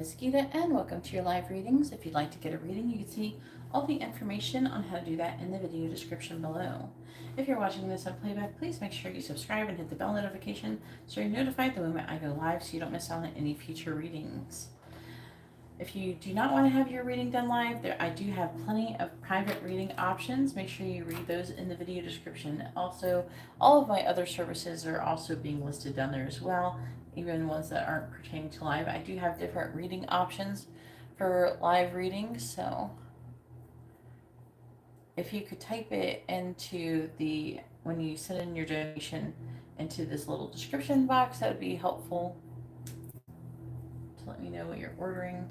It's Geeta and welcome to your live readings. If you'd like to get a reading, you can see all the information on how to do that in the video description below. If you're watching this on playback, please make sure you subscribe and hit the bell notification so you're notified the moment I go live so you don't miss out on any future readings. If you do not want to have your reading done live, I do have plenty of private reading options. Make sure you read those in the video description. Also, all of my other services are also being listed down there as well, even ones that aren't pertaining to live. I do have different reading options for live readings, so if you could type it into when you send in your donation into this little description box, that would be helpful to let me know what you're ordering.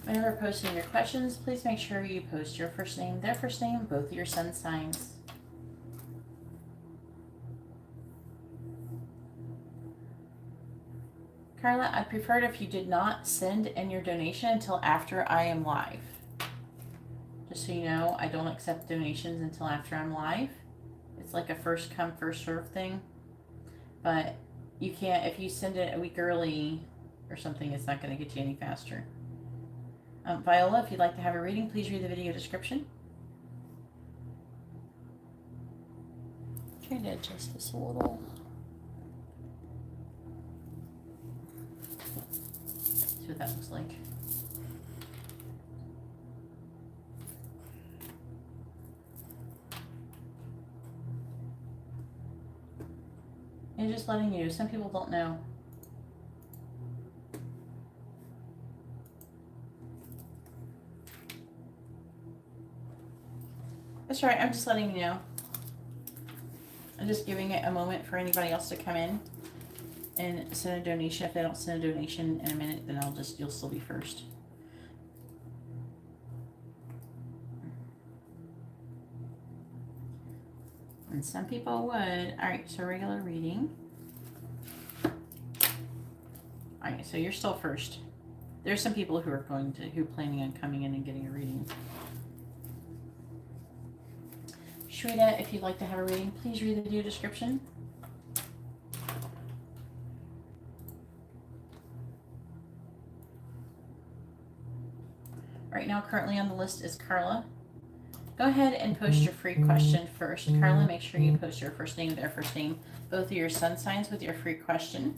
Whenever posting your questions, please make sure you post your first name, their first name, both of your sun signs. Carla, I'd prefer it if you did not send in your donation until after I am live. Just so you know, I don't accept donations until after I'm live. It's like a first come, first serve thing. But you can't, if you send it a week early or something, it's not going to get you any faster. Viola, if you'd like to have a reading, please read the video description. Trying to adjust this a little. See what that looks like. And just letting you, some people don't know. That's right, I'm just letting you know. I'm just giving it a moment for anybody else to come in and send a donation. If they don't send a donation in a minute, then you'll still be first. And some people would. Alright, so regular reading. Alright, so you're still first. There's some people who are planning on coming in and getting a reading. Shrita, if you'd like to have a reading, please read the video description. Right now, currently on the list is Carla. Go ahead and post your free question first. Carla, make sure you post your first name, their first name, both of your sun signs with your free question.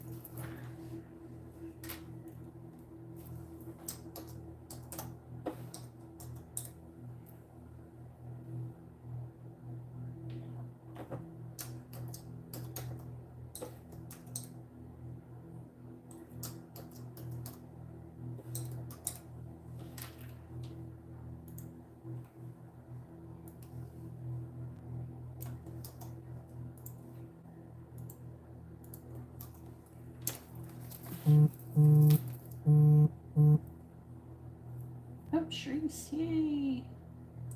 Oh, Shreese, yay!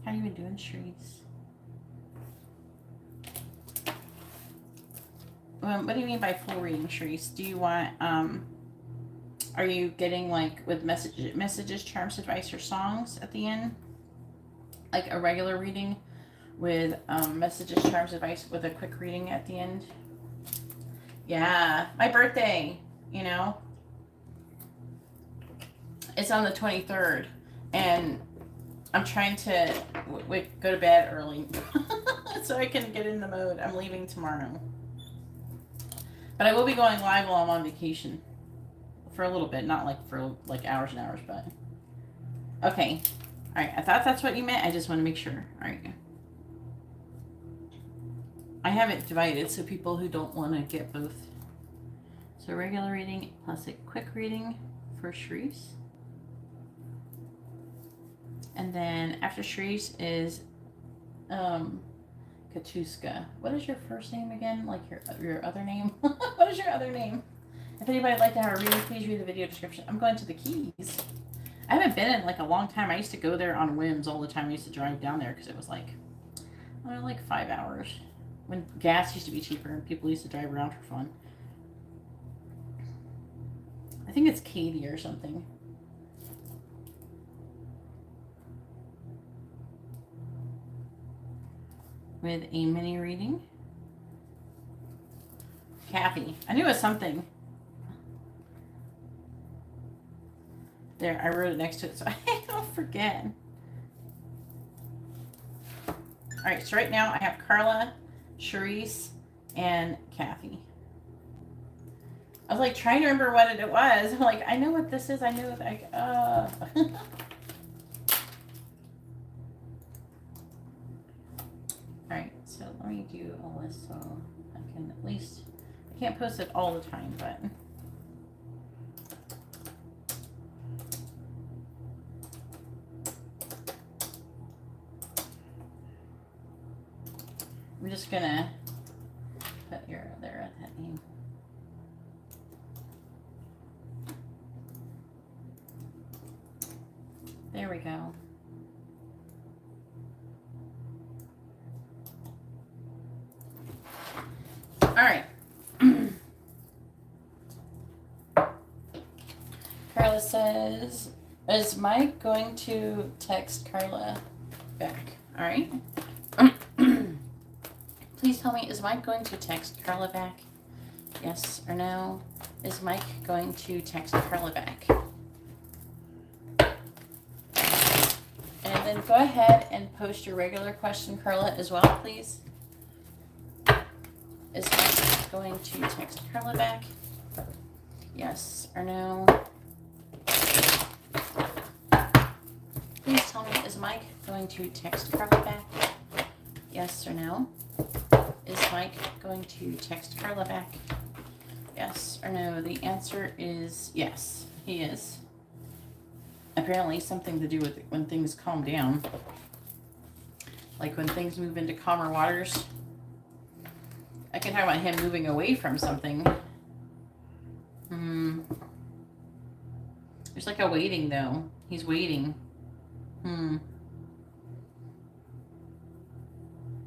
How you been doing, Shreese? What do you mean by full reading, Shreese? Do you want, are you getting like with messages, charms, advice, or songs at the end? Like a regular reading with messages, charms, advice with a quick reading at the end? Yeah, my birthday, you know. It's on the 23rd, and I'm trying to go to bed early so I can get in the mode. I'm leaving tomorrow. But I will be going live while I'm on vacation. For a little bit, not like for like hours and hours, but... Okay. Alright, I thought that's what you meant. I just want to make sure. Alright. I have it divided so people who don't want to get both. So regular reading plus a quick reading for Shreese. And then after Shreese is Katuska. What is your first name again? Like your other name? What is your other name? If anybody would like to have a reading, please read the video description. I'm going to the Keys. I haven't been in like a long time. I used to go there on whims all the time. I used to drive down there because it was like 5 hours. When gas used to be cheaper and people used to drive around for fun. I think it's Katie or something. with a mini reading. Kathy. I knew it was something. There, I wrote it next to it so I don't forget. All right, so right now I have Carla, Charisse, and Kathy. I was like trying to remember what it was. I'm like, I know what this is. I knew it. Like, All right, so let me do all this so I can at least. I can't post it all the time, but. I'm just gonna put your there at that name. There we go. All right. Carla says, is Mike going to text Carla back? All right. Please tell me, is Mike going to text Carla back? Yes or no? Is Mike going to text Carla back? And then go ahead and post your regular question, Carla, as well, please. Is Mike going to text Carla back? Yes or no? Please tell me, is Mike going to text Carla back? Yes or no? Is Mike going to text Carla back? Yes or no? The answer is yes, he is. Apparently something to do with when things calm down. Like when things move into calmer waters. I can talk about him moving away from something. There's like a waiting though. He's waiting.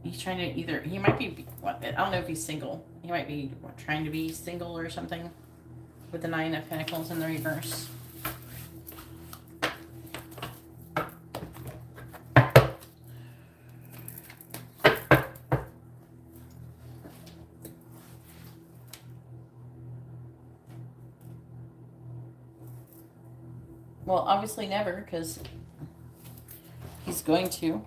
He's trying to either, he might be, what, I don't know if he's single. He might be trying to be single or something with the 9 of Pentacles in the reverse. Well, obviously never, because he's going to.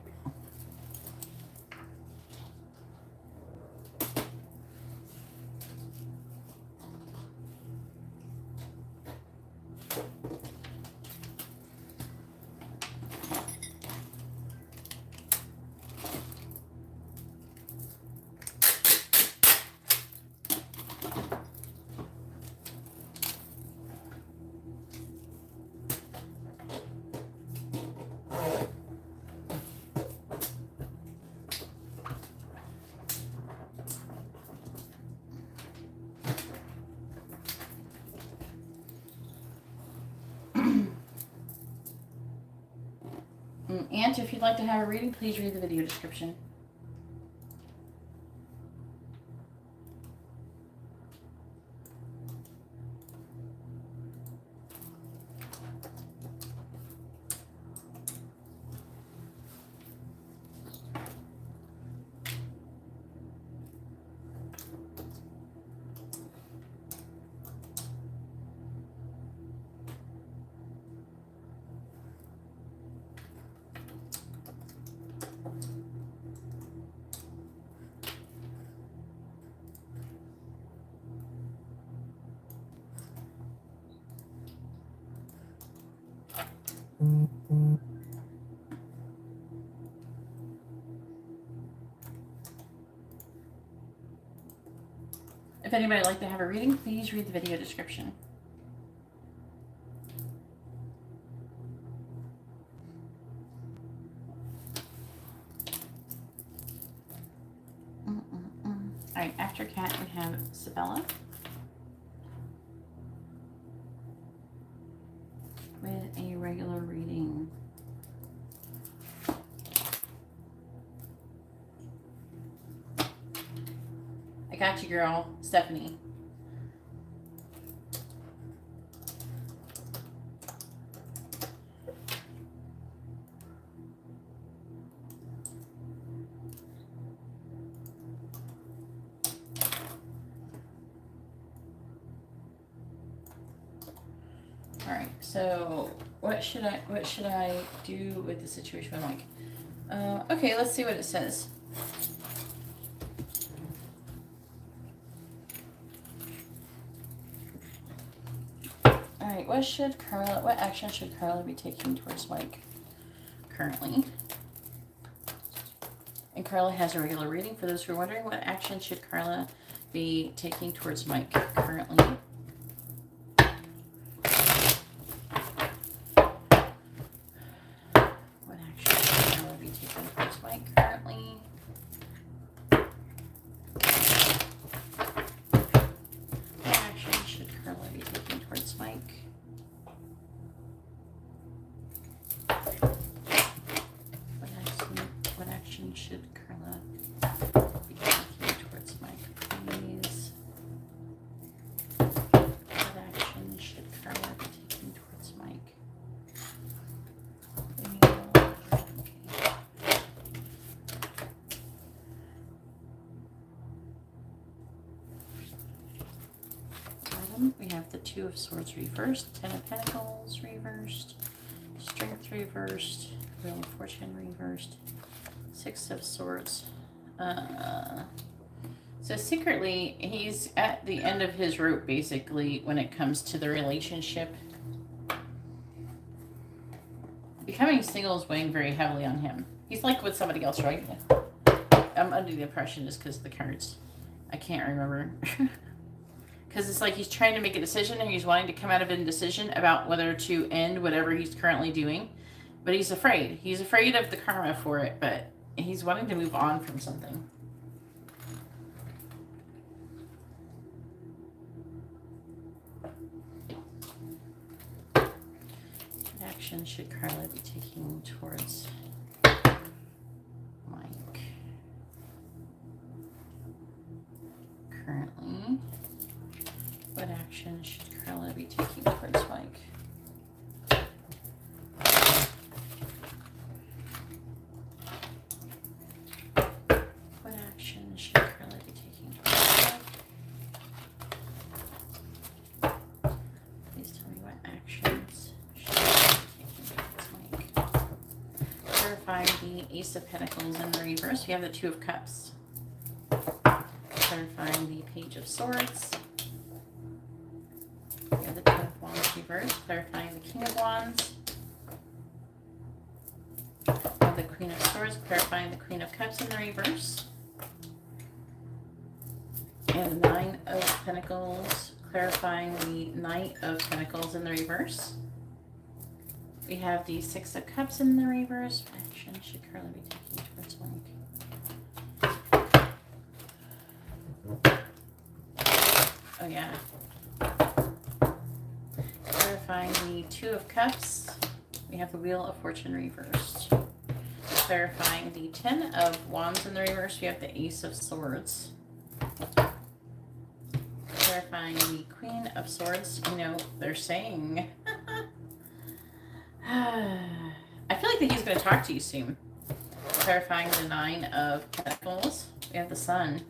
And if you'd like to have a reading, please read the video description. If anybody would like to have a reading, please read the video description. All right, after Cat, we have Sabella with a regular reading. I got you, girl. Stephanie. So what should I do with the situation with Mike? Okay, let's see what it says. Alright, what action should Carla be taking towards Mike currently? And Carla has a regular reading. For those who are wondering, what action should Carla be taking towards Mike currently? What action should Carla be taking towards Mike currently? What action should Carla be taking towards Mike? What action should Carla be taking towards Mike, please? What action should Carla be taking towards Mike? Bottom, we have the Two of Swords reversed, Ten of Pentacles reversed, Strength reversed, Wheel of Fortune reversed, Six of Swords. So secretly, he's at the end of his rope, basically, when it comes to the relationship. Becoming single is weighing very heavily on him. He's like with somebody else, right? I'm under the impression just because of the cards. I can't remember. Because it's like he's trying to make a decision and he's wanting to come out of indecision about whether to end whatever he's currently doing. But he's afraid. He's afraid of the karma for it, but he's wanting to move on from something. What action should Carla be taking towards Mike currently? What action should Carla be taking towards Mike? What action should Carla be taking towards Mike? Please tell me what actions should Carla be taking towards Mike. Clarify the Ace of Pentacles in the reverse. We have the Two of Cups. Clarifying the Page of Swords. We have the Ten of Wands reversed, clarifying the King of Wands. We have the Queen of Swords, clarifying the Queen of Cups in the reverse. And the Nine of Pentacles, clarifying the Knight of Pentacles in the reverse. We have the Six of Cups in the reverse. What action should Carla be taking towards Mike? Oh yeah. Clarifying the Two of Cups, we have the Wheel of Fortune reversed. Clarifying the Ten of Wands in the reverse, we have the Ace of Swords. Clarifying the Queen of Swords, you know, they're saying, I feel like that he's going to talk to you soon. Clarifying the Nine of Pentacles, we have the Sun.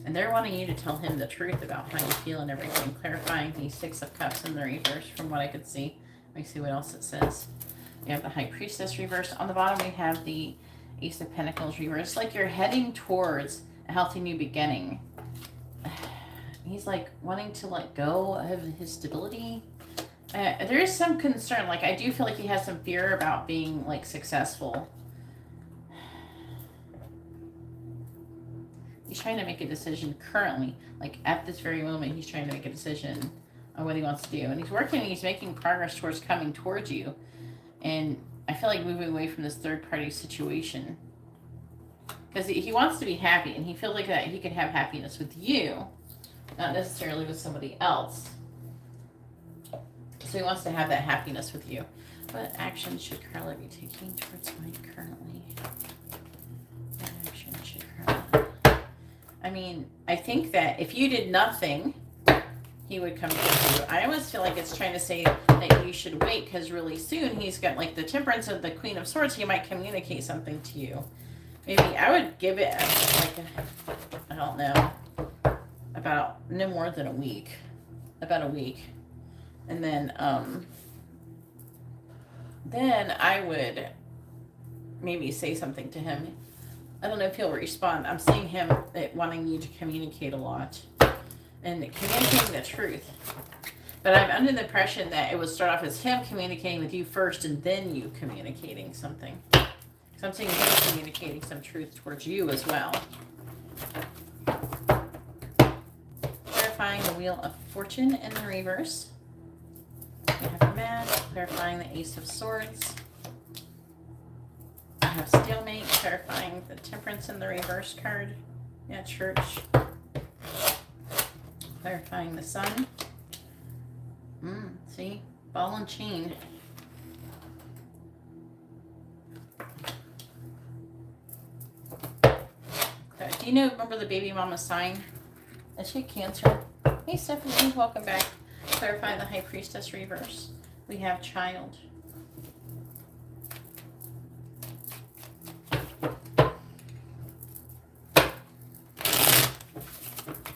And they're wanting you to tell him the truth about how you feel and everything. Clarifying the Six of Cups in the reverse from what I could see. Let me see what else it says. We have the High Priestess reversed. On the bottom we have the Ace of Pentacles reversed. Like you're heading towards a healthy new beginning. He's like wanting to let go of his stability. There is some concern. Like I do feel like he has some fear about being like successful. He's trying to make a decision currently, like at this very moment, he's trying to make a decision on what he wants to do. And he's working and he's making progress towards coming towards you. And I feel like moving away from this third party situation. Because he wants to be happy and he feels like that he can have happiness with you, not necessarily with somebody else. So he wants to have that happiness with you. What action should Carla be taking towards Mike currently? What action should Carla... I mean, I think that if you did nothing, he would come to you. I almost feel like it's trying to say that you should wait because really soon he's got like the Temperance of the Queen of Swords. He might communicate something to you. Maybe I would give it I don't know, about no more than a week. About a week. And then then I would maybe say something to him. I don't know if he'll respond. I'm seeing him wanting you to communicate a lot and communicating the truth. But I'm under the impression that it would start off as him communicating with you first and then you communicating something. So I'm seeing him communicating some truth towards you as well. Clarifying the Wheel of Fortune in the reverse. We have the Mad, clarifying the Ace of Swords. I have Stalemate, clarifying the Temperance in the reverse card. Yeah, Church. Clarifying the Sun. See? Ball and Chain. Do you remember the baby mama sign? Is she Cancer? Hey, Stephanie, welcome back. Clarify the High Priestess reverse. We have Child.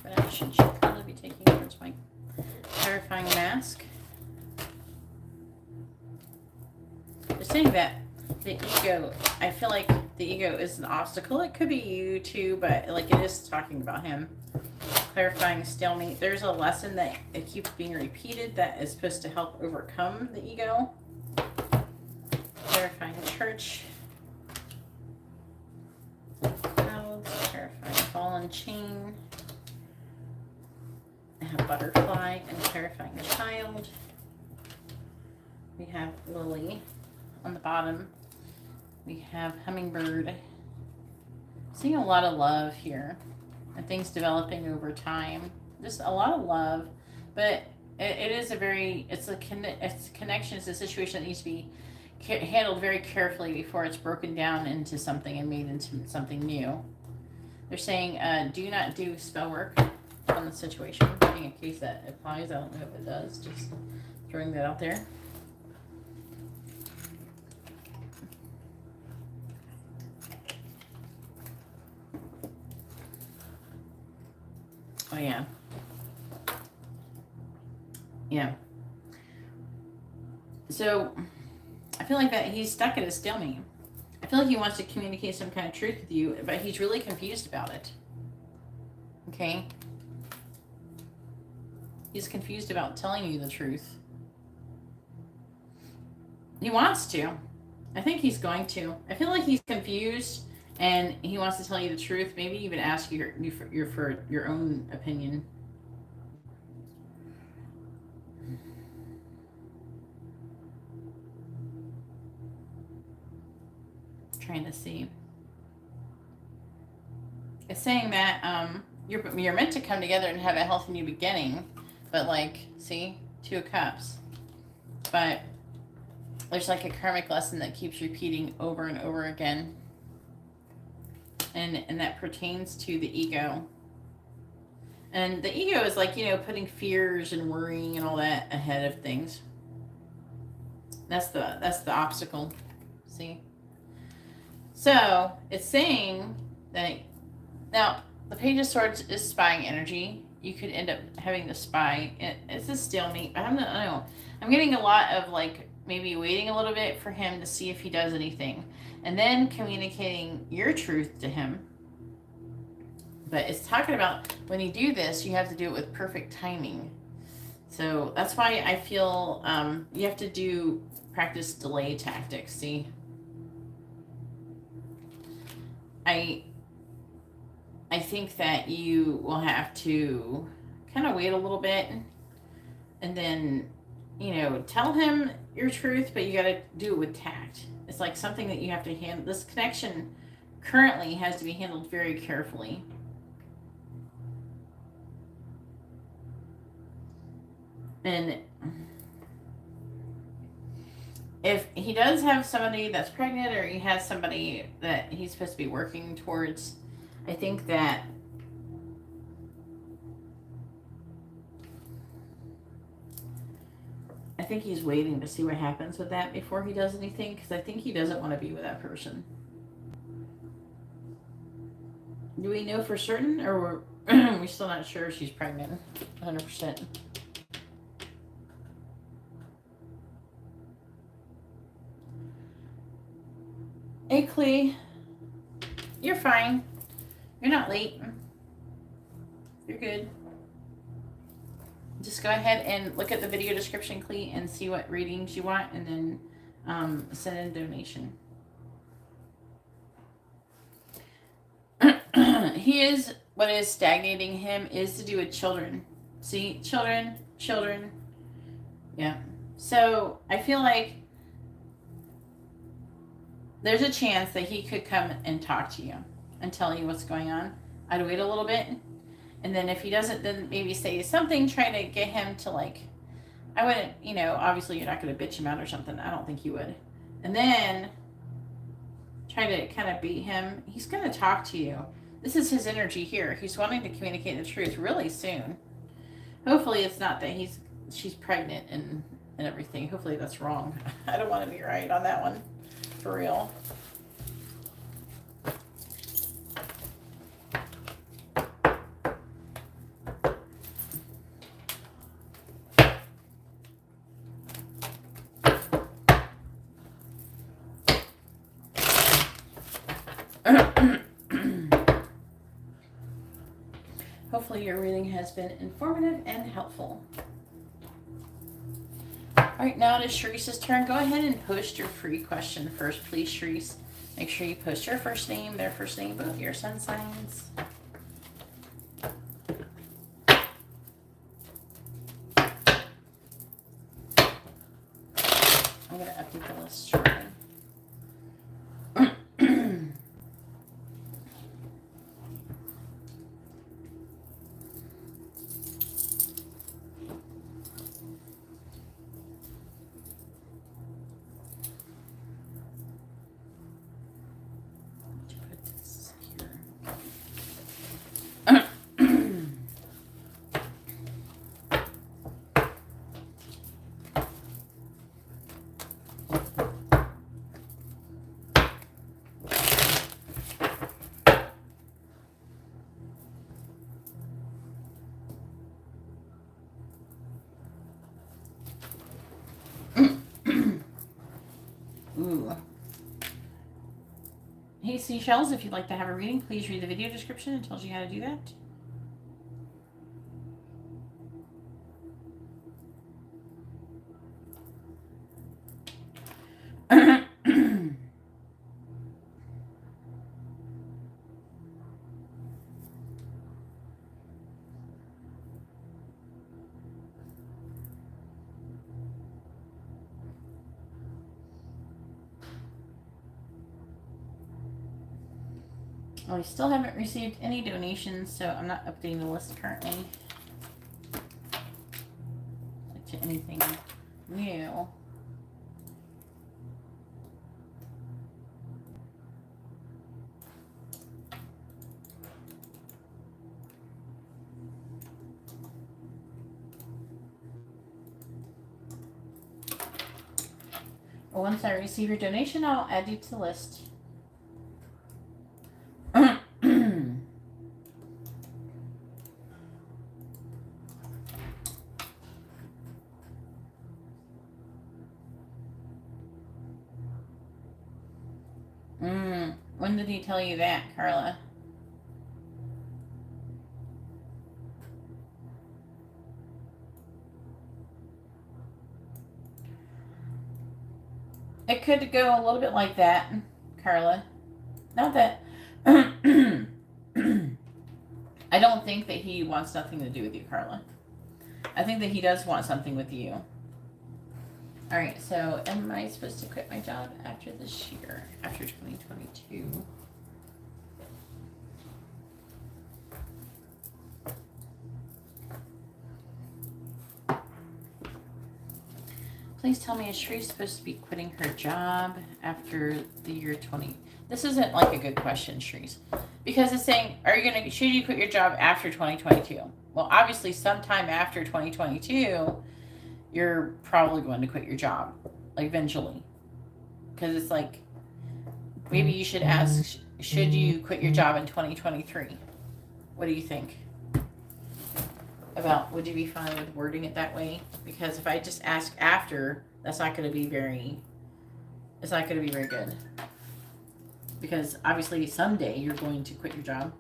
What action should Carla be taking towards my clarifying mask? They're saying that the ego, I feel like the ego is an obstacle. It could be you too, but like it is talking about him. Clarifying Stalemate. There's a lesson that it keeps being repeated that is supposed to help overcome the ego. Clarifying Church. Clouds. Clarifying Ball and Chain. I have Butterfly and clarifying Child. We have Lily on the bottom. We have Hummingbird. Seeing a lot of love here. And things developing over time. Just a lot of love. But it is a very, it's a connection. It's a situation that needs to be handled very carefully before it's broken down into something and made into something new. They're saying, do not do spell work on the situation. In case that applies, I don't know if it does. Just throwing that out there. Oh, yeah. Yeah. So, I feel like that he's stuck at a stalemate. I feel like he wants to communicate some kind of truth with you, but he's really confused about it. Okay? He's confused about telling you the truth. He wants to. I think he's going to. I feel like he's confused and he wants to tell you the truth. Maybe even ask you for your own opinion. Trying to see. It's saying that you're meant to come together and have a healthy new beginning, but like, see, 2 of Cups. But there's like a karmic lesson that keeps repeating over and over again. And that pertains to the ego. And the ego is like, putting fears and worrying and all that ahead of things. That's the obstacle. See? So it's saying that now the Page of Swords is spying energy. You could end up having the spy. It's a stalemate. I don't know. I'm getting a lot of like maybe waiting a little bit for him to see if he does anything, and then communicating your truth to him. But it's talking about when you do this, you have to do it with perfect timing. So that's why I feel you have to practice delay tactics. See, I think that you will have to kind of wait a little bit and then, tell him your truth, but you got to do it with tact. It's like something that you have to handle. This connection currently has to be handled very carefully. And if he does have somebody that's pregnant or he has somebody that he's supposed to be working towards, I think that he's waiting to see what happens with that before he does anything, because I think he doesn't want to be with that person. Do we know for certain, or we're still not sure she's pregnant 100%? Hey, Clee. You're fine. You're not late. You're good. Just go ahead and look at the video description, Clee, and see what readings you want, and then send in a donation. What is stagnating him is to do with children. See, children. Yeah. So I feel like there's a chance that he could come and talk to you and tell you what's going on. I'd wait a little bit. And then if he doesn't, then maybe say something, try to get him to like, I wouldn't, obviously you're not going to bitch him out or something. I don't think you would. And then try to kind of beat him. He's going to talk to you. This is his energy here. He's wanting to communicate the truth really soon. Hopefully it's not that she's pregnant and everything. Hopefully that's wrong. I don't want to be right on that one. For real. Hopefully your reading has been informative and helpful. Alright, now it is Sharice's turn. Go ahead and post your free question first, please, Sharice. Make sure you post your first name, their first name, both your sun signs. I'm going to update the list shortly. Ooh. Hey, Seashells, if you'd like to have a reading, please read the video description. It tells you how to do that. Well, we still haven't received any donations, so I'm not updating the list currently to anything new. Well, once I receive your donation, I'll add you to the list. When did he tell you that, Carla? It could go a little bit like that, Carla. Not that... I don't think that he wants nothing to do with you, Carla. I think that he does want something with you. Alright, so am I supposed to quit my job after this year? After 2022? Please tell me, is Sheree supposed to be quitting her job after the year 20? This isn't like a good question, Sheree. Because it's saying, should you quit your job after 2022? Well, obviously sometime after 2022, you're probably going to quit your job, like eventually. Because it's like, maybe you should ask, should you quit your job in 2023? What do you think? Would you be fine with wording it that way? Because if I just ask after, it's not going to be very good. because obviously someday you're going to quit your job.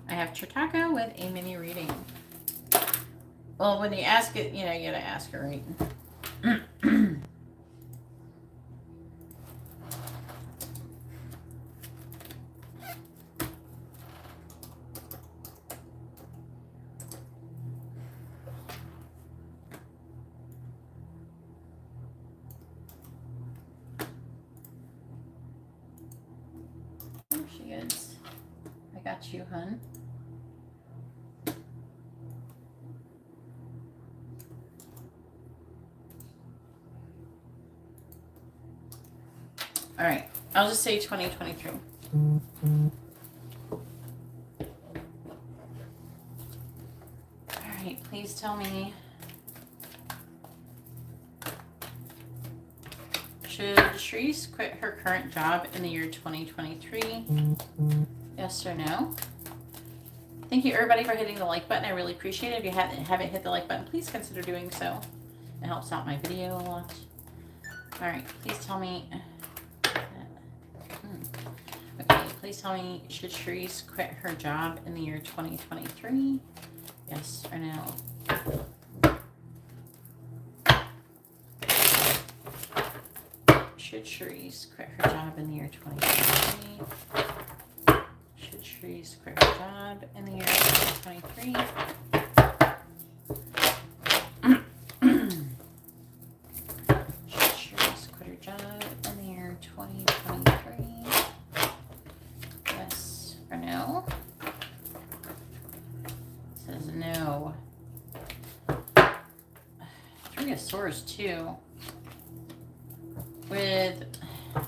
I have Chitaka with a mini reading. Well, when you ask it, you know, you gotta ask her, right? There she is. I got you, hun. All right, I'll just say 2023. All right, please tell me, should Shreese quit her current job in the year 2023? Yes or no? Thank you, everybody, for hitting the like button. I really appreciate it. If you haven't hit the like button, please consider doing so. It helps out my video a lot. All right, please tell me. Okay, please tell me, should Shreese quit her job in the year 2023? Yes or no? Should Shreese quit her job in the year 2023? Should Shreese quit her job in the year 2023? Should Shreese quit her job in the year 2023? Yes or no? It says no. Three of Swords too. With,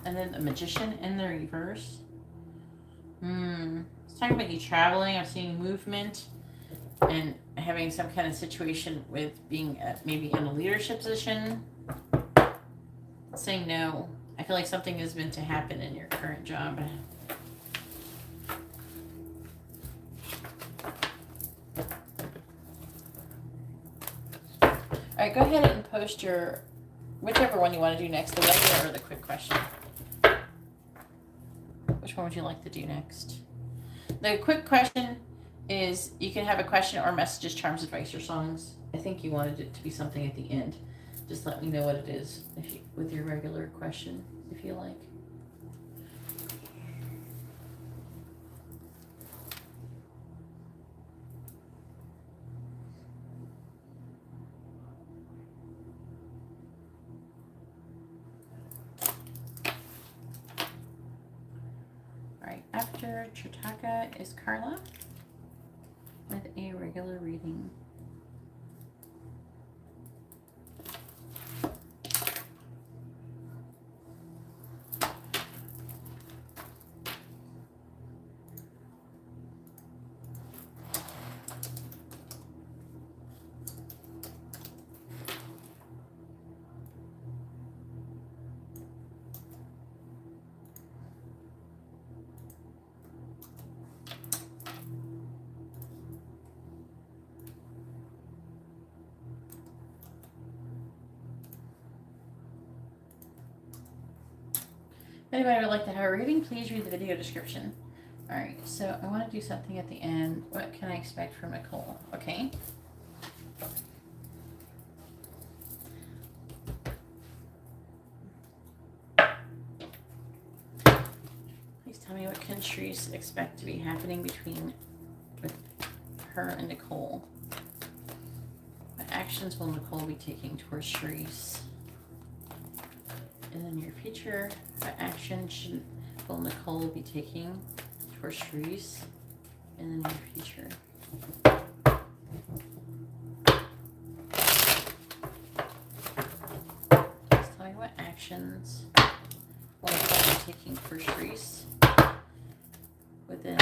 and then the Magician in the reverse. It's talking about you traveling. I'm seeing movement and having some kind of situation with being maybe in a leadership position. Saying no. I feel like something is meant to happen in your current job. All right, go ahead and post your whichever one you want to do next, the regular or the quick question. Which one would you like to do next? The quick question is, you can have a question or messages, charms, advice, or songs. I think you wanted it to be something at the end. Just let me know what it is with your regular question, if you like. After Chitaka is Carla with a regular reading. If anybody would like to have a reading, please read the video description. All right, so I want to do something at the end. What can I expect from Nicole? Okay. Please tell me, what can Shreese expect to be happening with her and Nicole? What actions will Nicole be taking towards Shreese? In the near future, what action will Nicole be taking towards Shreese in the near future? Please tell me, what actions will Nicole be taking for Shreese within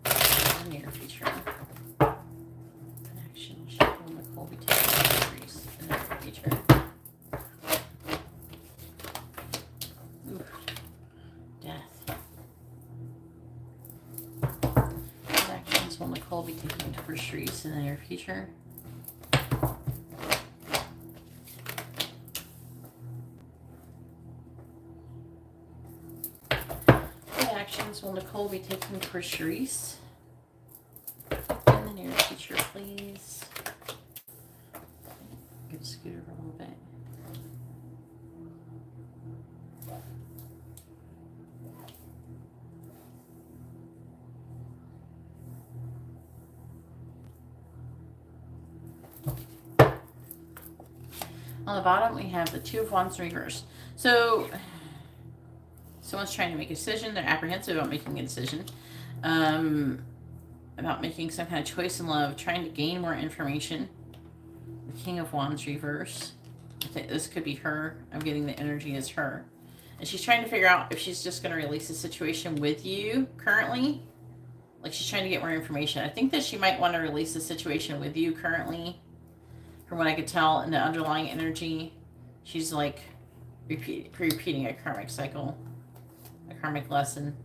the near future? What action will Nicole be taking for Shreese in the near future? will Nicole be taking towards Sharice in the near future? What actions will Nicole be taking towards Sharice in the near future, please? I'm going to scoot over a little bit. On the bottom, we have the Two of Wands reverse. So, someone's trying to make a decision. They're apprehensive about making a decision. About making some kind of choice in love. Trying to gain more information. The King of Wands reverse. I think this could be her. I'm getting the energy as her. And she's trying to figure out if she's just going to release the situation with you currently. Like she's trying to get more information. I think that she might want to release the situation with you currently. From what I could tell in the underlying energy, she's like repeating a karmic cycle, a karmic lesson.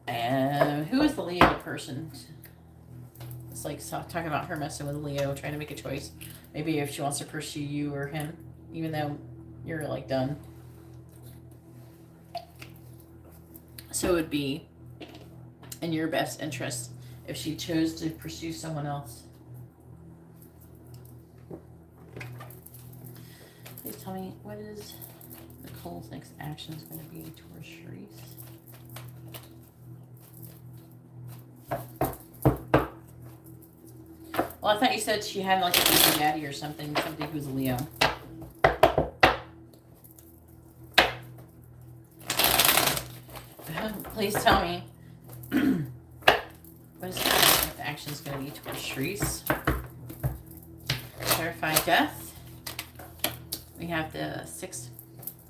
And who is the Leo person? It's like talking about her messing with Leo, trying to make a choice. Maybe if she wants to pursue you or him, even though you're like done. So it would be in your best interest if she chose to pursue someone else. Please tell me, what is Nicole's next actions going to be towards Sharice? Well, I thought you said she had like a baby daddy or something, somebody who's a Leo. Please tell me, what is the actions going to be towards Sharice? Clarify death. We have the Six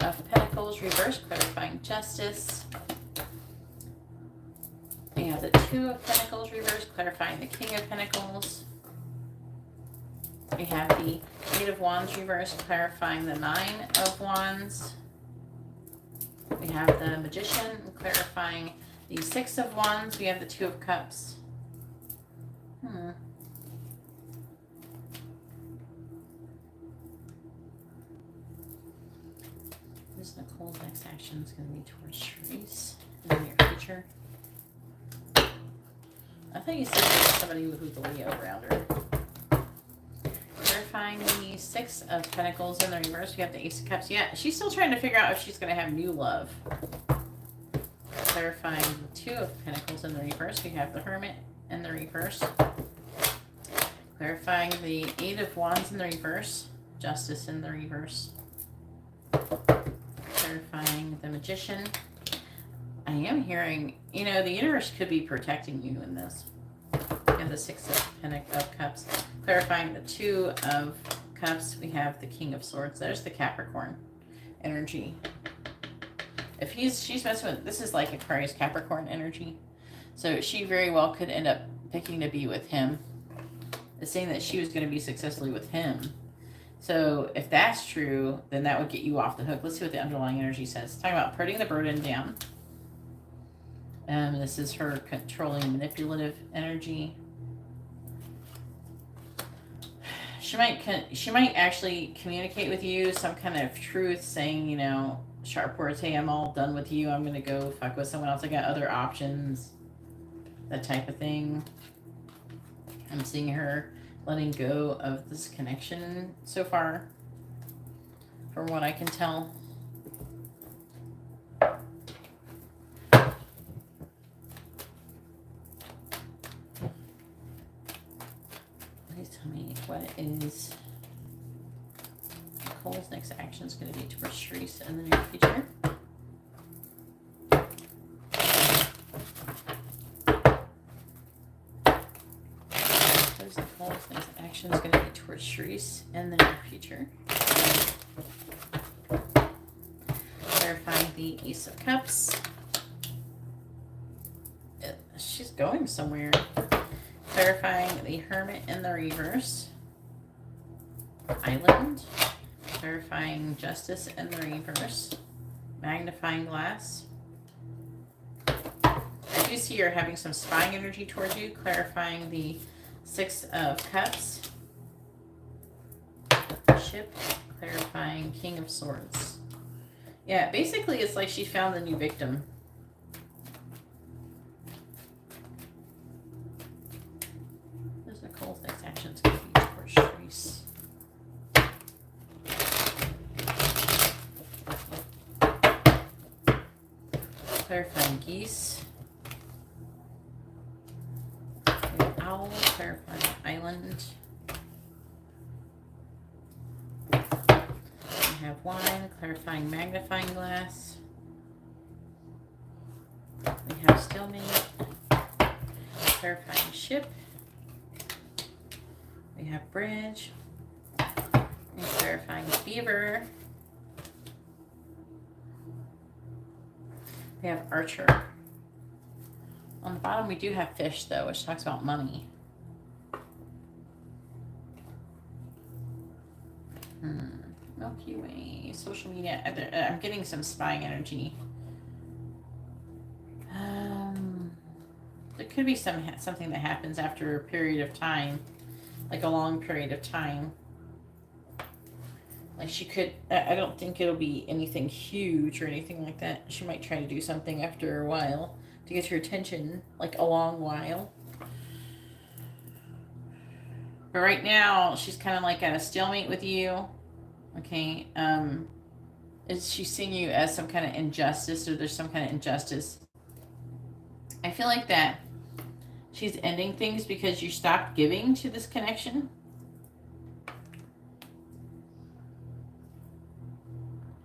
of Pentacles reverse, clarifying justice. We have the Two of Pentacles reverse, clarifying the King of Pentacles. We have the Eight of Wands reverse, clarifying the Nine of Wands. We have the Magician, clarifying the Six of Wands. We have the Two of Cups. What is Nicole's next action is going to be towards Sharice in the near future? I thought you said there was somebody who's a Leo around her. Clarifying the Six of Pentacles in the reverse. We have the Ace of Cups. Yeah, she's still trying to figure out if she's going to have new love. Clarifying the Two of Pentacles in the reverse. We have the Hermit in the reverse. Clarifying the Eight of Wands in the reverse. Justice in the reverse. Clarifying the Magician. I am hearing, you know, the universe could be protecting you in this. And the Six of Cups. Clarifying the Two of Cups, we have the King of Swords. There's the Capricorn energy. If she's messing with, this is like Aquarius Capricorn energy. So she very well could end up picking to be with him. It's saying that she was going to be successfully with him. So if that's true, then that would get you off the hook. Let's see what the underlying energy says. It's talking about putting the burden down. This is her controlling, manipulative energy. She might actually communicate with you some kind of truth, saying, you know, sharp words, hey, I'm all done with you. I'm going to go fuck with someone else. I got other options. That type of thing. I'm seeing her letting go of this connection so far, from what I can tell. Please tell me, what is Nicole's next action is going to be towards Sharice in the near future? Nicole's next action is going to be towards Sharice in the near future. Clarifying the Ace of Cups. She's going somewhere. Clarifying the Hermit in the reverse. Island. Clarifying Justice in the reverse. Magnifying Glass. do see her having some spying energy towards you, clarifying the Six of Cups. Ship, clarifying King of Swords. Yeah, basically it's like she found the new victim. There's Nicole's next action's going to be towards Sharice. Clarifying Geese. Owl, clarifying Island. We have Wine, clarifying Magnifying Glass. We have Stalemate, clarifying Ship. We have Bridge, and clarifying Beaver. We have Archer. On the bottom, we do have Fish, though, which talks about money. Milky Way, social media. I'm getting some spying energy. There could be something that happens after a period of time, like a long period of time. Like she could, I don't think it'll be anything huge or anything like that. She might try to do something after a while to get your attention, like a long while. But right now, she's kind of like at a stalemate with you. Okay. Is she seeing you as some kind of injustice, or there's some kind of injustice? I feel like that she's ending things because you stopped giving to this connection.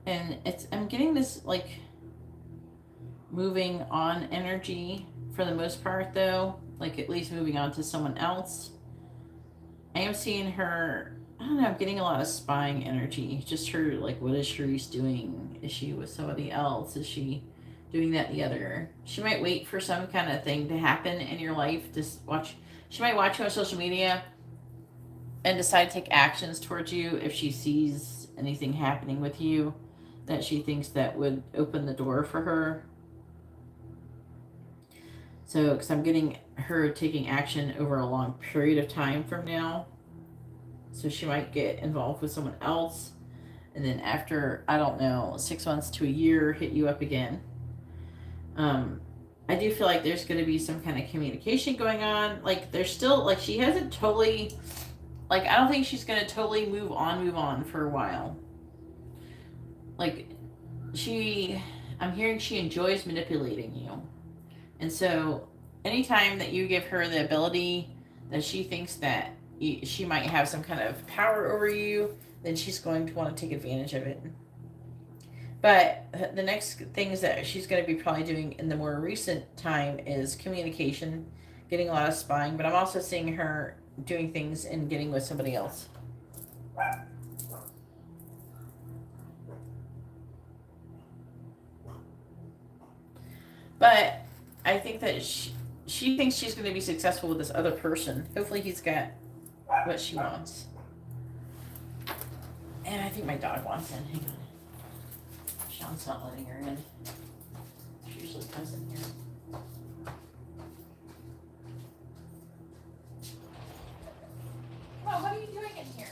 And I'm getting this like moving on energy for the most part, though, like at least moving on to someone else. I am seeing her, I don't know, I'm getting a lot of spying energy. Just her, like, what is Sharice doing? Is she with somebody else? Is she doing that the other? She might wait for some kind of thing to happen in your life. She might watch you on social media and decide to take actions towards you if she sees anything happening with you that she thinks that would open the door for her. So, because I'm getting her taking action over a long period of time from now. So she might get involved with someone else. And then after, I don't know, 6 months to a year, hit you up again. I do feel like there's going to be some kind of communication going on. Like, there's still, like, she hasn't totally, like, I don't think she's going to totally move on for a while. Like, I'm hearing she enjoys manipulating you. And so anytime that you give her the ability that she thinks that she might have some kind of power over you, then she's going to want to take advantage of it. But the next things that she's going to be probably doing in the more recent time is communication, getting a lot of spying. But I'm also seeing her doing things and getting with somebody else. But I think that she thinks she's going to be successful with this other person. Hopefully he's got what she wants. And I think my dog wants in. Hang on. Sean's not letting her in. She usually comes in here. Come on, what are you doing in here?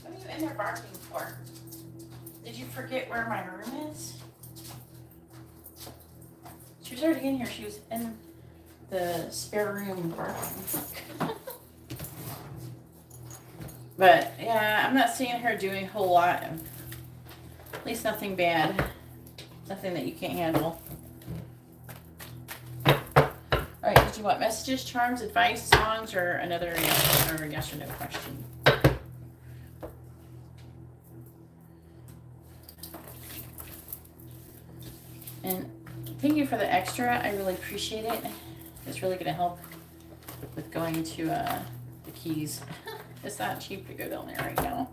What are you in there barking for? Did you forget where my room is? She was already in here. She was in the spare room barking. But yeah, I'm not seeing her doing a whole lot. At least nothing bad. Nothing that you can't handle. Alright, did you want messages, charms, advice, songs, or another yes or no question? And thank you for the extra. I really appreciate it. It's really going to help with going to the keys. It's not cheap to go down there right now.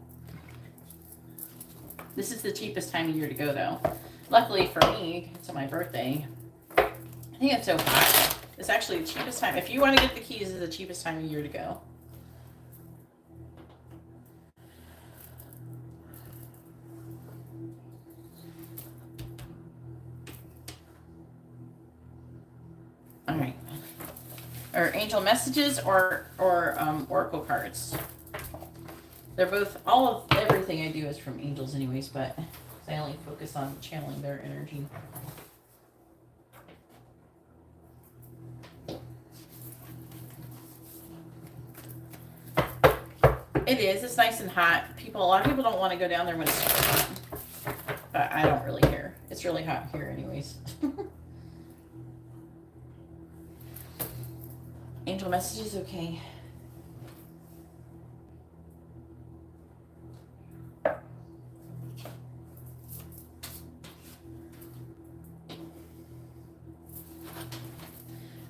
This is the cheapest time of year to go, though. Luckily for me, it's on my birthday. I think it's so hot. It's actually the cheapest time. If you want to get the keys, it's the cheapest time of year to go. or angel messages or oracle cards. They're both, all of everything I do is from angels anyways, but I only focus on channeling their energy. It is. It's nice and hot. A lot of people don't want to go down there when it's super hot. But I don't really care. It's really hot here anyways. Angel messages, okay.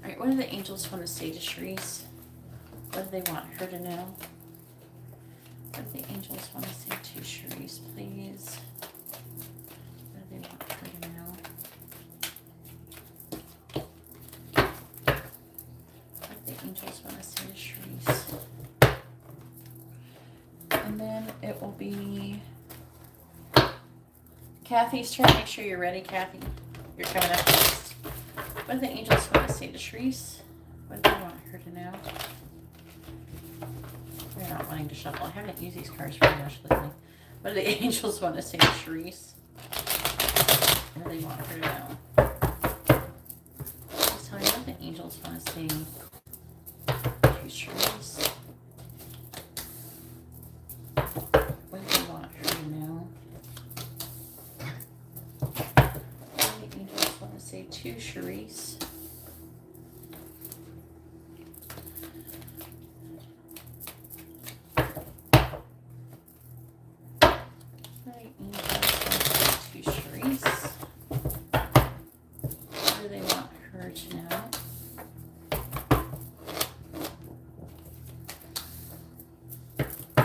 Alright, what do the angels want to say to Sharice? What do they want her to know? What do the angels want to say to Sharice, please? What do they want her to know? What do the angels want to say to Sharice? And then it will be Kathy's turn. Make sure you're ready, Kathy. You're coming up next. What do the angels want to say to Sharice? What do they want her to know? They're not wanting to shuffle. I haven't used these cards very much lately. What do the angels want to say to Sharice? What do they want her to know? Just tell me what the angels want to say to Sharice. What do they want her to know? What do the angels want to say to Sharice?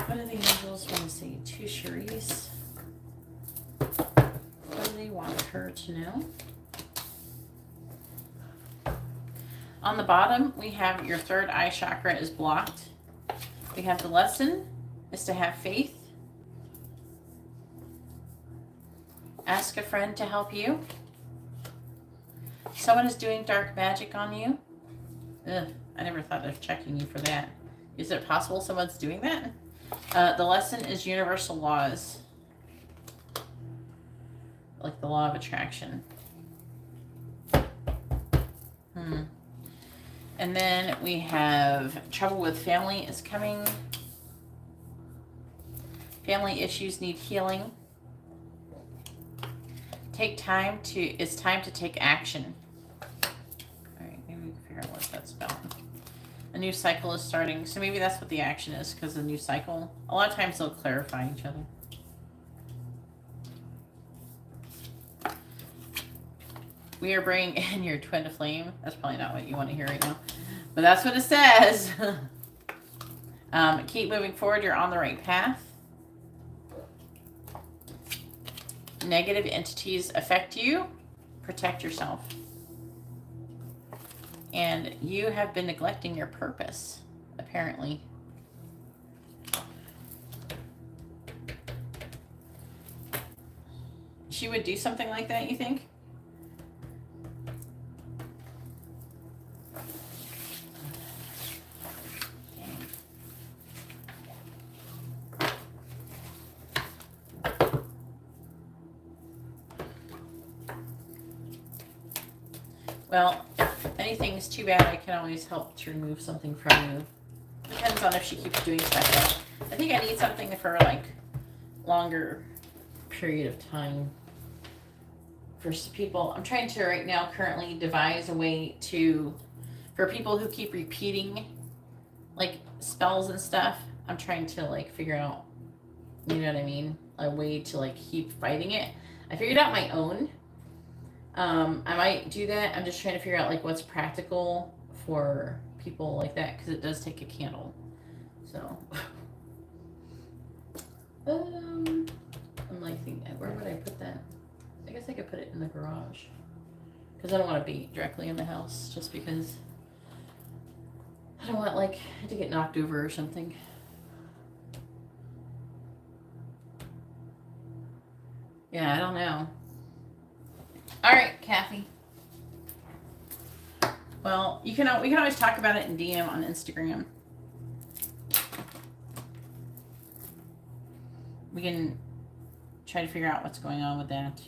What do the angels want to say to Sharice? What do they want her to know? On the bottom, we have your third eye chakra is blocked. We have the lesson is to have faith. Ask a friend to help you. Someone is doing dark magic on you. Ugh, I never thought of checking you for that. Is it possible someone's doing that? The lesson is universal laws. Like the law of attraction. And then we have trouble with family is coming. Family issues need healing. It's time to take action. Alright, maybe we can figure out what that's about. A new cycle is starting. So maybe that's what the action is, because the new cycle. A lot of times they'll clarify each other. We are bringing in your twin flame. That's probably not what you want to hear right now. But that's what it says. Keep moving forward. You're on the right path. Negative entities affect you. Protect yourself. And you have been neglecting your purpose, apparently. She would do something like that, you think? Well, if anything's too bad, I can always help to remove something from you. Depends on if she keeps doing stuff. I think I need something for like longer period of time. For people, I'm trying to right now currently devise a way for people who keep repeating like spells and stuff. I'm trying to like figure out, you know what I mean? A way to like keep fighting it. I figured out my own. I might do that. I'm just trying to figure out like what's practical for people like that, because it does take a candle. So I'm like thinking, where would I put that? I guess I could put it in the garage, because I don't want to be directly in the house, just because I don't want like it to get knocked over or something. Yeah, I don't know. All right, Kathy. Well, we can always talk about it in DM on Instagram. We can try to figure out what's going on with that.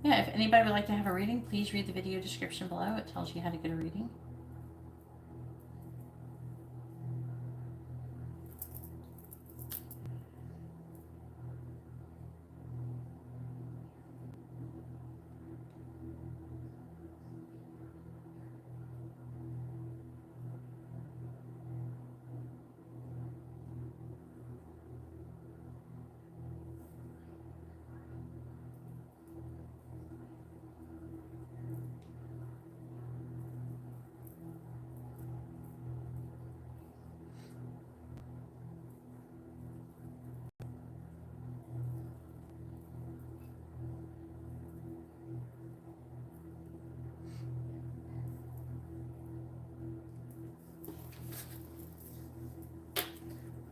Yeah, if anybody would like to have a reading, please read the video description below. It tells you how to get a reading.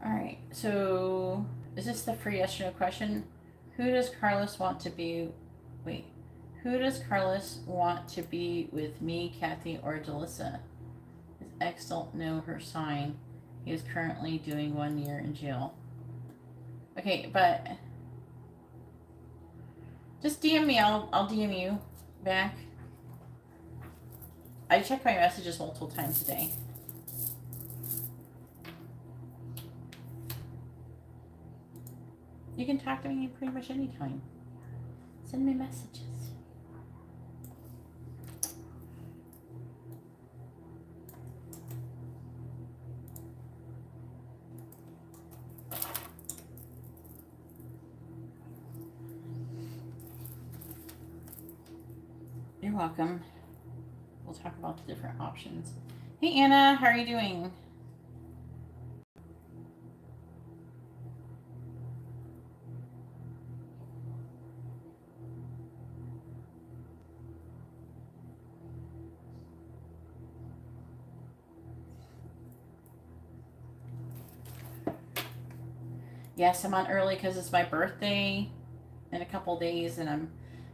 Alright, so is this the free yes or no question? Who does Carlos want to be? Wait. Who does Carlos want to be with, me, Kathy, or Delissa? His ex don't know her sign. He is currently doing 1 year in jail. Okay, but just DM me. I'll DM you back. I check my messages multiple times a day. You can talk to me pretty much anytime. Send me messages. You're welcome. We'll talk about the different options. Hey Anna, how are you doing? Yes, I'm on early because it's my birthday in a couple days, and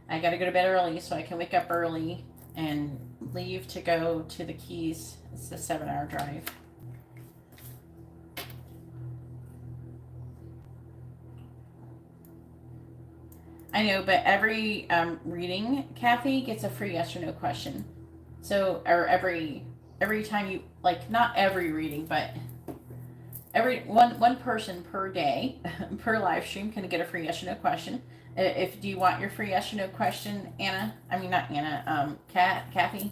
I gotta go to bed early so I can wake up early and leave to go to the Keys. It's a 7-hour drive. I know, but every reading, Kathy, gets a free yes or no question. So, or every time you, like, not every reading, but every one person per day, per live stream can get a free yes or no question. If do you want your free yes or no question, Anna? I mean, not Anna. Kathy.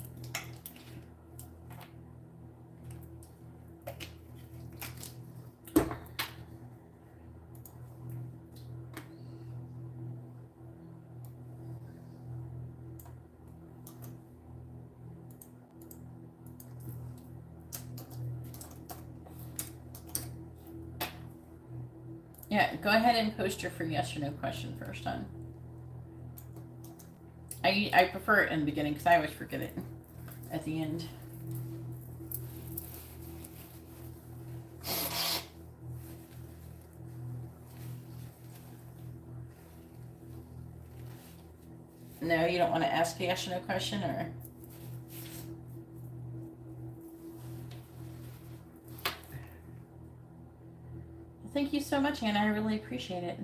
Yeah, go ahead and post your free yes or no question first on. I prefer it in the beginning because I always forget it at the end. No, you don't want to ask a yes or no question, or? Thank you so much, Anna. I really appreciate it.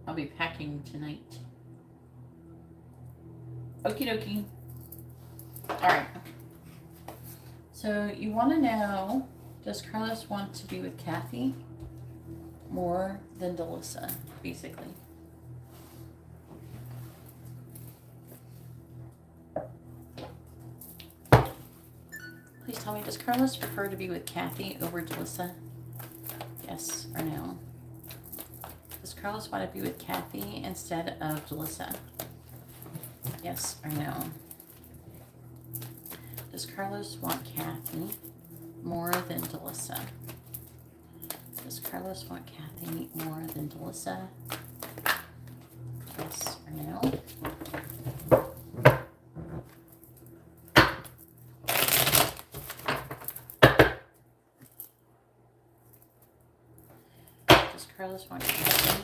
I'll be packing tonight. Okie dokie. Alright. So you want to know, does Carlos want to be with Kathy more than Delissa, basically? Please tell me, does Carlos prefer to be with Kathy over Delissa? Yes or no? Does Carlos want to be with Kathy instead of Delissa? Yes or no? Does Carlos want Kathy more than Delissa? Does Carlos want Kathy more than Delissa? Yes or no? Does Carlos want Kathy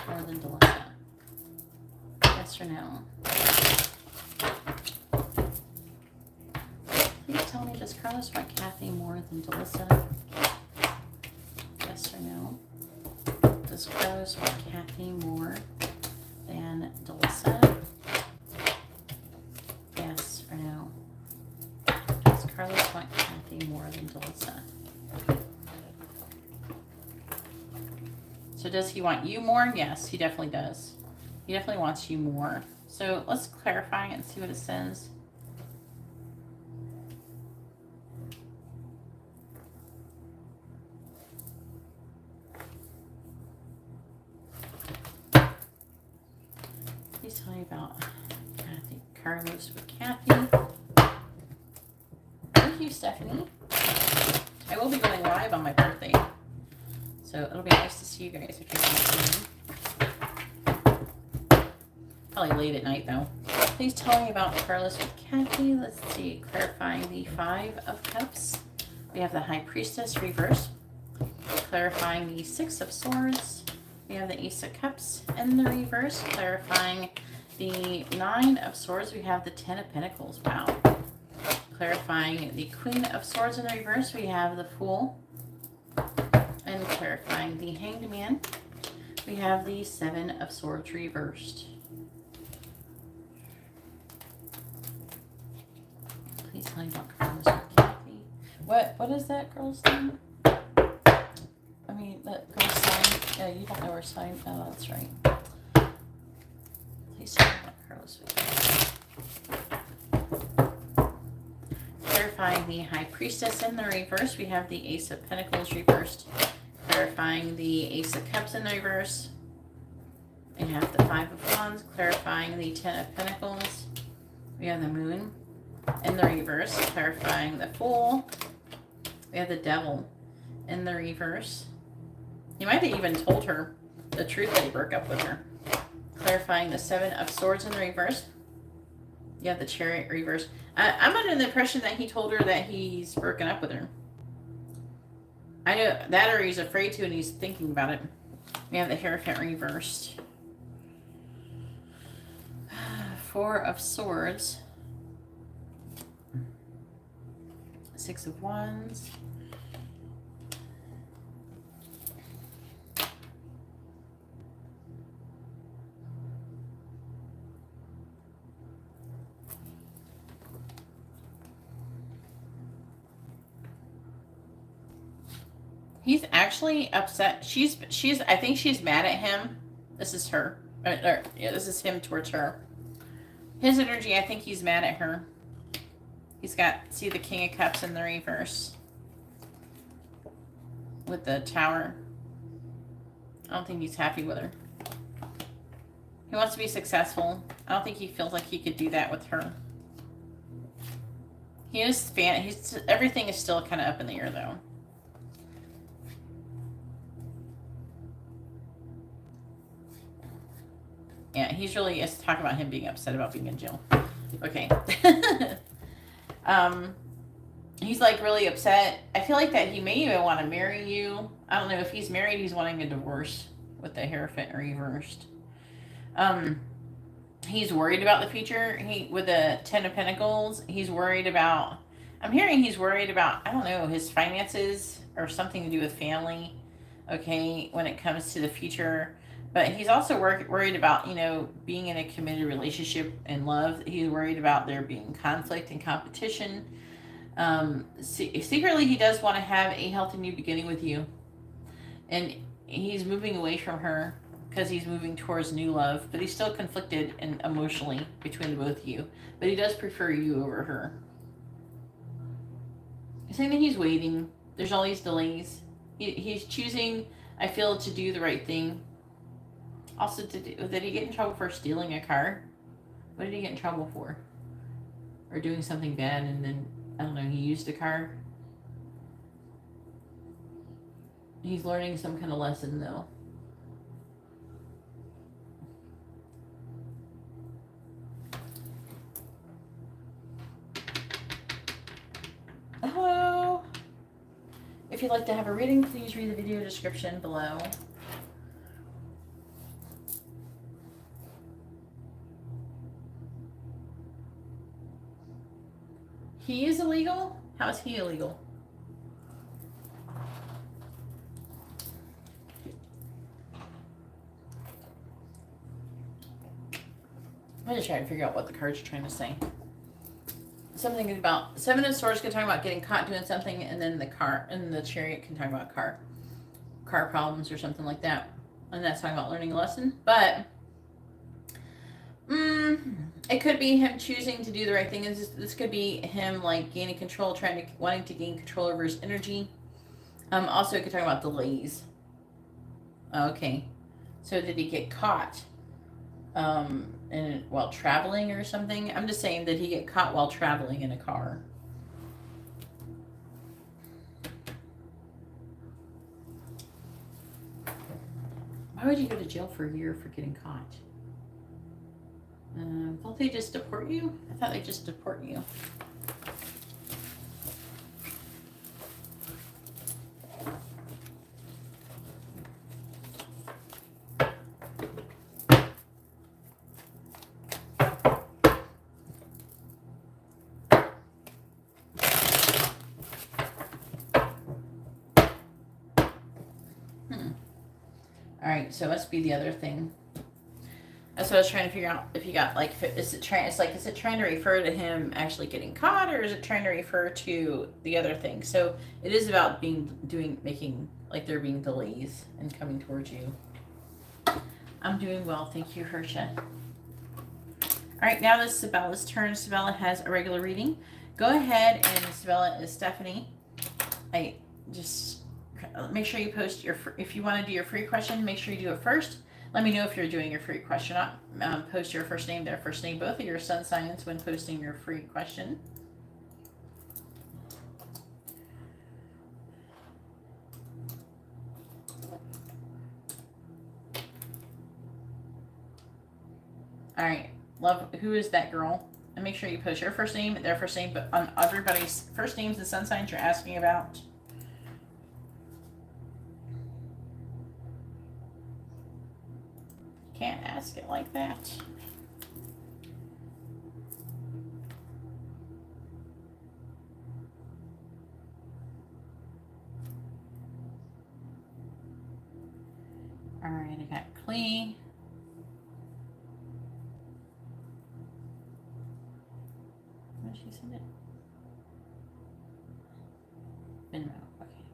more than Delissa? Yes or no? Please tell me, does Carlos want Kathy more than Delissa? Yes or no? Does Carlos want Kathy more than Delissa? Yes or no? Does Carlos want Kathy more than Delissa? So does he want you more? Yes, he definitely does. He definitely wants you more. So let's clarify and see what it says. Please tell me about Kathy. Carlos with Kathy. Thank you, Stephanie. I will be going live on my birthday, so it'll be nice to see you guys if you want to see me. Probably late at night though. Please tell me about Carlos with Kathy. Let's see. Clarifying the 5 of Cups. We have the High Priestess reversed. Clarifying the 6 of Swords. We have the Ace of Cups in the reverse. Clarifying the 9 of Swords. We have the 10 of Pentacles. Wow. Clarifying the Queen of Swords in the reverse. We have the Fool. And clarifying the Hanged Man. We have the 7 of Swords reversed. Please tell me about Carlos with Kathy. What is that girl's name? I mean, that girl's sign. Yeah, you don't know her sign. Oh, that's right. Please tell me about Carlos with Kathy. Clarifying the High Priestess in the reverse. We have the Ace of Pentacles reversed. Clarifying the Ace of Cups in the reverse. We have the 5 of Wands. Clarifying the 10 of Pentacles. We have the Moon in the reverse. Clarifying the Fool. We have the Devil in the reverse. He might have even told her the truth that he broke up with her. Clarifying the 7 of Swords in the reverse. You have the Chariot reverse. I'm under the impression that he told her that he's broken up with her. I know that, or he's afraid to and he's thinking about it. We have the Hierophant reversed. 4 of Swords. 6 of Wands. He's actually upset. I think she's mad at him. This is her. Yeah, this is him towards her. His energy, I think he's mad at her. He's got, see the King of Cups in the reverse. With the Tower. I don't think he's happy with her. He wants to be successful. I don't think he feels like he could do that with her. Everything is still kind of up in the air though. Yeah, he's really talking about him being upset about being in jail. Okay. He's like really upset. I feel like that he may even want to marry you. I don't know if he's married. He's wanting a divorce with the Hierophant reversed. He's worried about the future. With the 10 of Pentacles, he's worried about. I'm hearing he's worried about, I don't know, his finances or something to do with family. Okay, when it comes to the future. But he's also worried about, being in a committed relationship and love. He's worried about there being conflict and competition. Secretly, he does want to have a healthy new beginning with you. And he's moving away from her because he's moving towards new love. But he's still conflicted and emotionally between the both of you. But he does prefer you over her. He's saying that he's waiting. There's all these delays. He's choosing, I feel, to do the right thing. Also, did he get in trouble for stealing a car? What did he get in trouble for? Or doing something bad and then, I don't know, he used a car? He's learning some kind of lesson, though. Hello. If you'd like to have a reading, please read the video description below. He is illegal? How is he illegal? I'm just trying to figure out what the cards are trying to say. Something about Seven of Swords can talk about getting caught doing something, and then the Chariot can talk about car problems or something like that, and that's talking about learning a lesson. But it could be him choosing to do the right thing. This could be him like gaining control, wanting to gain control over his energy. Also, it could talk about delays. Okay, so did he get caught? While traveling or something? I'm just saying, did he get caught while traveling in a car? Why would you go to jail for a year for getting caught? Don't they just deport you? I thought they just deport you. Alright, so it must be the other thing. That's what I was trying to figure out. If you got like, is it trying to refer to him actually getting caught, or is it trying to refer to the other thing? So it is about making like there being delays and coming towards you. I'm doing well, thank you, Hersha. Alright, now this is Sabella's turn. Sabella has a regular reading. Go ahead, and Sabella is Stephanie. Make sure you post if you want to do your free question, make sure you do it first. Let me know if you're doing your free question. Post your first name, their first name, both of your sun signs when posting your free question. All right, love, who is that girl? And make sure you post your first name, their first name, but on everybody's first names and sun signs you're asking about. Can't ask it like that. All right, I got Clee. What did she send it? Venmo. Okay.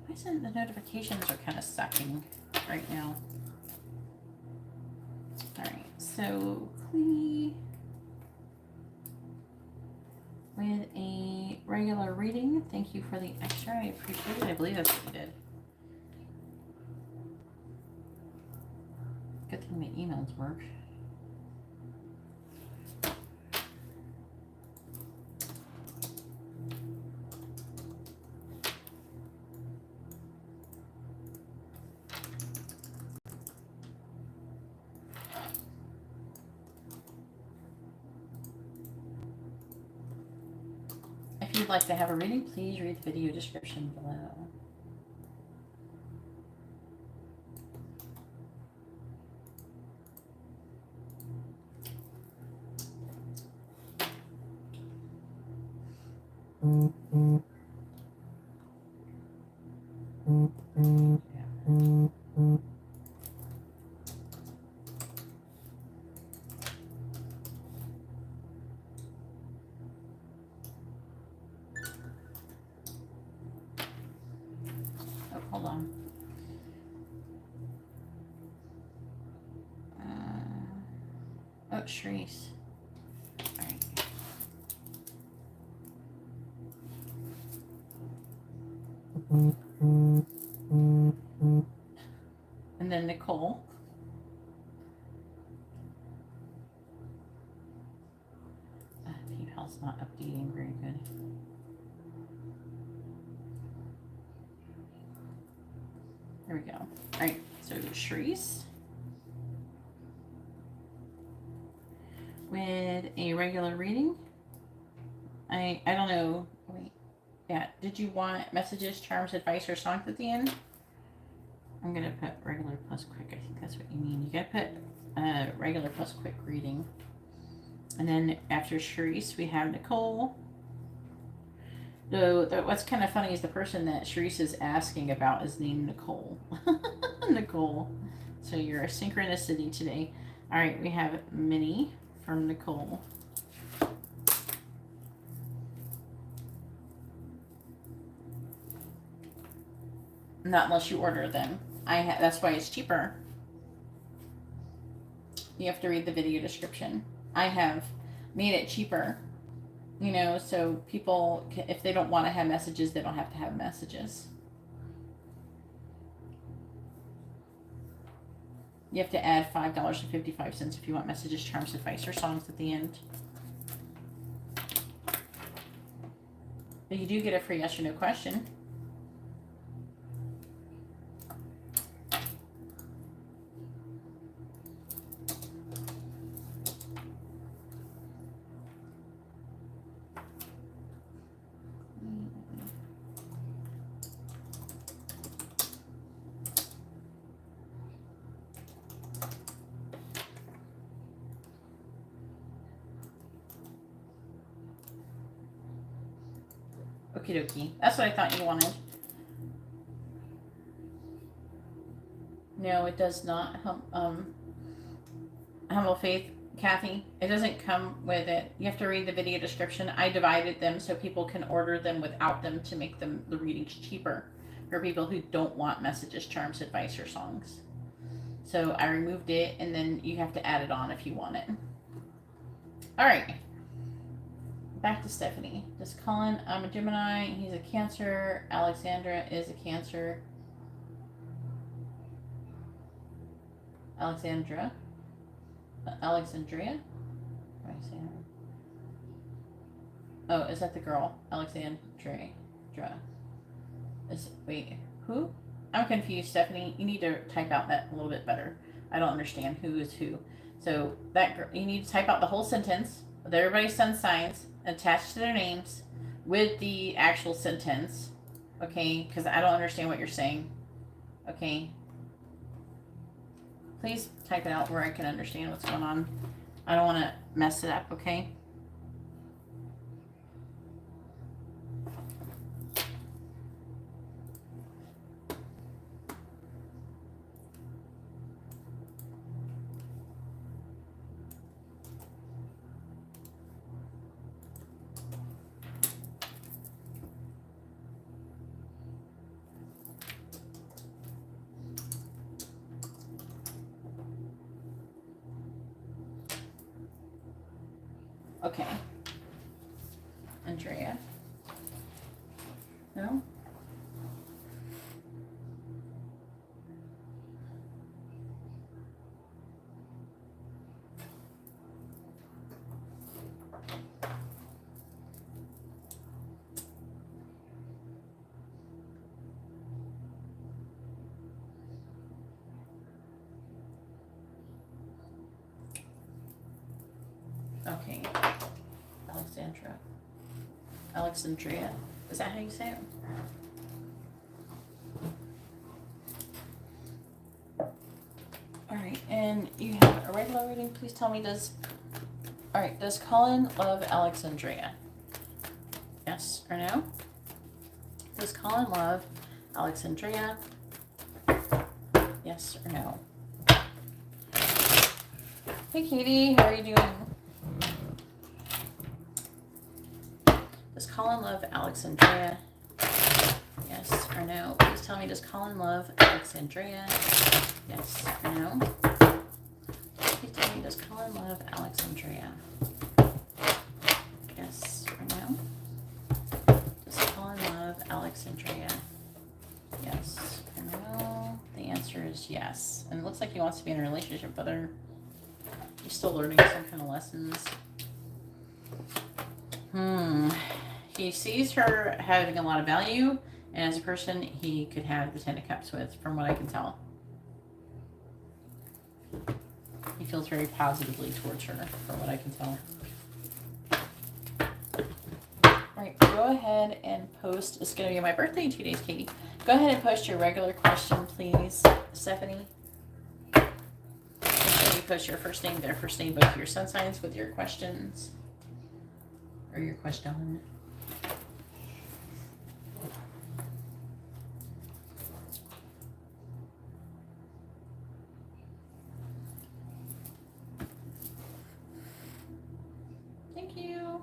Why isn't the notifications are kind of sucking right now? Alright, so Clee with a regular reading. Thank you for the extra. I appreciate it. I believe that's what you did. Good thing my emails work. If you'd like to have a reading, please read the video description below. Hold on. Oh, Shreese. All right. And then Nicole. PayPal's not updating very good. Here we go. All right, so Sharice with a regular reading. I don't know. Wait. Yeah. Did you want messages, charms, advice, or songs at the end? I'm going to put regular plus quick. I think that's what you mean. You got to put regular plus quick reading. And then after Sharice, we have Nicole. So what's kind of funny is the person that Sharice is asking about is named Nicole. Nicole. So you're a synchronicity today. All right, we have Minnie from Nicole. Not unless you order them. That's why it's cheaper. You have to read the video description. I have made it cheaper, you know, so people, if they don't want to have messages, they don't have to have messages. You have to add $5.55 if you want messages, charms, advice, or songs at the end. But you do get a free yes or no question. Okie dokie. That's what I thought you wanted. No, it does not. Humble Faith, Kathy. It doesn't come with it. You have to read the video description. I divided them so people can order them without them to make them the readings cheaper for people who don't want messages, charms, advice, or songs. So I removed it, and then you have to add it on if you want it. All right. Back to Stephanie. Does Colin, I'm a Gemini, he's a Cancer. Alexandra is a Cancer. Alexandria? Oh, is that the girl? Alexandra. Wait, who? I'm confused, Stephanie. You need to type out that a little bit better. I don't understand who is who. So that girl, you need to type out the whole sentence with everybody's sun signs attached to their names with the actual sentence, okay? Because I don't understand what you're saying, okay? Please type it out where I can understand what's going on. I don't want to mess it up, okay? Okay. Andrea? No? Okay. Alexandria. Is that how you say it? Alright, and you have a regular reading. Please tell me, does Colin love Alexandria? Yes or no? Does Colin love Alexandria? Yes or no? Hey Katie, how are you doing? Does Colin love Alexandria? Yes or no? Please tell me, does Colin love Alexandria? Yes or no? Please tell me, does Colin love Alexandria? Yes or no? Does Colin love Alexandria? Yes or no? The answer is yes. And it looks like he wants to be in a relationship with her. He's still learning some kind of lessons. He sees her having a lot of value, And as a person, he could have the Ten of Cups with, from what I can tell. He feels very positively towards her, from what I can tell. Alright, go ahead and post. It's going to be my birthday in 2 days, Katie. Go ahead and post your regular question, please, Stephanie. Make sure you post your first name, their first name, both of your sun signs with your questions. Or your question. Thank you.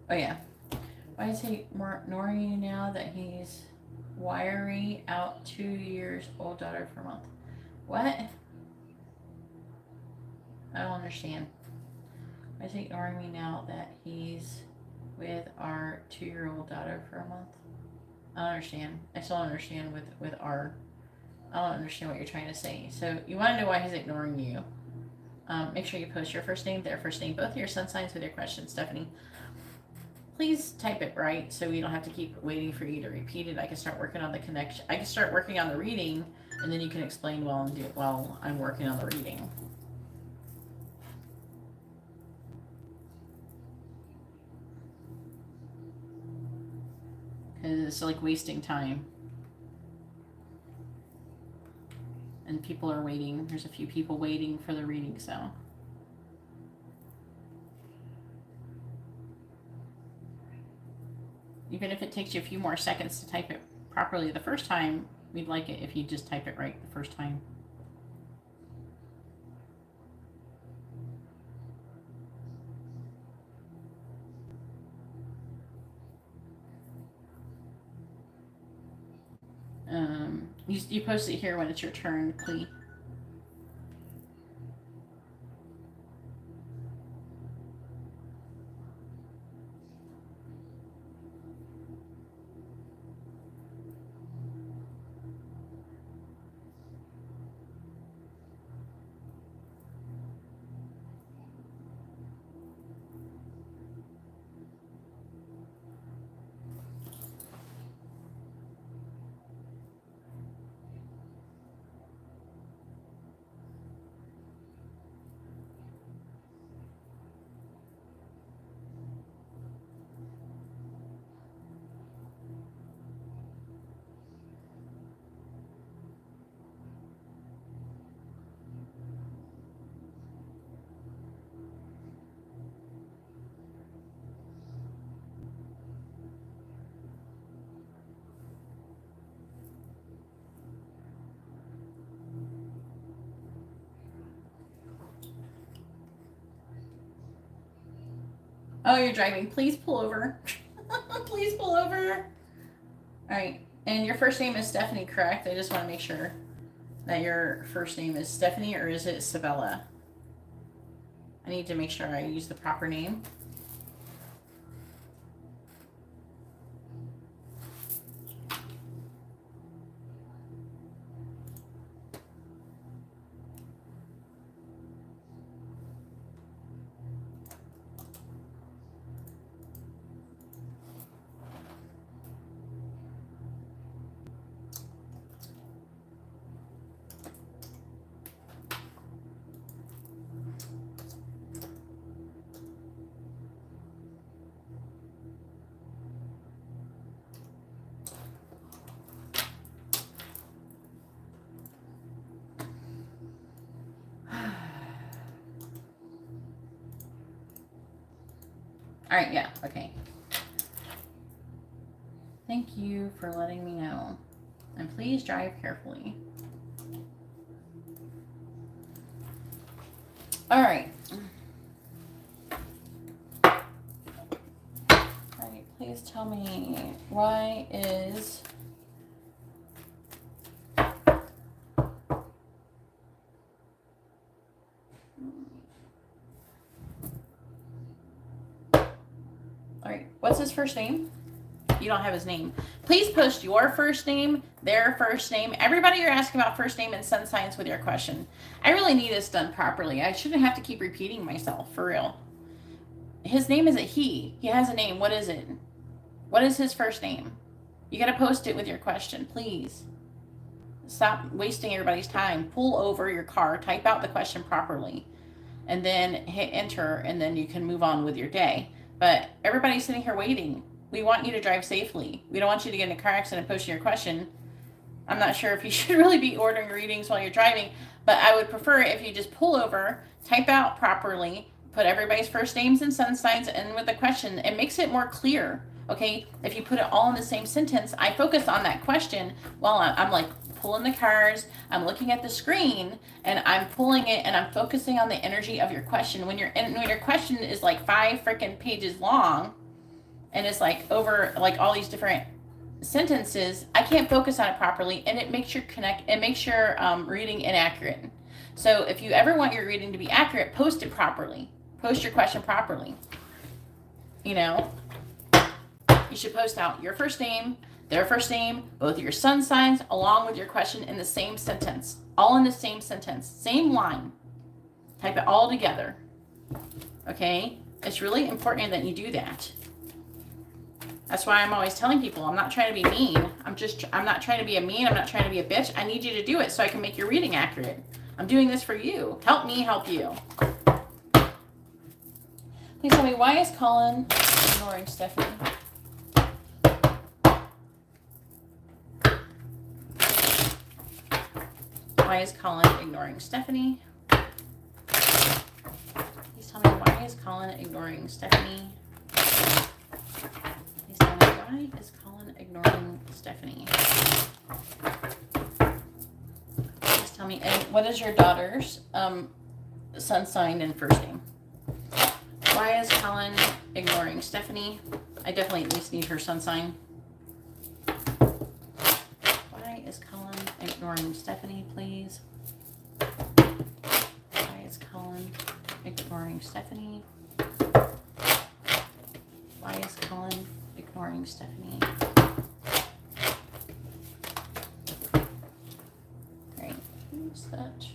Oh yeah. Why is he ignoring you now that he's wiry out 2 years old daughter for a month? What? I don't understand. Why is he ignoring me now that he's with our 2-year-old daughter for a month? I don't understand. I still don't understand with our. I don't understand what you're trying to say. So you want to know why he's ignoring you. Make sure you post your first name, their first name, both of your sun signs with your questions, Stephanie. Please type it right so we don't have to keep waiting for you to repeat it. I can start working on the connection. I can start working on the reading, and then you can explain while I'm working on the reading. Because it's like wasting time. And people are waiting. There's a few people waiting for the reading, so. Even if it takes you a few more seconds to type it properly the first time, we'd like it if you just type it right the first time. You post it here when it's your turn, Clee. Oh, you're driving. Please pull over. Please pull over. All right. And your first name is Stephanie, correct? I just want to make sure that your first name is Stephanie, or is it Sabella? I need to make sure I use the proper name. All right, yeah, okay. Thank you for letting me know. And please drive carefully. All right. Please tell me, why is Alright, what's his first name? You don't have his name. Please post your first name, their first name. Everybody you're asking about first name and sun signs with your question. I really need this done properly. I shouldn't have to keep repeating myself, for real. His name is a he. He has a name. What is it? What is his first name? You got to post it with your question, please. Stop wasting everybody's time. Pull over your car, type out the question properly, and then hit enter, and then you can move on with your day. But everybody's sitting here waiting. We want you to drive safely. We don't want you to get in a car accident posting your question. I'm not sure if you should really be ordering readings while you're driving, but I would prefer if you just pull over, type out properly, put everybody's first names and sun signs in with the question. It makes it more clear. Okay, if you put it all in the same sentence, I focus on that question while I'm like pulling the cards, I'm looking at the screen, and I'm pulling it, and I'm focusing on the energy of your question. When your question is like 5 freaking pages long, and it's like over like all these different sentences, I can't focus on it properly, and it makes your reading inaccurate. So if you ever want your reading to be accurate, post it properly. Post your question properly. You know, you should post out your first name, their first name, both of your sun signs, along with your question in the same sentence. All in the same sentence, same line. Type it all together. Okay? It's really important that you do that. That's why I'm always telling people, I'm not trying to be mean. I'm not trying to be a mean. I'm not trying to be a bitch. I need you to do it so I can make your reading accurate. I'm doing this for you. Help me help you. Please tell me, why is Colin ignoring Stephanie? Why is Colin ignoring Stephanie? Please tell me, why is Colin ignoring Stephanie? Please tell me, why is Colin ignoring Stephanie? Please tell me, and what is your daughter's sun sign and first name? Why is Colin ignoring Stephanie? I definitely at least need her sun sign. Why is Colin ignoring Stephanie, please? Why is Colin ignoring Stephanie? Why is Colin ignoring Stephanie? Great. Who's that?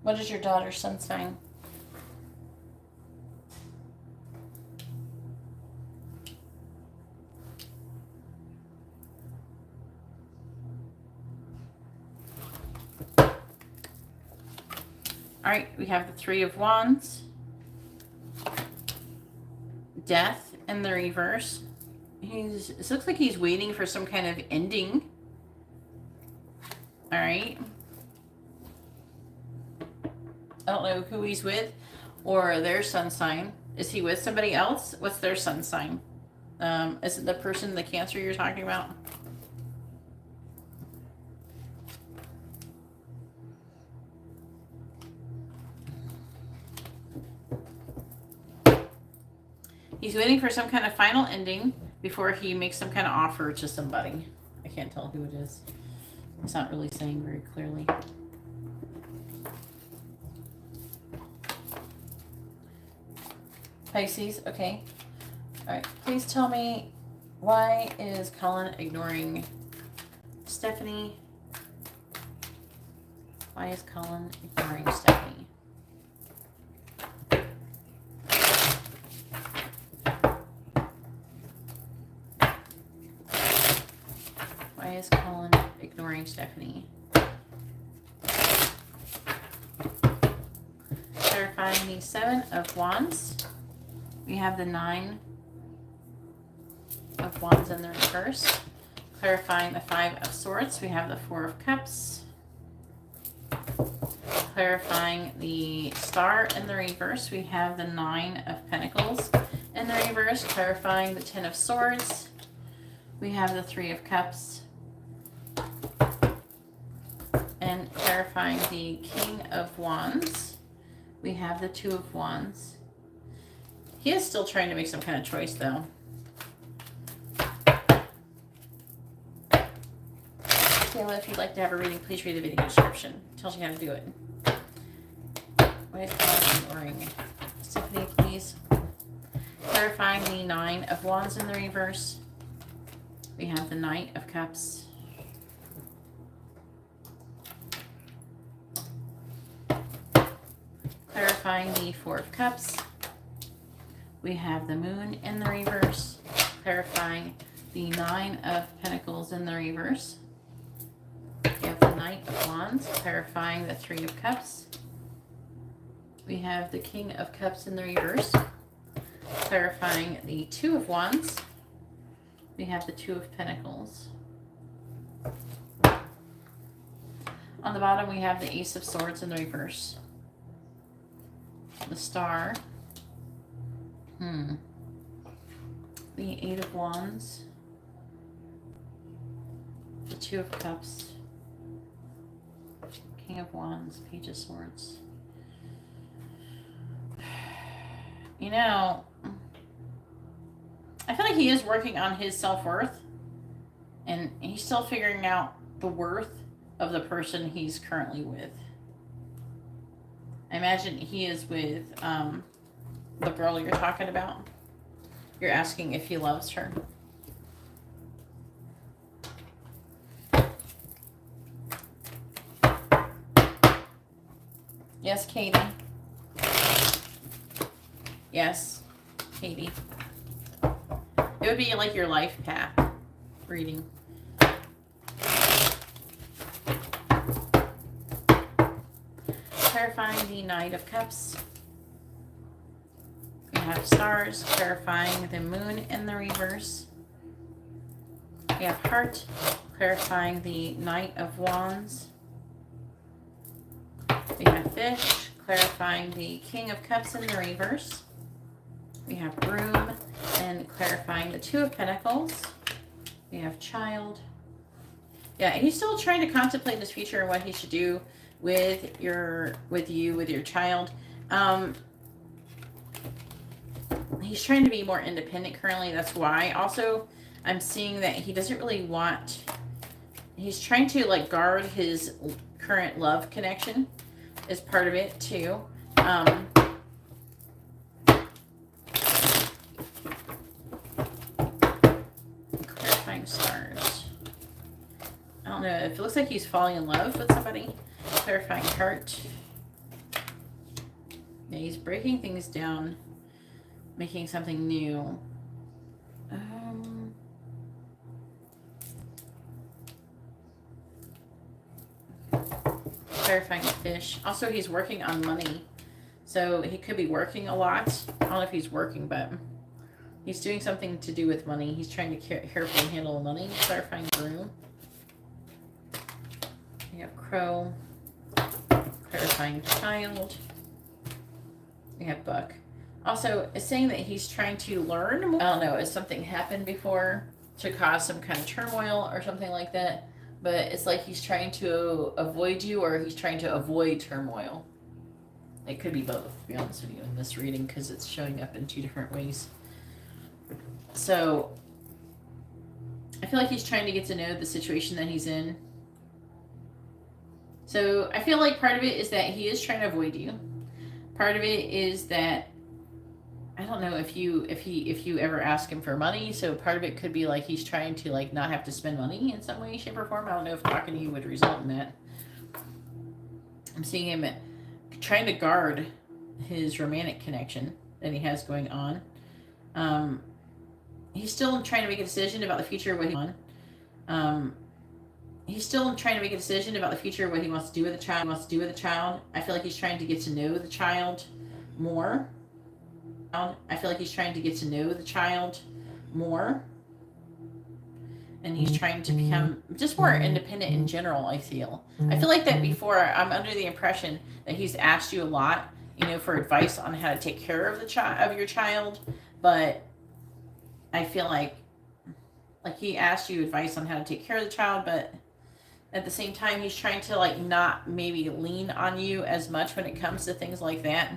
What is your daughter's sun sign? All right, we have the Three of Wands, Death in the reverse. It looks like he's waiting for some kind of ending. All right. I don't know who he's with or their sun sign. Is he with somebody else? What's their sun sign? Is it the person, the Cancer you're talking about? He's waiting for some kind of final ending before he makes some kind of offer to somebody. I can't tell who it is. It's not really saying very clearly. Pisces, okay. All right, please tell me, why is Colin ignoring Stephanie? Why is Colin ignoring Stephanie? Why is Colin ignoring Stephanie? Clarifying the Seven of Wands. We have the Nine of Wands in the reverse. Clarifying the Five of Swords. We have the Four of Cups. Clarifying the Star in the reverse. We have the Nine of Pentacles in the reverse. Clarifying the Ten of Swords. We have the Three of Cups. And clarifying the King of Wands. We have the Two of Wands. He is still trying to make some kind of choice, though. Kayla, if you'd like to have a reading, please read the video description. It tells you how to do it. What is the ring? Stephanie, please. Clarifying the Nine of Wands in the reverse. We have the Knight of Cups. Clarifying the Four of Cups. We have the Moon in the reverse. Clarifying the Nine of Pentacles in the reverse. We have the Knight of Wands, clarifying the Three of Cups. We have the King of Cups in the reverse, clarifying the Two of Wands. We have the Two of Pentacles. On the bottom, we have the Ace of Swords in the reverse. The Star. The Eight of Wands. The Two of Cups. King of Wands, Page of Swords. You know, I feel like he is working on his self-worth, and he's still figuring out the worth of the person he's currently with. I imagine he is with the girl you're talking about. You're asking if he loves her. Yes, Katie. Yes, Katie. It would be like your life path reading. Clarifying the Knight of Cups. We have Stars, clarifying the Moon in the reverse. We have Heart, clarifying the Knight of Wands. We have Fish, clarifying the King of Cups in the reverse. We have Broom, and clarifying the Two of Pentacles. We have Child. Yeah, he's still trying to contemplate his future and what he should do with your child. He's trying to be more independent currently. That's why. Also, I'm seeing that he doesn't really want. He's trying to like guard his current love connection. Is part of it too. Clarifying Stars. I don't know. It looks like he's falling in love with somebody. Clarifying Heart. Yeah, he's breaking things down, making something new. Clarifying Fish. Also, he's working on money. So he could be working a lot. I don't know if he's working, but he's doing something to do with money. He's trying to carefully handle money. Clarifying Broom. We have Crow. Clarifying Child. We have Buck. Also, it's saying that he's trying to learn more. I don't know, has something happened before to cause some kind of turmoil or something like that? But it's like he's trying to avoid you, or he's trying to avoid turmoil. It could be both, to be honest with you, in this reading, because it's showing up in two different ways. So, I feel like he's trying to get to know the situation that he's in. So, I feel like part of it is that he is trying to avoid you. Part of it is that I don't know if you ever ask him for money. So part of it could be like he's trying to like not have to spend money in some way, shape, or form. I don't know if talking to you would result in that. I'm seeing him trying to guard his romantic connection that he has going on. He's still trying to make a decision about the future of what he wants. He's still trying to make a decision about the future of what he wants to do with the child. I feel like he's trying to get to know the child more. I feel like he's trying to get to know the child more. And he's trying to become just more independent in general, I feel. I feel like that before, I'm under the impression that he's asked you a lot, you know, for advice on how to take care of your child. But I feel like he asked you advice on how to take care of the child, but At the same time, he's trying to like not maybe lean on you as much when it comes to things like that.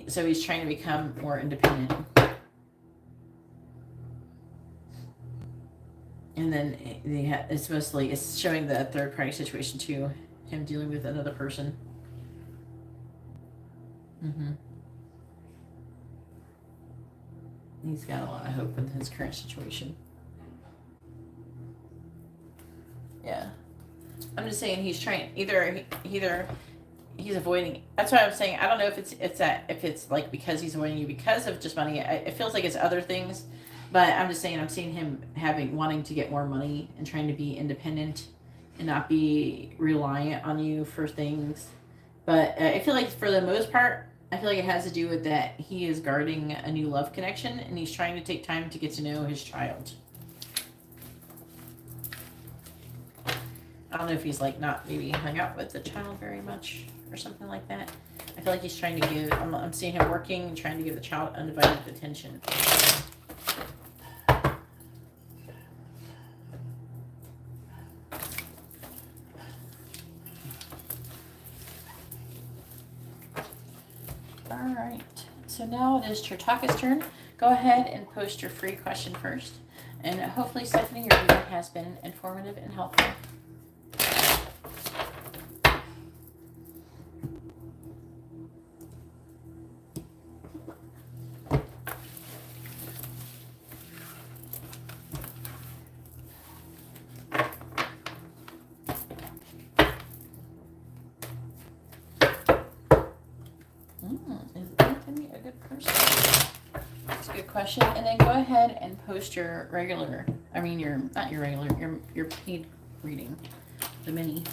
So he's trying to become more independent. And then it's mostly, it's showing the third party situation too. Him dealing with another person. He's got a lot of hope in his current situation. Yeah. I'm just saying he's trying, either he's avoiding. That's why I'm saying I don't know if it's like because he's avoiding you because of just money. It feels like it's other things, but I'm just saying I'm seeing him wanting to get more money and trying to be independent and not be reliant on you for things. But I feel like for the most part, I feel like it has to do with that he is guarding a new love connection and he's trying to take time to get to know his child. I don't know if he's like not maybe hung out with the child very much or something like that. I feel like he's trying to give, I'm seeing him working and trying to give the child undivided attention. All right, so now it is Chertaka's turn. Go ahead and post your free question first. And hopefully, Stephanie, your reading has been informative and helpful. Is Anthony a good person? That's a good question. And then go ahead and post your regular, not your regular, your paid reading, the mini.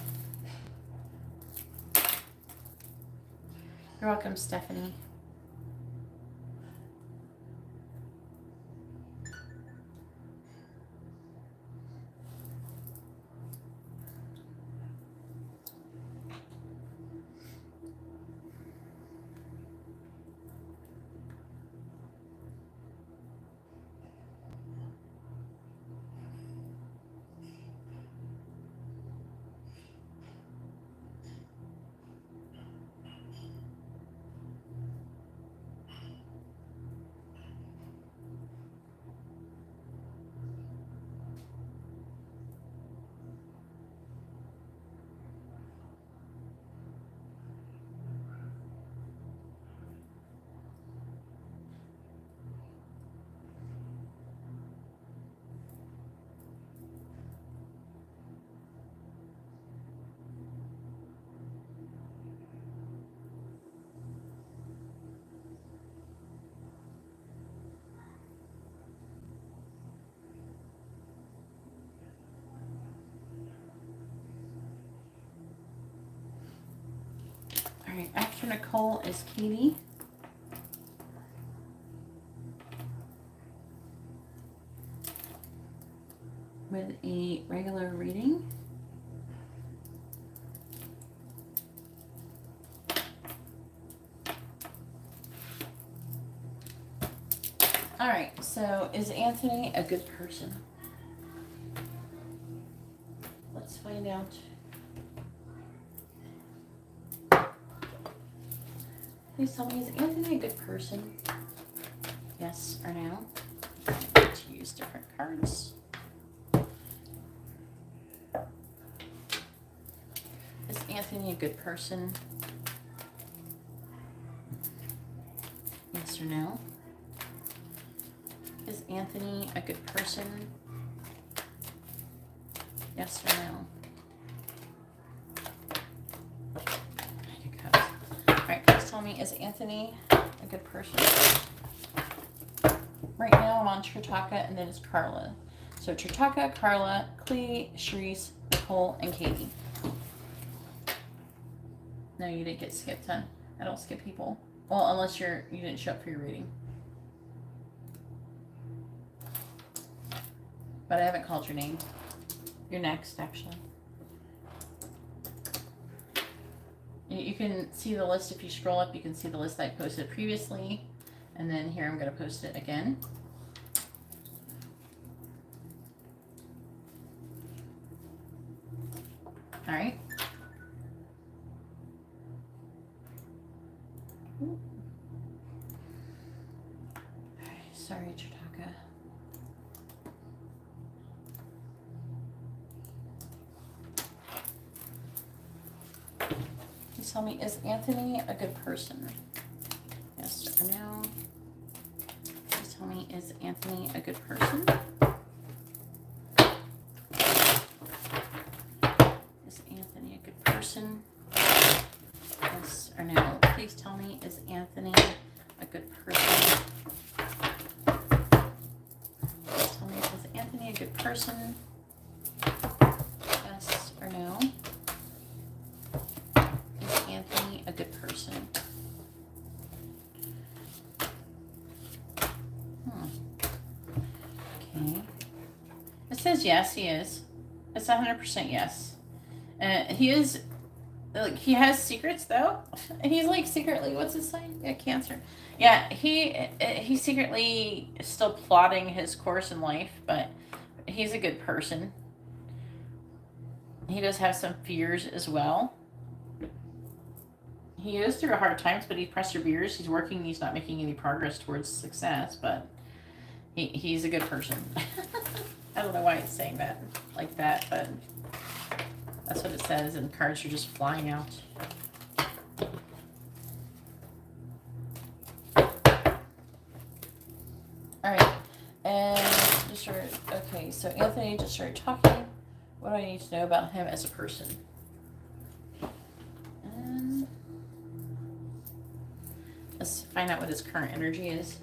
You're welcome, Stephanie. All right, after Nicole is Katie. With a regular reading. All right, so is Anthony a good person? Let's find out. Please tell me, is Anthony a good person? Yes or no? I'm going to use different cards. Is Anthony a good person? Yes or no? Is Anthony a good person? Yes or no? Alright, please tell me, is Anthony a good person? Right now I'm on Chertaka and then it's Carla. So Chertaka, Carla, Clee, Sharice, Nicole, and Katie. No, you didn't get skipped, huh? I don't skip people. Well, unless you didn't show up for your reading. But I haven't called your name. You're next, actually. You can see the list if you scroll up. You can see the list I posted previously. And then here I'm going to post it again. All right. Sorry, Chitaka. Please tell me, is Anthony a good person? Yes or no? Please tell me, is Anthony a good person? Is Anthony a good person? Yes or no? Please tell me, is Anthony a good person? Please tell me, is Anthony a good person? Yes or no? Is Anthony a good person? Okay. It says yes, he is. It's 100% yes. He is, like, he has secrets though. He's like secretly, what's his sign? Yeah, Cancer. Yeah, he's secretly still plotting his course in life, but he's a good person. He does have some fears as well. He goes through hard times, but he perseveres. He's working. He's not making any progress towards success, but he's a good person. I don't know why it's saying that like that, but that's what it says, and cards are just flying out. All right, and just started, okay, so Anthony just started talking. What do I need to know about him as a person? And let's find out what his current energy is.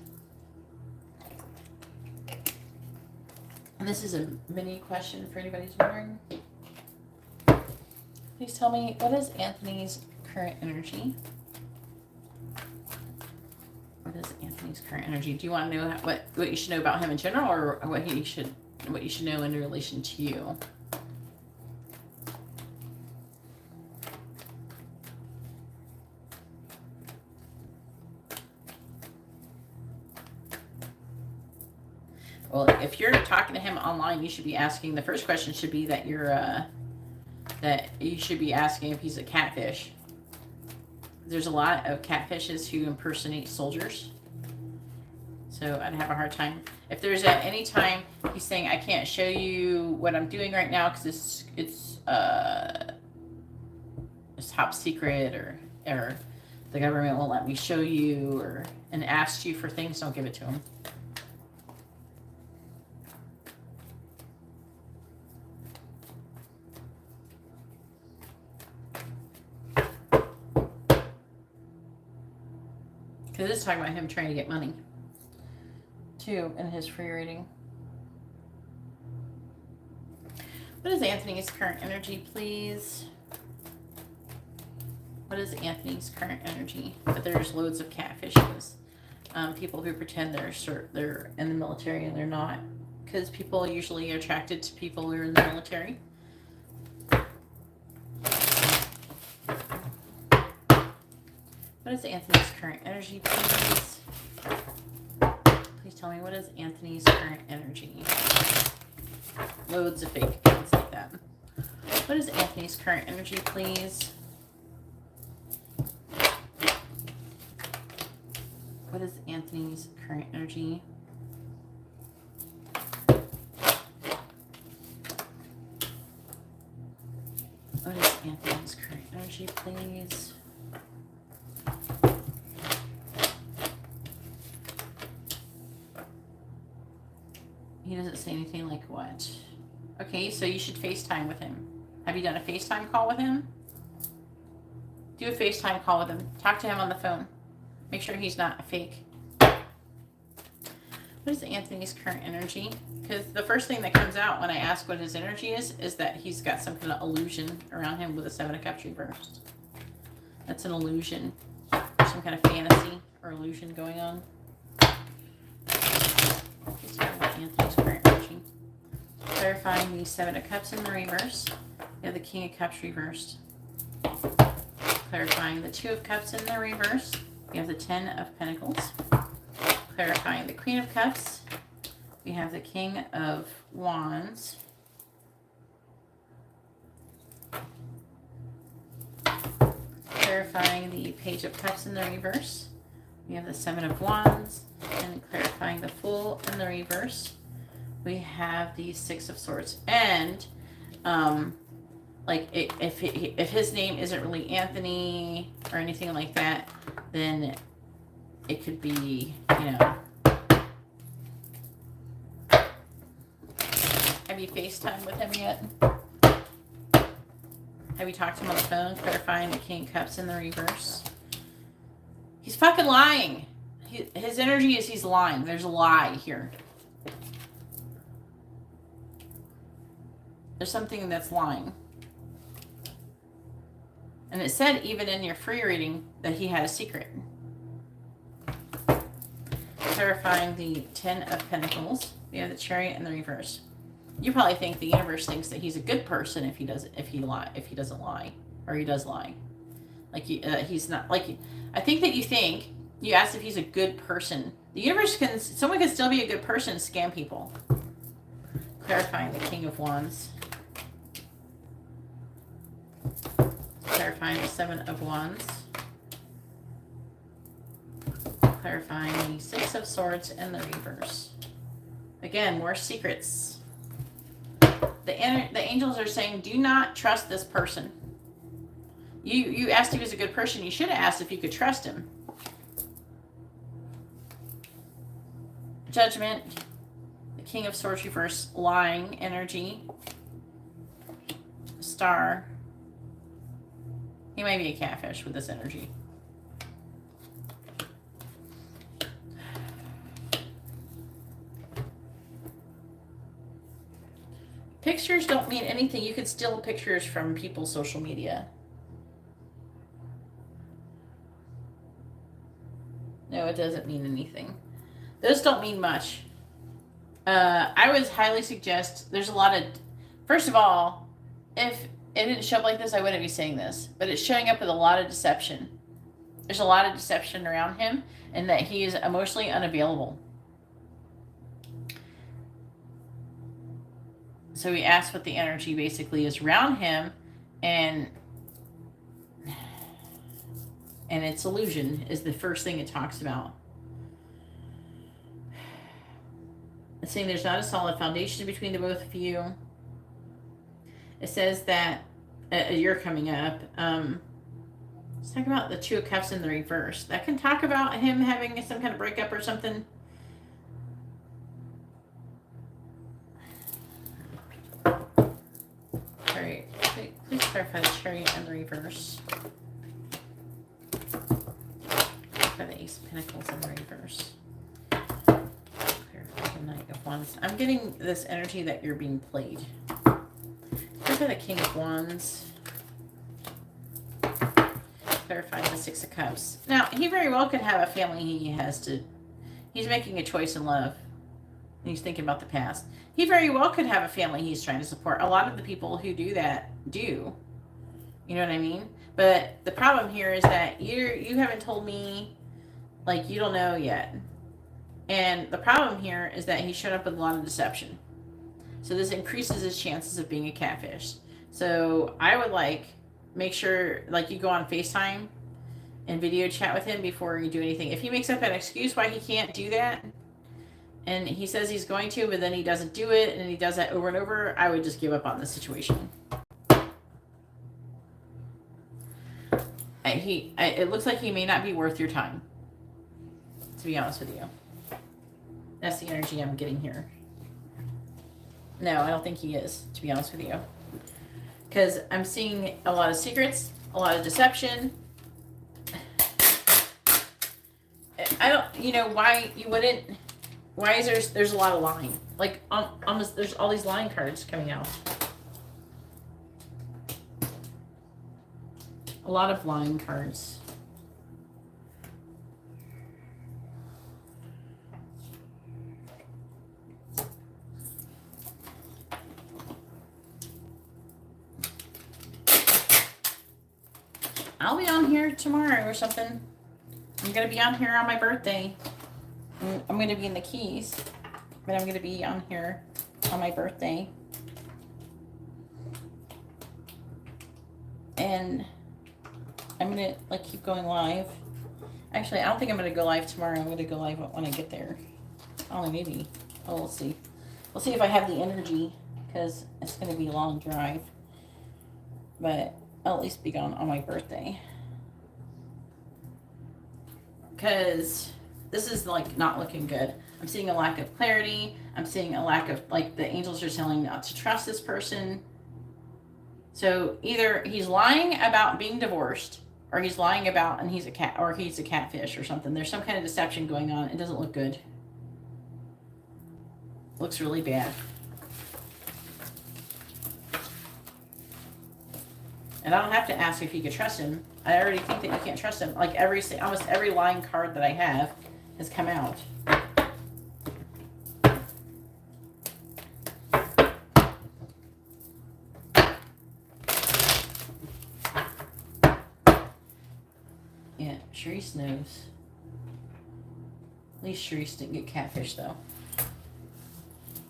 And this is a mini question for anybody who's wondering. Please tell me, what is Anthony's current energy? What is Anthony's current energy? Do you want to know what you should know about him in general, or what you should know in relation to you? Well, if you're talking to him online, you should be asking, the first question should be that that you should be asking if he's a catfish. There's a lot of catfishes who impersonate soldiers. So I'd have a hard time. If there's at any time he's saying, I can't show you what I'm doing right now because it's top secret, or the government won't let me show you, and asks you for things, don't give it to him. Because it's talking about him trying to get money, too, in his free reading. What is Anthony's current energy, please? What is Anthony's current energy? But there's loads of catfishes. People who pretend they're in the military and they're not. Because people are usually attracted to people who are in the military. What is Anthony's current energy, please? Please tell me, what is Anthony's current energy? Loads of fake accounts like that. What is Anthony's current energy, please? What is Anthony's current energy? What is Anthony's current energy, please? He doesn't say anything like what. Okay, so you should FaceTime with him. Have you done a FaceTime call with him? Do a FaceTime call with him. Talk to him on the phone. Make sure he's not a fake. What is Anthony's current energy? Because the first thing that comes out when I ask what his energy is that he's got some kind of illusion around him with a 7 of Cups reversed. That's an illusion. Some kind of fantasy or illusion going on. Please talk about Anthony's current energy. Clarifying the 7 of Cups in the reverse. You have the King of Cups reversed. Clarifying the 2 of Cups in the reverse. You have the 10 of Pentacles. Clarifying the Queen of Cups. We have the King of Wands. clarifying the Page of Cups in the reverse. We have the Seven of Wands, and clarifying the Fool in the reverse. We have the Six of Swords, and like if his name isn't really Anthony or anything like that, then it could be, you know. Have you FaceTimed with him yet? Have you talked to him on the phone? Clarifying the King of Cups in the reverse. He's fucking lying. His energy is he's lying. There's a lie here. There's something that's lying. And it said even in your free reading that he had a secret. Clarifying the Ten of Pentacles. We have the Chariot in the reverse. You probably think the universe thinks that he's a good person if he doesn't lie, or he does lie. Like he's not like. I think that you asked if he's a good person. The universe someone can still be a good person and scam people. Clarifying the King of Wands. Clarifying the Seven of Wands. Clarifying the Six of Swords in the reverse. Again, more secrets. The angels are saying, do not trust this person. You asked if he was a good person. You should have asked if you could trust him. Judgment. The King of Swords reverse. Lying energy. Star. He might be a catfish with this energy. Pictures don't mean anything. You could steal pictures from people's social media. No, it doesn't mean anything. Those don't mean much. I would highly suggest, there's a lot of, first of all, if it didn't show up like this, I wouldn't be saying this, but it's showing up with a lot of deception. There's a lot of deception around him, and that he is emotionally unavailable. So we asked what the energy basically is around him, and its illusion is the first thing it talks about. It's saying there's not a solid foundation between the both of you. It says that you're coming up. Let's talk about the Two of Cups in the reverse. That can talk about him having some kind of breakup or something. Alright, please clarify the Chariot in the reverse. Clarify the Ace of Pentacles in the reverse. Clarify the Knight of Wands. I'm getting this energy that you're being played. Clarify the King of Wands. Clarify the Six of Cups. Now, he very well could have a family he's making a choice in love. And he's thinking about the past. He very well could have a family he's trying to support. A lot of the people who do that do. You know what I mean? But the problem here is that you haven't told me, like, you don't know yet. And the problem here is that he's shown up with a lot of deception. So this increases his chances of being a catfish. So I would make sure you go on FaceTime and video chat with him before you do anything. If he makes up an excuse why he can't do that, and he says he's going to, but then he doesn't do it, and he does that over and over, I would just give up on the situation. It looks like he may not be worth your time, to be honest with you. That's the energy I'm getting here. No, I don't think he is, to be honest with you. Because I'm seeing a lot of secrets, a lot of deception. I don't, why you wouldn't, why is there's a lot of lying? Like, almost, there's all these lying cards coming out. A lot of lying cards. I'll be on here tomorrow or something. I'm going to be on here on my birthday. I'm going to be in the Keys, but I'm going to be on here on my birthday. I'm gonna like keep going live. Actually, I don't think I'm gonna go live tomorrow. I'm gonna go live when I get there. I don't know, maybe. Oh, we'll see. We'll see if I have the energy, because it's gonna be a long drive. But I'll at least be gone on my birthday. Because this is like not looking good. I'm seeing a lack of clarity. I'm seeing a lack of, like, the angels are telling me not to trust this person. So either he's lying about being divorced, or he's lying about and he's a cat, or he's a catfish or something. There's some kind of deception going on. It doesn't look good. It looks really bad. And I don't have to ask if you could trust him. I already think that you can't trust him. Like almost every lying card that I have has come out. Yeah, Sharice knows. At least Sharice didn't get catfish, though.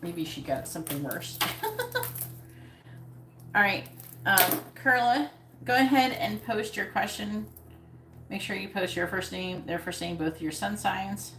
Maybe she got something worse. All right, Carla, go ahead and post your question. Make sure you post your first name, their first name, both your sun signs.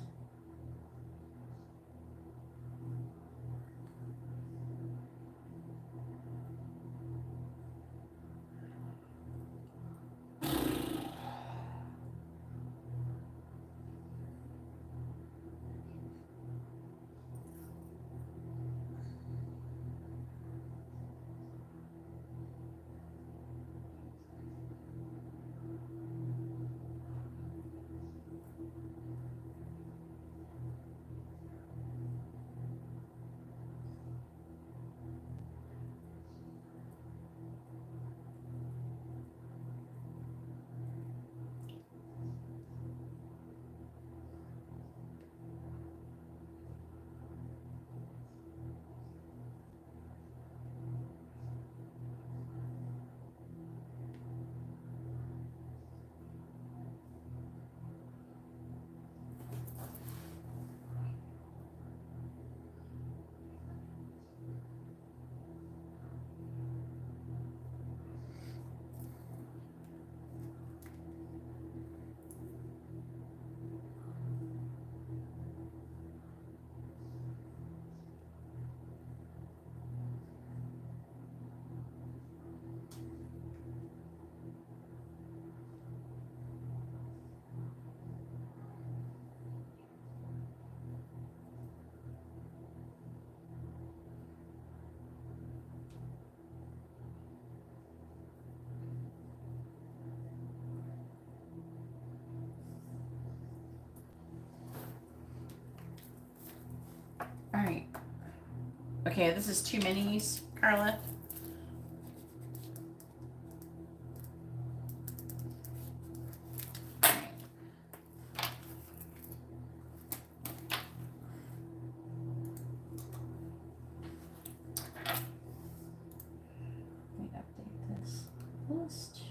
All right. Okay, this is 2 minis, Carla. Let me update this list.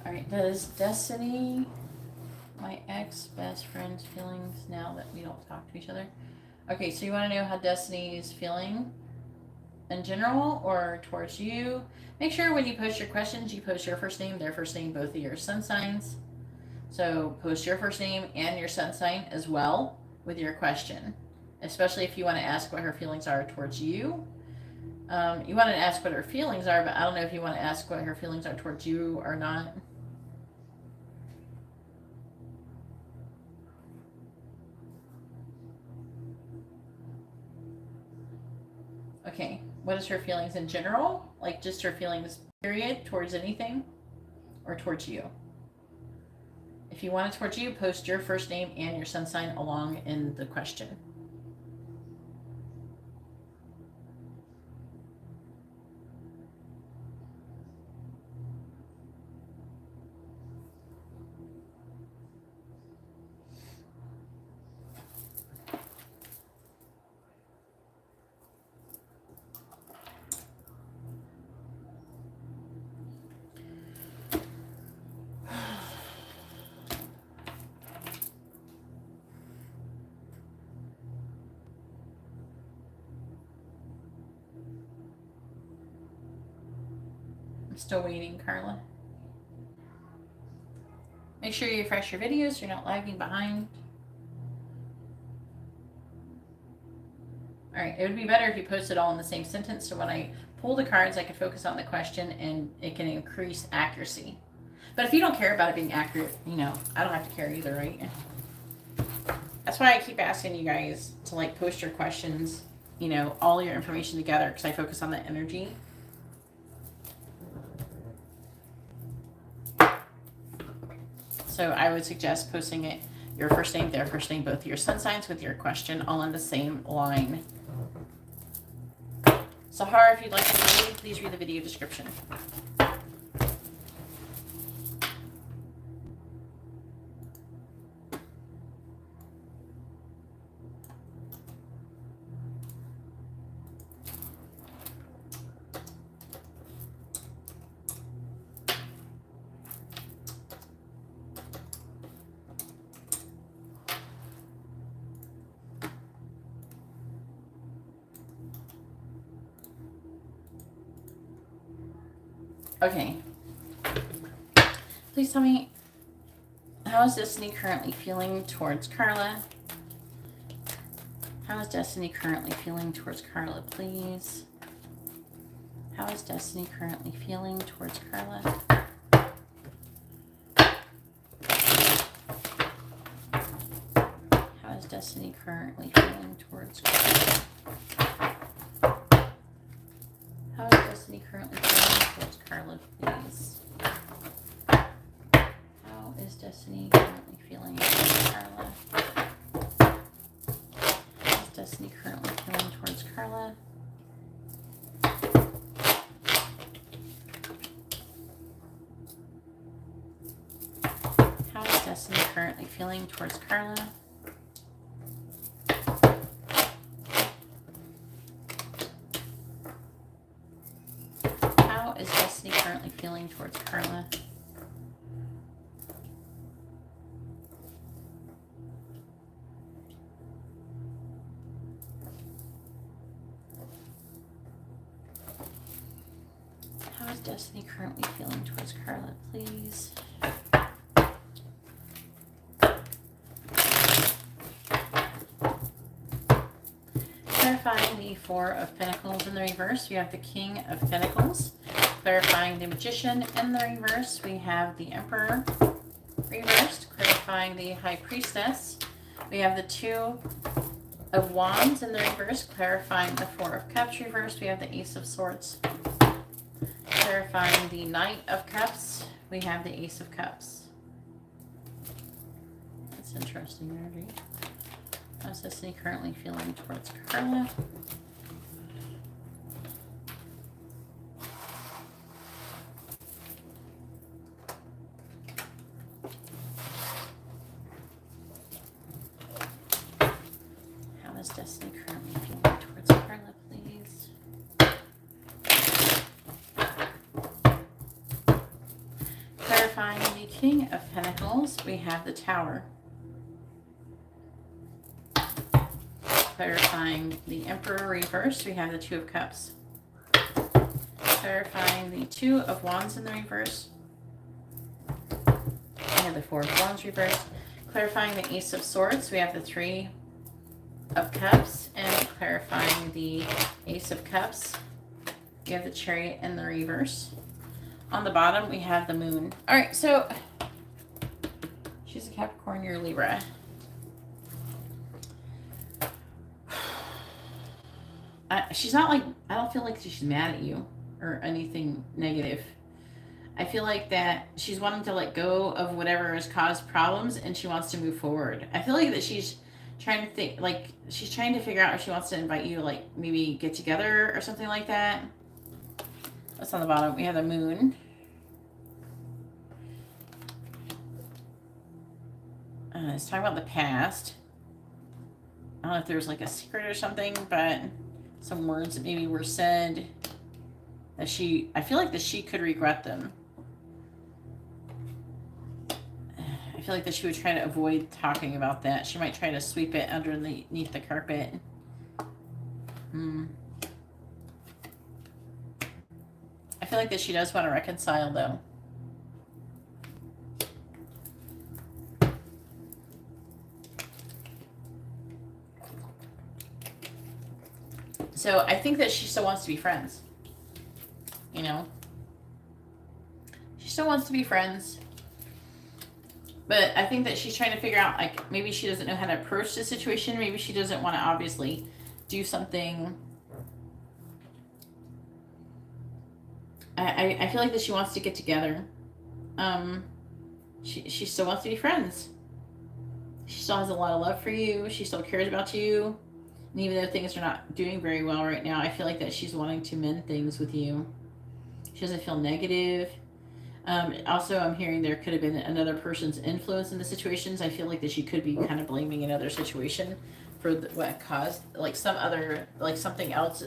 All right, does Destiny, my ex best friend's feelings now that we don't talk to each other? Okay, so you want to know how Destiny is feeling in general or towards you? Make sure when you post your questions, you post your first name, their first name, both of your sun signs. So post your first name and your sun sign as well with your question, especially if you want to ask what her feelings are towards you. You want to ask what her feelings are, but I don't know if you want to ask what her feelings are towards you or not. Okay, what is her feelings in general? Like just her feelings, period, towards anything? Or towards you? If you want it towards you, post your first name and your sun sign along in the question. I'm still waiting, Carla. Make sure you refresh your videos so you're not lagging behind. All right, it would be better if you posted all in the same sentence, so when I pull the cards, I can focus on the question and it can increase accuracy. But if you don't care about it being accurate, you know, I don't have to care either, right? That's why I keep asking you guys to like post your questions, you know, all your information together, because I focus on the energy. So I would suggest posting it, your first name, their first name, both of your sun signs with your question all in the same line. Sahara, if you'd like to read, please read the video description. Okay. Please tell me, how is Destiny currently feeling towards Carla? How is Destiny currently feeling towards Carla, please? How is Destiny currently feeling towards Carla? How is Destiny currently feeling towards Carla? How is Destiny currently feeling towards Carla, please? How is Destiny currently feeling towards Carla? How is Destiny currently feeling towards Carla? How is Destiny currently feeling towards Carla? How is Destiny currently feeling towards Carla? How is Destiny currently feeling towards Carla, please? Clarifying the Four of Pentacles in the reverse, we have the King of Pentacles. Clarifying the Magician in the reverse, we have the Emperor reversed. Clarifying the High Priestess, we have the Two of Wands in the reverse. Clarifying the Four of Cups reversed, we have the Ace of Swords. Clarifying the Knight of Cups, we have the Ace of Cups. That's interesting energy. How's Destiny currently feeling towards Carla? How is Destiny currently feeling towards Carla, please? Clarifying the King of Pentacles, we have the Tower. Clarifying the Emperor reverse, we have the Two of Cups. Clarifying the Two of Wands in the reverse, we have the Four of Wands reversed. Clarifying the Ace of Swords, we have the Three of Cups. And clarifying the Ace of Cups, we have the Chariot in the reverse. On the bottom, we have the Moon. All right, so she's a Capricorn, you're a Libra. She's not like, I don't feel like she's mad at you or anything negative. I feel like that she's wanting to let go of whatever has caused problems and she wants to move forward. I feel like that she's trying to think, like, she's trying to figure out if she wants to invite you to, like, maybe get together or something like that. That's on the bottom. We have the Moon. It's talking about the past. I don't know if there's like a secret or something, but some words that maybe were said that I feel like that she could regret them. I feel like that she would try to avoid talking about that. She might try to sweep it underneath the carpet. I feel feel like that she does want to reconcile, though. So I think that she still wants to be friends. You know? She still wants to be friends. But I think that she's trying to figure out, like, maybe she doesn't know how to approach the situation. Maybe she doesn't want to obviously do something. I feel like that she wants to get together. She still wants to be friends. She still has a lot of love for you. She still cares about you. And even though things are not doing very well right now, I feel like that she's wanting to mend things with you. She doesn't feel negative. Also, I'm hearing there could have been another person's influence in the situations. I feel like that she could be kind of blaming another situation for what caused, like some other, like something else.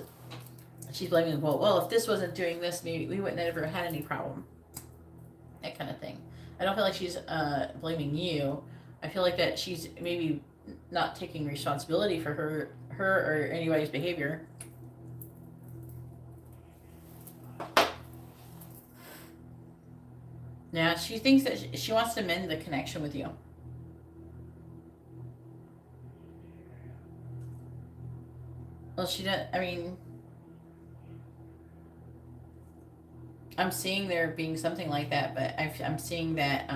She's blaming, well, if this wasn't doing this, maybe we wouldn't have ever had any problem. That kind of thing. I don't feel like she's blaming you. I feel like that she's maybe not taking responsibility for her or anybody's behavior. Yeah, she thinks that she wants to mend the connection with you. Well, she does. I mean, I'm seeing there being something like that, but I'm seeing that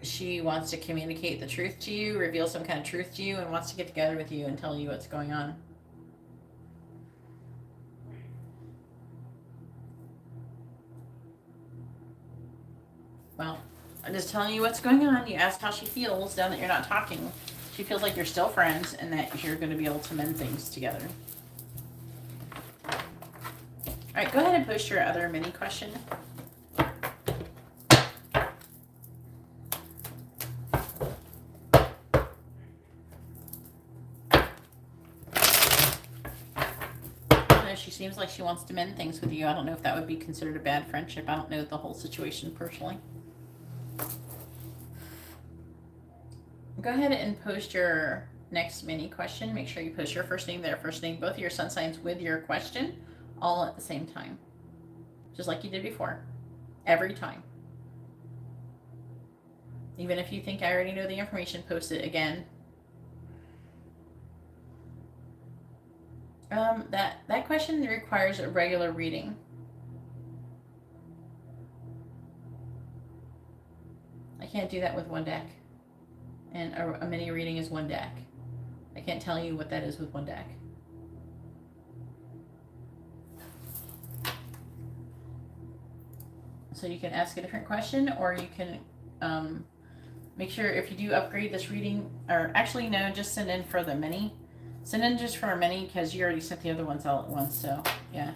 she wants to communicate the truth to you, reveal some kind of truth to you, and wants to get together with you and tell you what's going on. Well, I'm just telling you what's going on. You asked how she feels now that you're not talking. She feels like you're still friends and that you're going to be able to mend things together. All right, go ahead and post your other mini question. She seems like she wants to mend things with you. I don't know if that would be considered a bad friendship. I don't know the whole situation personally. Go ahead and post your next mini question. Make sure you post your first name, their first name, both of your sun signs with your question, all at the same time. Just like you did before. Every time. Even if you think I already know the information, post it again. That question requires a regular reading. I can't do that with one deck. And a mini reading is one deck. I can't tell you what that is with one deck. So you can ask a different question, or you can make sure if you do upgrade this reading, or actually no, just send in for the mini. Send in just for a mini because you already sent the other ones all at once. So yeah,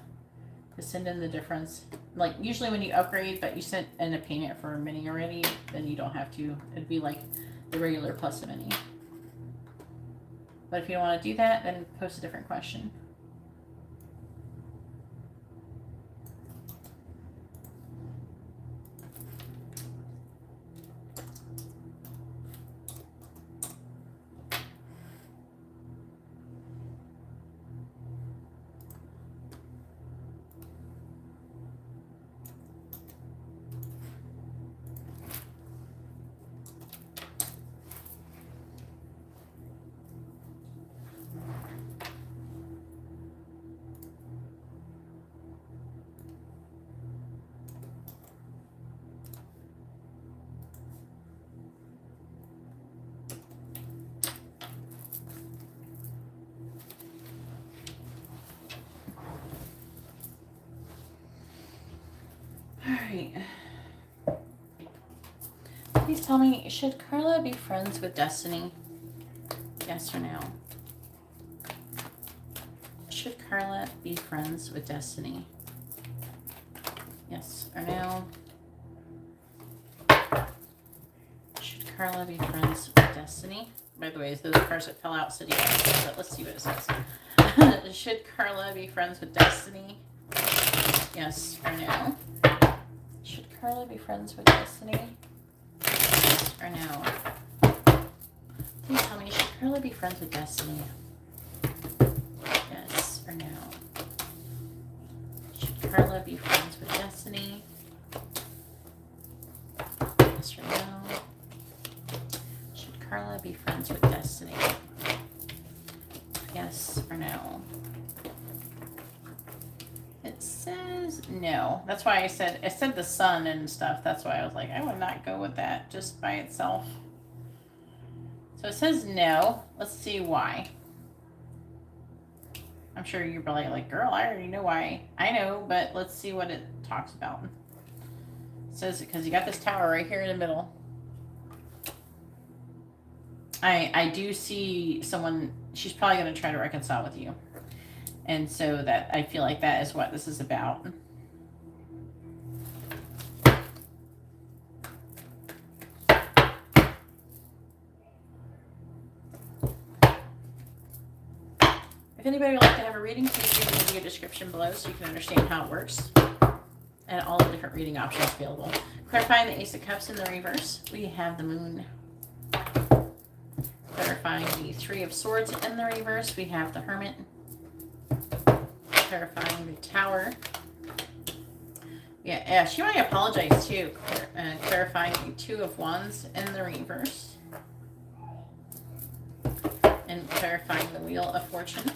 just send in the difference. Like usually when you upgrade, but you sent in a payment for a mini already, then you don't have to. It'd be like the regular plus a mini. But if you don't want to do that, then post a different question. Alright. Please tell me, should Carla be friends with Destiny? Yes or no? Should Carla be friends with Destiny? Yes or no? Should Carla be friends with Destiny? By the way, those cards that fell out said yes, but let's see what it says. Should Carla be friends with Destiny? Yes or no? Should Carla be friends with Destiny? Yes or no? Please tell me, should Carla be friends with Destiny? Yes or no? Should Destiny? Yes or no? Should Carla be friends with Destiny? Yes or no? It says no. That's why it said the sun and stuff. That's why I was like, I would not go with that just by itself. So it says no. Let's see why. I'm sure you're probably like, girl, I already know why. I know, but let's see what it talks about. It says, because you got this tower right here in the middle. I do see someone, she's probably going to try to reconcile with you. And so that, I feel like that is what this is about. If anybody would like to have a reading, please read the video description below so you can understand how it works and all the different reading options available. Clarifying the Ace of Cups in the reverse, we have the Moon. Clarifying the Three of Swords in the reverse, we have the Hermit. Clarifying the Tower. Yeah, she might apologize too. Clarifying the Two of Wands in the reverse. And clarifying the Wheel of Fortune.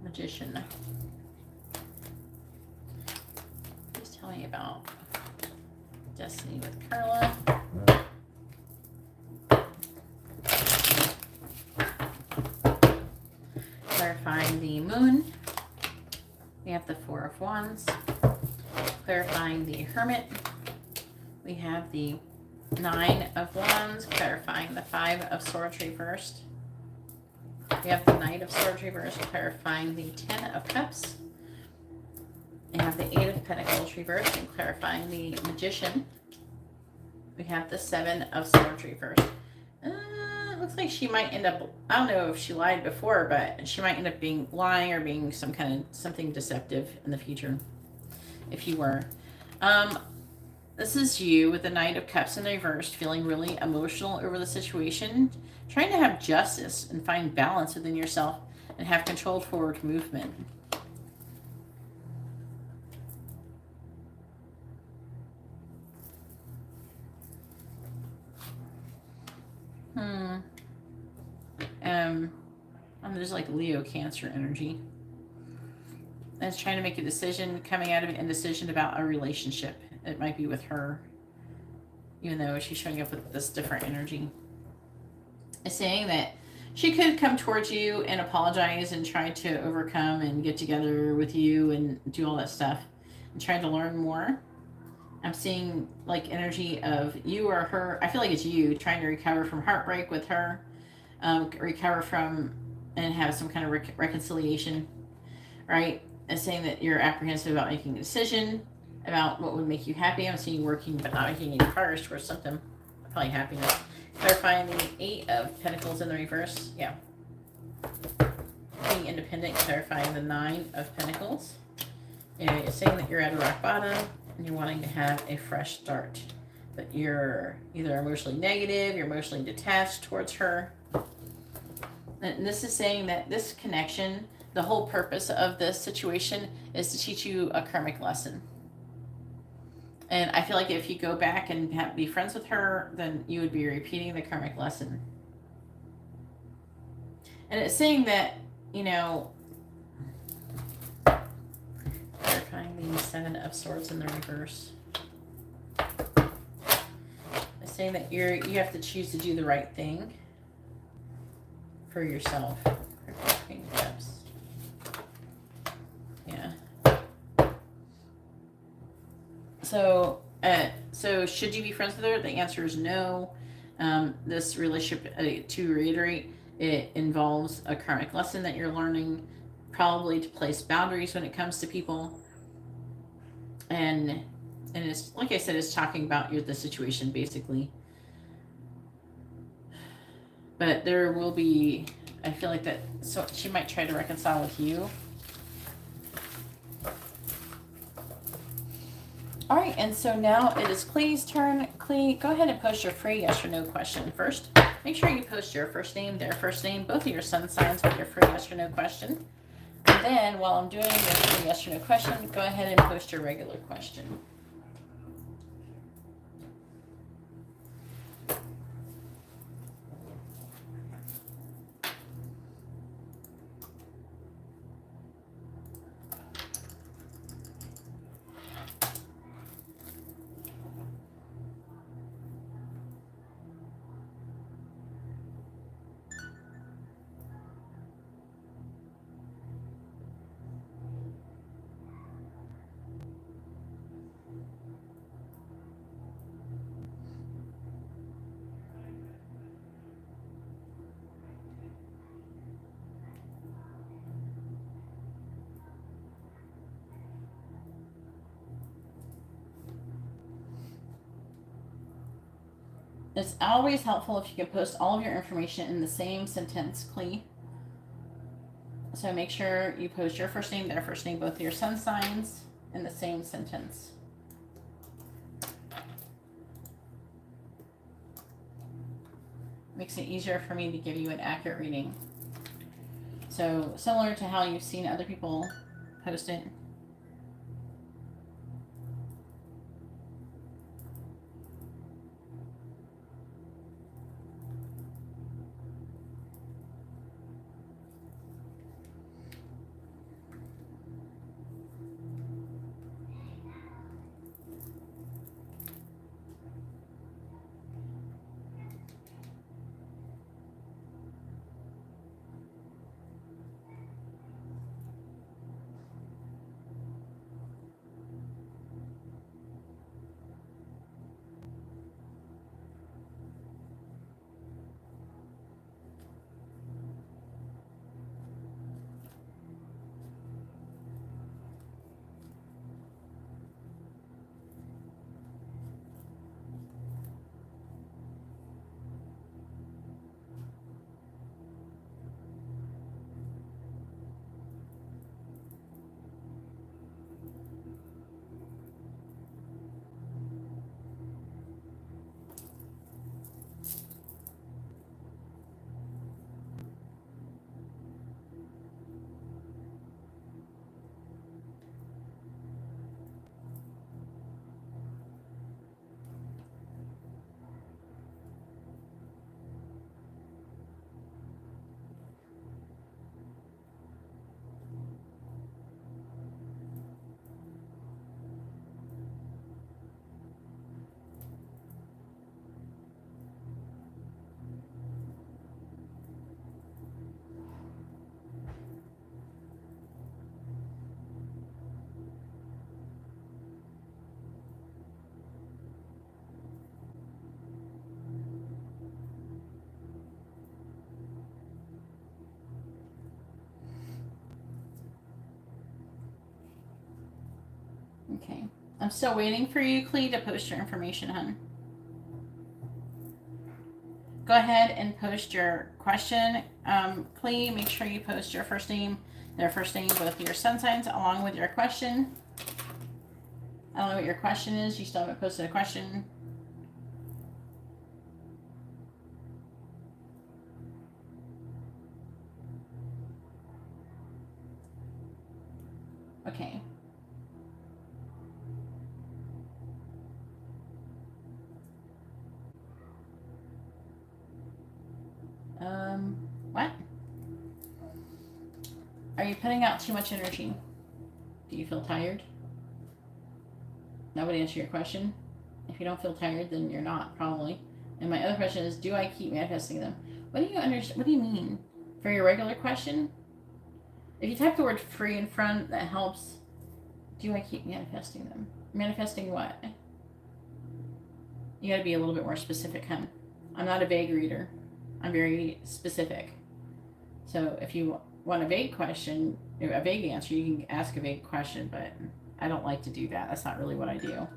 Magician. Please tell me about Destiny with Carla. Clarifying the Moon. We have the Four of Wands. Clarifying the Hermit. We have the Nine of Wands. Clarifying the Five of Swords reversed. We have the Knight of Swords reversed, clarifying the Ten of Cups. We have the Eight of Pentacles reversed and clarifying the Magician. We have the Seven of Swords reversed. Looks like she might end up, I don't know if she lied before, but she might end up being lying or being something deceptive in the future, if you were. This is you with the Knight of Cups in reversed, feeling really emotional over the situation, trying to have justice and find balance within yourself and have controlled forward movement. There's like Leo Cancer energy. And it's trying to make a decision, coming out of an indecision about a relationship. It might be with her, even though she's showing up with this different energy. It's saying that she could come towards you and apologize and try to overcome and get together with you and do all that stuff and try to learn more. I'm seeing like energy of you or her. I feel like it's you trying to recover from heartbreak with her, recover from and have some kind of reconciliation, right? It's saying that you're apprehensive about making a decision about what would make you happy. I'm seeing you working but not making any progress towards something, probably happiness. Clarifying the Eight of Pentacles in the reverse. Yeah. Being independent, clarifying the Nine of Pentacles. It's saying that you're at a rock bottom and you're wanting to have a fresh start. But you're either emotionally negative, you're emotionally detached towards her. And this is saying that this connection, the whole purpose of this situation is to teach you a karmic lesson. And I feel like if you go back and be friends with her, then you would be repeating the karmic lesson. And it's saying that, you know, clarifying the Seven of Swords in the reverse. It's saying that you have to choose to do the right thing for yourself. Yeah. So should you be friends with her? The answer is no. This relationship, to reiterate, it involves a karmic lesson that you're learning, probably to place boundaries when it comes to people. And it's, like I said, it's talking about the situation, basically. But there will be, I feel like that, so she might try to reconcile with you. All right, and so now it is Clee's turn. Clee, go ahead and post your free yes or no question first. Make sure you post your first name, their first name, both of your sun signs with your free yes or no question. And then while I'm doing your yes or no question, go ahead and post your regular question. It's always helpful if you can post all of your information in the same sentence, Clee. So make sure you post your first name, their first name, both your sun signs in the same sentence. Makes it easier for me to give you an accurate reading. So similar to how you've seen other people post it. Okay. I'm still waiting for you, Clee, to post your information, hun. Go ahead and post your question. Clee, make sure you post your first name, their first name, both your sun signs, along with your question. I don't know what your question is. You still haven't posted a question. Okay. What? Are you putting out too much energy? Do you feel tired? Nobody answered your question. If you don't feel tired, then you're not, probably. And my other question is, do I keep manifesting them? What do you understand? What do you mean? For your regular question, if you type the word free in front, that helps. Do I keep manifesting them? Manifesting what? You gotta be a little bit more specific, hun. I'm not a vague reader. I'm very specific. So if you want a vague question, a vague answer, you can ask a vague question, but I don't like to do that. That's not really what I do.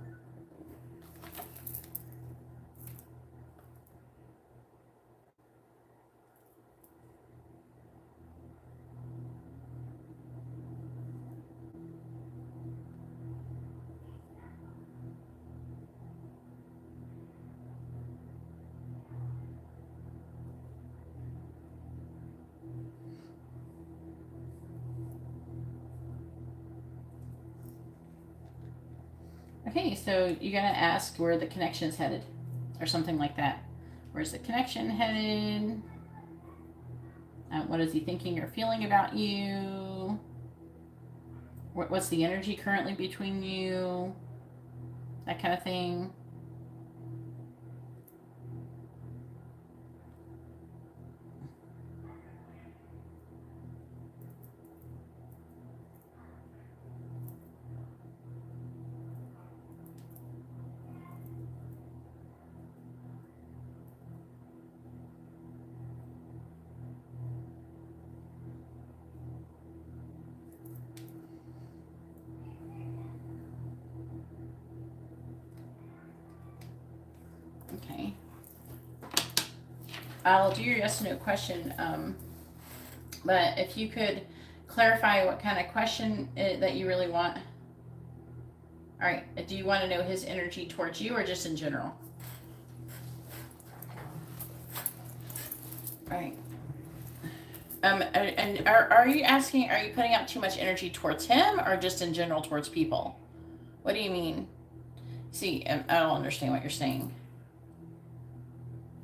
Okay, so you're going to ask where the connection is headed or something like that. Where's the connection headed? What is he thinking or feeling about you? What's the energy currently between you? That kind of thing. Okay. I'll do your yes or no question, but if you could clarify what kind of question that you really want. All right. Do you want to know his energy towards you or just in general? All right. And are you asking, are you putting out too much energy towards him or just in general towards people? What do you mean? See, I don't understand what you're saying.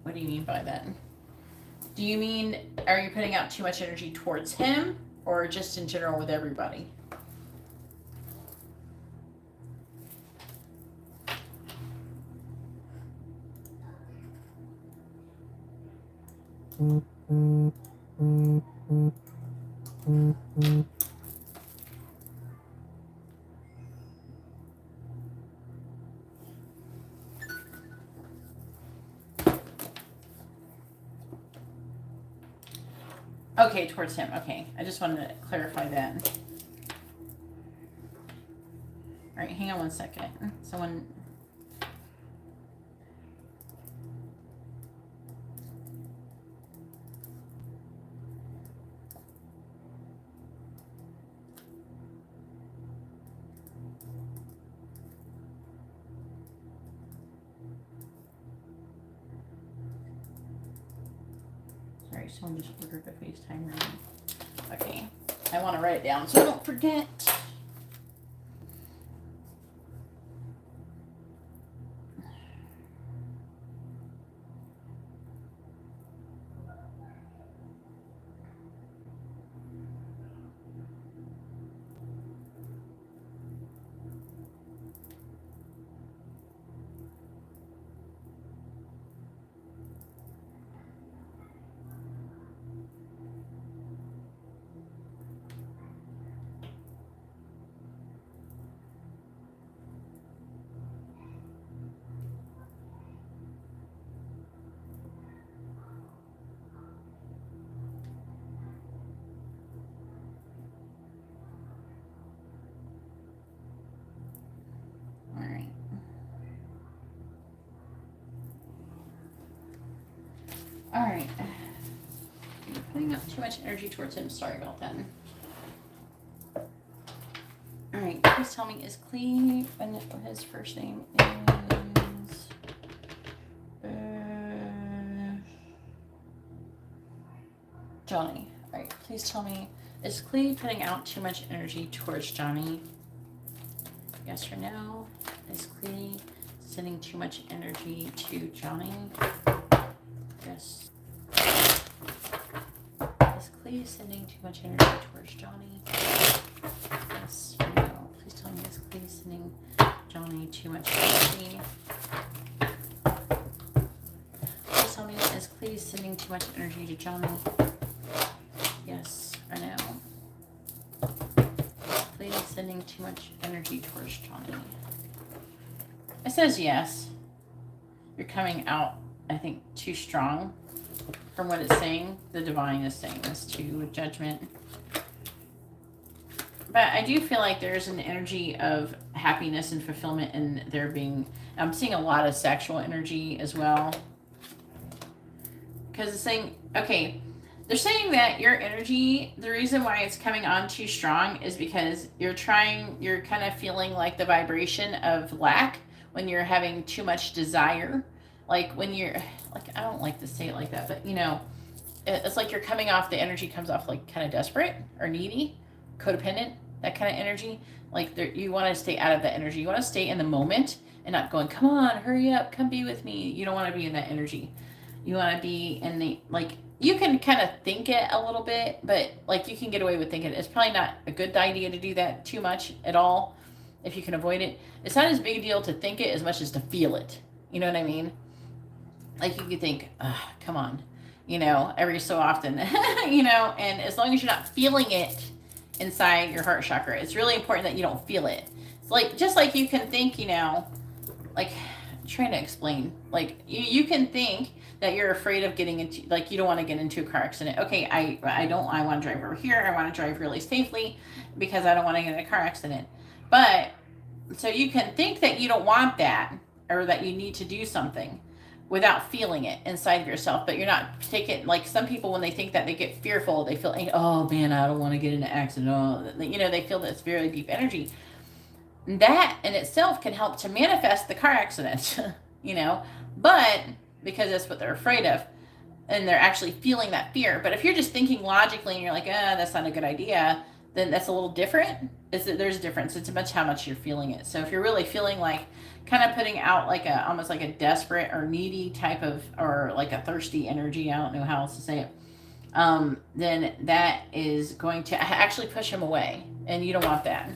What do you mean by that? Do you mean, are you putting out too much energy towards him or just in general with everybody? Okay, towards him. Okay, I just wanted to clarify that. All right, hang on one second. Someone. Sorry, someone just ordered a FaceTime reading. Okay, I want to write it down so I don't forget. All right. You're putting up too much energy towards him. Sorry about that. All right. Please tell me, is Clee, and his first name is Johnny. All right. Please tell me, is Clee putting out too much energy towards Johnny? Yes or no? Is Clee sending too much energy to Johnny? Yes. Is Clee sending too much energy towards Johnny? Yes or no? Please tell me, is Clee sending Johnny too much energy? Please tell me, is Clee sending too much energy to Johnny? Yes or no? Clee sending too much energy towards Johnny? It says yes. You're coming out, I think, too strong from what it's saying. The divine is saying this too, with judgment. But I do feel like there's an energy of happiness and fulfillment in there being, I'm seeing a lot of sexual energy as well. Because it's saying, okay, they're saying that your energy, the reason why it's coming on too strong is because you're kind of feeling like the vibration of lack when you're having too much desire. Like when you're, like, I don't like to say it like that, but you know, it's like you're coming off, the energy comes off like kind of desperate or needy, codependent, that kind of energy. Like you want to stay out of that energy. You want to stay in the moment and not going, come on, hurry up, come be with me. You don't want to be in that energy. You want to be in the, like, you can kind of think it a little bit, but like you can get away with thinking it. It's probably not a good idea to do that too much at all if you can avoid it. It's not as big a deal to think it as much as to feel it. You know what I mean? Like you could think, come on, every so often, and as long as you're not feeling it inside your heart chakra, it's really important that you don't feel it. It's like, just like you can think, like, I'm trying to explain, like you can think that you're afraid of getting into, like, you don't want to get into a car accident. Okay, I want to drive over here. I want to drive really safely because I don't want to get in a car accident. But so you can think that you don't want that, or that you need to do something without feeling it inside of yourself, but you're not taking, like some people, when they think that, they get fearful, they feel, oh man, I don't want to get in an accident. Oh, they feel this very deep energy. That in itself can help to manifest the car accident, but because that's what they're afraid of, and they're actually feeling that fear. But if you're just thinking logically and you're like, that's not a good idea, then that's a little different. There's a difference. It's much how much you're feeling it. So if you're really feeling like kind of putting out like almost like a desperate or needy type of, or like a thirsty energy, I don't know how else to say it, then that is going to actually push him away, and you don't want that.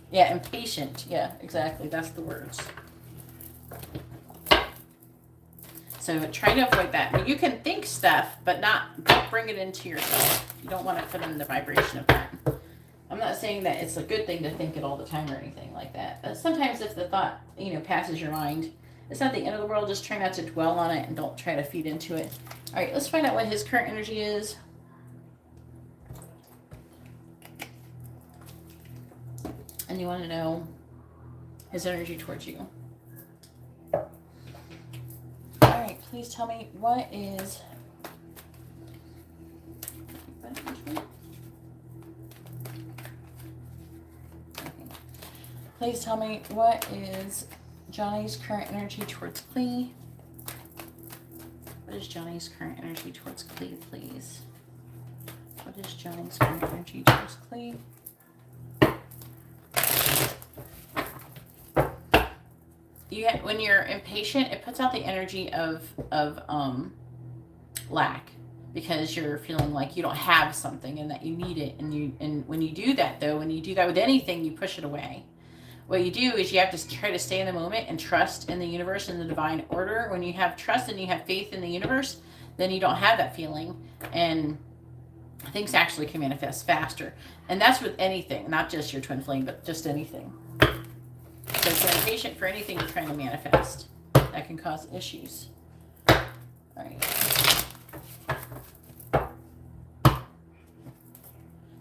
Yeah, impatient. Yeah, exactly. That's the words. So try to avoid that. I mean, you can think stuff, but don't bring it into yourself. You don't want to put in the vibration of that. I'm not saying that it's a good thing to think it all the time or anything like that. But sometimes if the thought, passes your mind, it's not the end of the world. Just try not to dwell on it and don't try to feed into it. All right, let's find out what his current energy is. And you want to know his energy towards you. Please tell me what is... Please tell me what is Johnny's current energy towards Clee. What is Johnny's current energy towards Clee, please? What is Johnny's current energy towards Clee? When you're impatient, it puts out the energy of lack, because you're feeling like you don't have something and that you need it. And when you do that, though, when you do that with anything, you push it away. What you do is you have to try to stay in the moment and trust in the universe and the divine order. When you have trust and you have faith in the universe, then you don't have that feeling, and things actually can manifest faster. And that's with anything, not just your twin flame, but just anything. So if you're impatient for anything you're trying to manifest, that can cause issues. All right.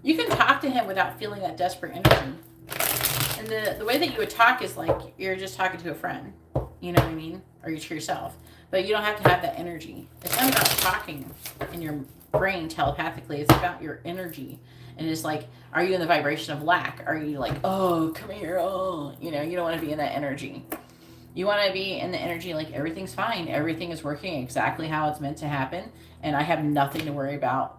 You can talk to him without feeling that desperate energy. And the way that you would talk is like you're just talking to a friend. You know what I mean? Or you to yourself. But you don't have to have that energy. It's not about talking in your brain telepathically. It's about your energy. And it's like, are you in the vibration of lack? Are you like, oh, come here, oh, you don't want to be in that energy. You want to be in the energy like everything's fine. Everything is working exactly how it's meant to happen. And I have nothing to worry about.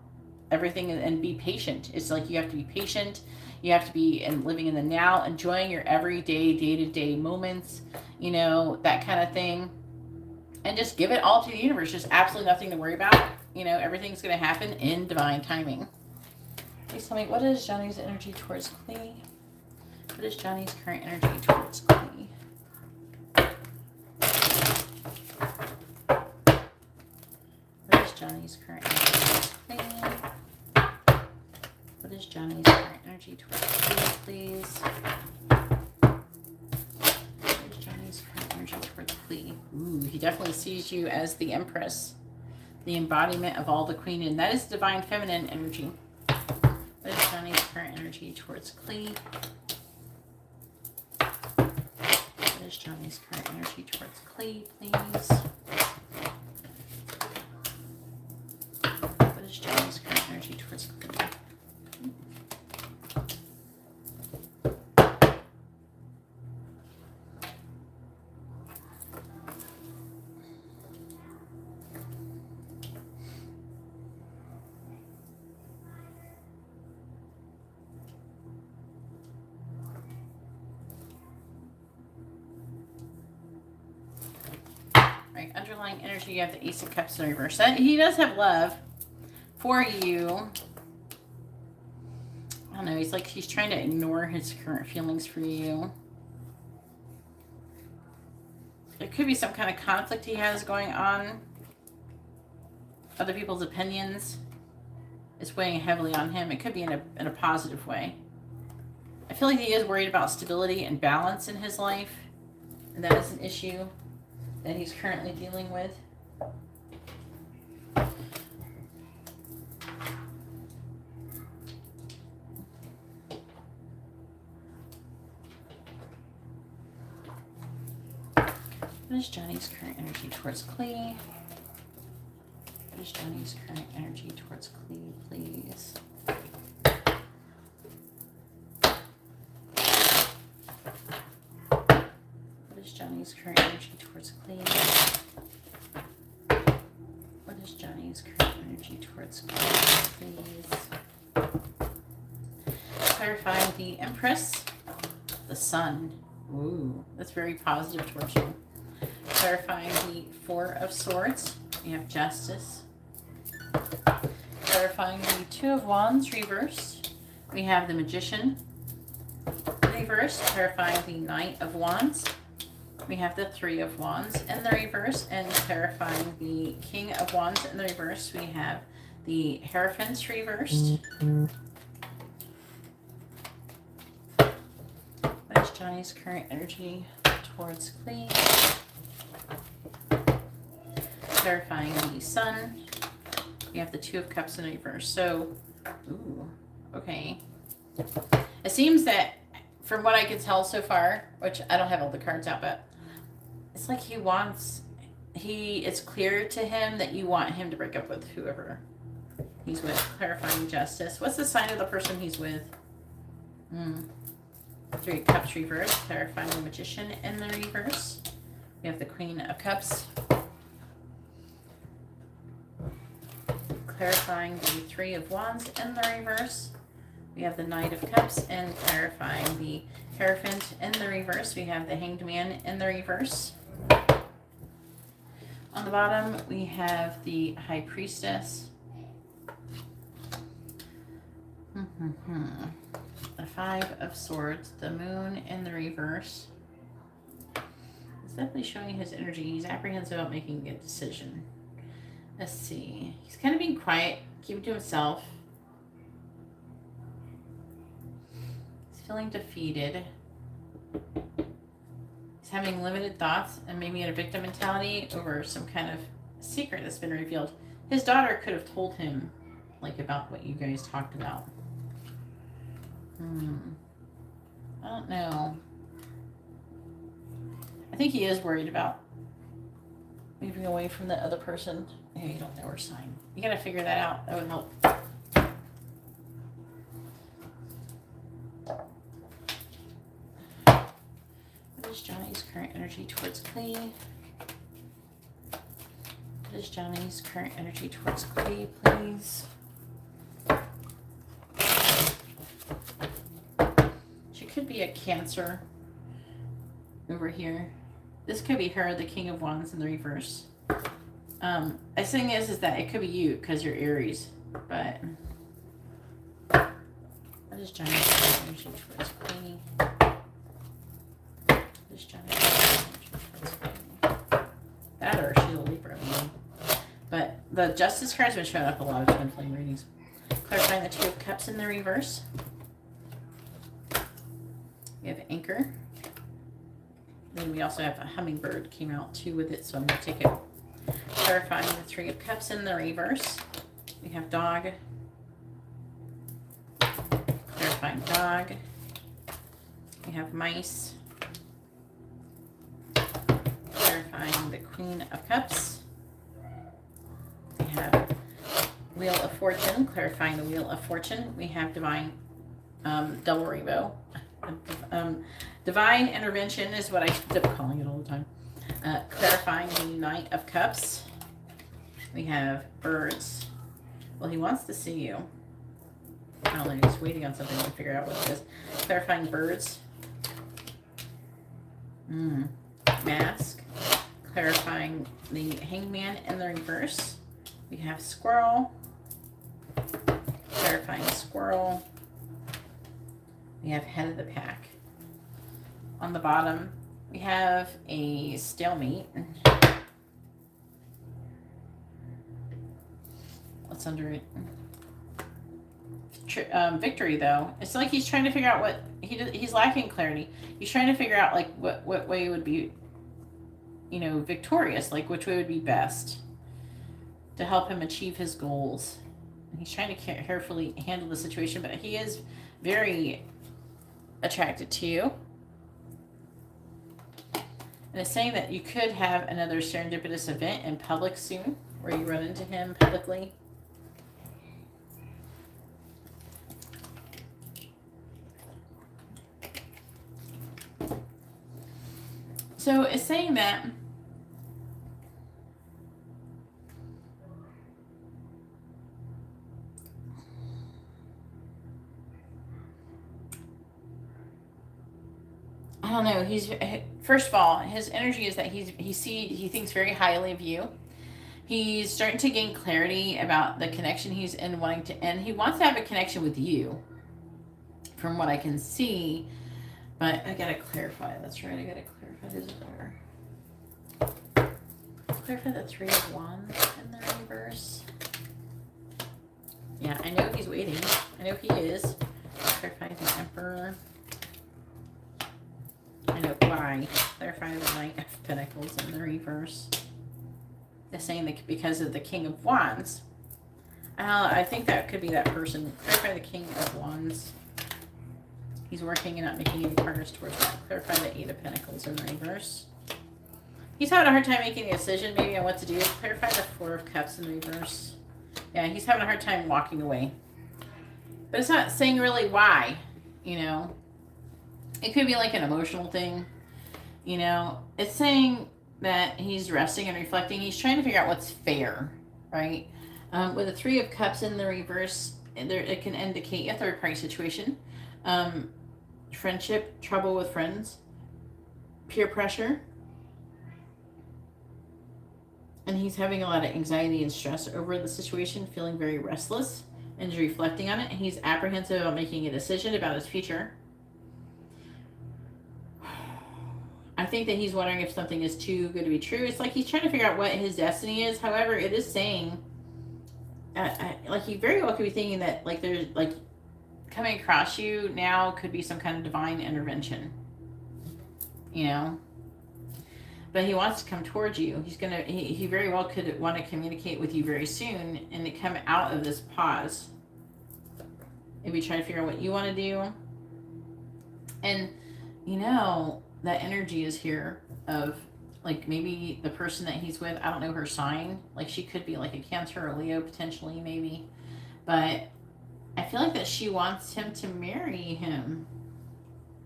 Everything, and be patient. It's like you have to be patient. You have to be living in the now, enjoying your everyday, day-to-day moments, that kind of thing. And just give it all to the universe. Just absolutely nothing to worry about. Everything's going to happen in divine timing. Please tell me, what is Johnny's energy towards Clee? What is Johnny's current energy towards Clee? What is Johnny's current energy towards Clee? What is Johnny's current energy towards Clee, please? What is Johnny's current energy towards Clee? Ooh, he definitely sees you as the Empress, the embodiment of all the Queen, and that is divine feminine energy. What is Johnny's current energy towards Clee? What is Johnny's current energy towards Clee, please? What is Johnny's current energy towards Clee? Alright, underlying energy, you have the Ace of Cups in reverse. He does have love for you. I don't know, he's trying to ignore his current feelings for you. There could be some kind of conflict he has going on. Other people's opinions is weighing heavily on him. It could be in a positive way. I feel like he is worried about stability and balance in his life. And that is an issue that he's currently dealing with. What is Johnny's current energy towards Clee? What is Johnny's current energy towards Clee, please? What is Johnny's current energy towards Clee? What is Johnny's current energy towards Clee, please? Clarifying the Empress, the Sun. Ooh, that's very positive towards you. Clarifying the Four of Swords, we have Justice. Clarifying the Two of Wands reversed, we have the Magician reversed. Clarifying the Knight of Wands, we have the Three of Wands in the reverse. And clarifying the King of Wands in the reverse, we have the Hierophant reversed. What is Johnny's current energy towards Clee? Clarifying the Sun, we have the Two of Cups in reverse. So, ooh, okay. It seems that, from what I can tell so far, which I don't have all the cards out, but it's like it's clear to him that you want him to break up with whoever he's with. Clarifying Justice. What's the sign of the person he's with? Three of Cups reverse. Clarifying the Magician in the reverse. We have the Queen of Cups. Clarifying the Three of Wands in the reverse. We have the Knight of Cups. And clarifying the Hierophant in the reverse, we have the Hanged Man in the reverse. On the bottom, we have the High Priestess. The Five of Swords, the Moon in the reverse. It's definitely showing his energy. He's apprehensive about making a decision. Let's see. He's kind of being quiet, keeping to himself. He's feeling defeated. He's having limited thoughts and maybe in a victim mentality over some kind of secret that's been revealed. His daughter could have told him, like, about what you guys talked about. I don't know. I think he is worried about moving away from the other person. Hey, you don't know her sign. You gotta figure that out. That would help. What is Johnny's current energy towards Clee? What is Johnny's current energy towards Clee, please? She could be a Cancer over here. This could be her, the King of Wands in the reverse. The thing is that it could be you because you're Aries, but what is Johnny's energy towards Clee? What is Johnny's energy towards Clee? That or she's a Libra, maybe. But the Justice card's been showing up a lot of twin flame readings. Clarifying the Two of Cups in the reverse. We have Anchor. Then we also have a Hummingbird came out too with it, so I'm going to take it. Clarifying the Three of Cups in the reverse. We have Dog. Clarifying Dog. We have Mice. Clarifying the Queen of Cups. We have Wheel of Fortune. Clarifying the Wheel of Fortune. We have Divine Double Rainbow. Divine Intervention is what I end up calling it all the time. Clarifying the Knight of Cups. We have Birds. Well, he wants to see you. I don't know, he's waiting on something to figure out what it is. Clarifying Birds. Mask. clarifying the Hangman in the reverse. We have Squirrel, clarifying Squirrel. We have Head of the Pack. On the bottom, we have a stalemate. What's under it? Victory, though. It's like he's trying to figure out what he's lacking clarity. He's trying to figure out like what way would be, you know, victorious, like which way would be best to help him achieve his goals. And he's trying to carefully handle the situation, but he is very attracted to you. And it's saying that you could have another serendipitous event in public soon, where you run into him publicly. So it's saying that I don't know. He's, first of all, his energy is that he thinks very highly of you. He's starting to gain clarity about the connection he's in, and he wants to have a connection with you, from what I can see. But I gotta clarify. That's right. I gotta clarify this order. Clarify the 3 of Wands in the reverse. Yeah, I know he's waiting. I know he is. Clarify the Emperor. I know why. Clarify the Knight of Pentacles in the reverse. They're saying that because of the King of Wands. I think that could be that person. Clarify the King of Wands. He's working and not making any progress towards that. Clarify the 8 of Pentacles in the reverse. He's having a hard time making a decision maybe on what to do. Clarify the 4 of Cups in the reverse. Yeah, he's having a hard time walking away. But it's not saying really why, you know. It could be like an emotional thing, you know. It's saying that he's resting and reflecting. He's trying to figure out what's fair, right? With the 3 of Cups in the reverse, it can indicate a third-party situation. Friendship, trouble with friends, peer pressure. And he's having a lot of anxiety and stress over the situation, feeling very restless and reflecting on it. And he's apprehensive about making a decision about his future. I think that he's wondering if something is too good to be true. It's like he's trying to figure out what his destiny is. However, it is saying, like he very well could be thinking that like there's like coming across you now could be some kind of divine intervention, you know. But he wants to come towards you. He very well could want to communicate with you very soon and to come out of this pause. Maybe try to figure out what you want to do. And, you know, that energy is here of, like, maybe the person that he's with, I don't know her sign. Like, she could be like a Cancer or Leo potentially, maybe. But I feel like that she wants him to marry him.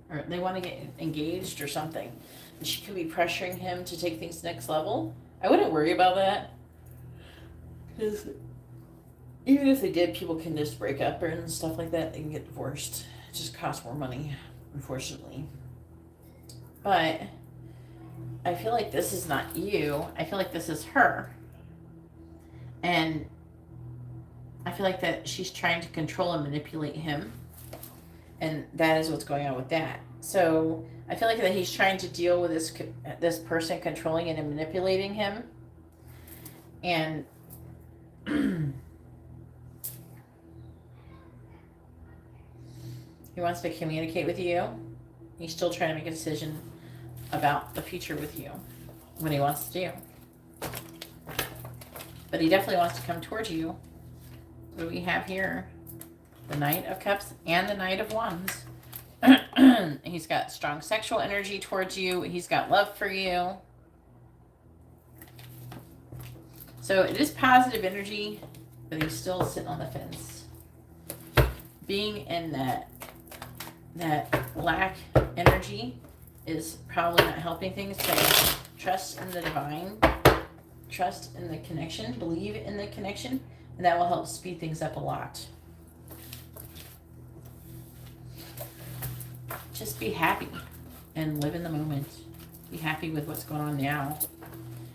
Or they want to get engaged or something. And she could be pressuring him to take things next level. I wouldn't worry about that. Because even if they did, people can just break up and stuff like that. They can get divorced. It just costs more money, unfortunately. But I feel like this is not you. I feel like this is her. And I feel like that she's trying to control and manipulate him. And that is what's going on with that. So I feel like that he's trying to deal with this person controlling and manipulating him. And he wants to communicate with you. He's still trying to make a decision about the future with you, what he wants to do. But he definitely wants to come towards you. What do we have here? The Knight of Cups and the Knight of Wands. He's got strong sexual energy towards you. He's got love for you. So it is positive energy, but he's still sitting on the fence. Being in that lack energy is probably not helping things. So trust in the divine, trust in the connection, believe in the connection, and that will help speed things up a lot. Just be happy and live in the moment. Be happy with what's going on now.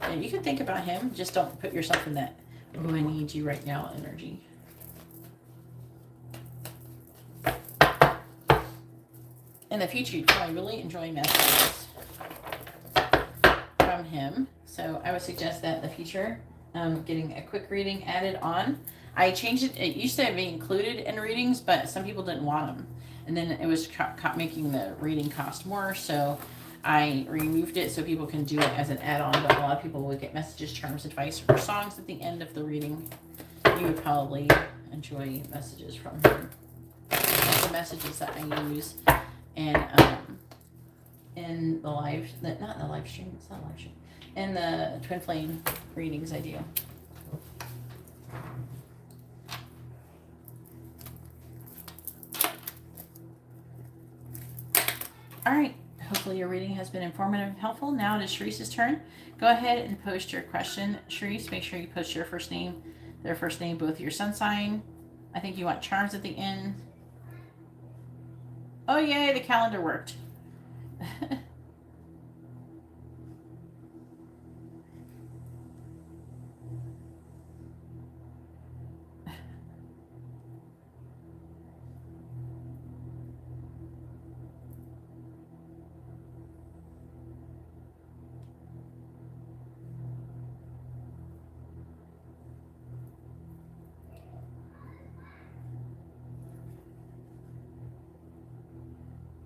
And you can think about him. Just don't put yourself in that, oh, I need you right now energy. In the future, you'd probably really enjoy messages from him. So I would suggest that in the future, getting a quick reading added on. I changed it. It used to be included in readings, but some people didn't want them. And then it was making the reading cost more. So I removed it so people can do it as an add-on. But a lot of people would get messages, charms, advice, or songs at the end of the reading. You would probably enjoy messages from him. That's the messages that I use. And in the live, not in the live stream, it's not a live stream. In the Twin Flame readings I do. All right, hopefully your reading has been informative and helpful. Now it is Sharice's turn. Go ahead and post your question, Sharice. Make sure you post your first name, their first name, both your sun sign. I think you want charms at the end. Oh, yay, the calendar worked.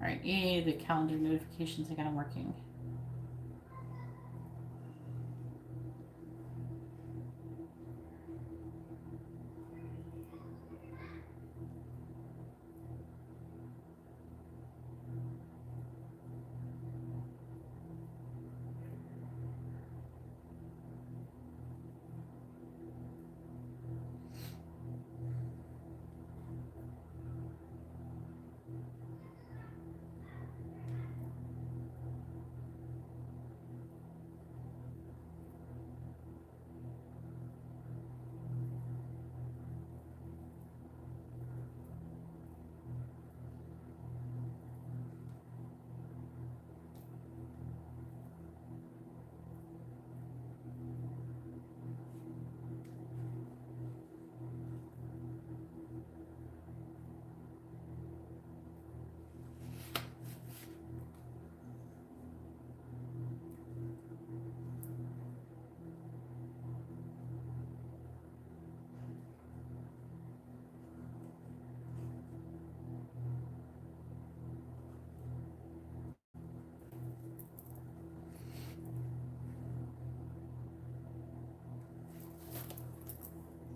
All right, yay, the calendar notifications, I got them working.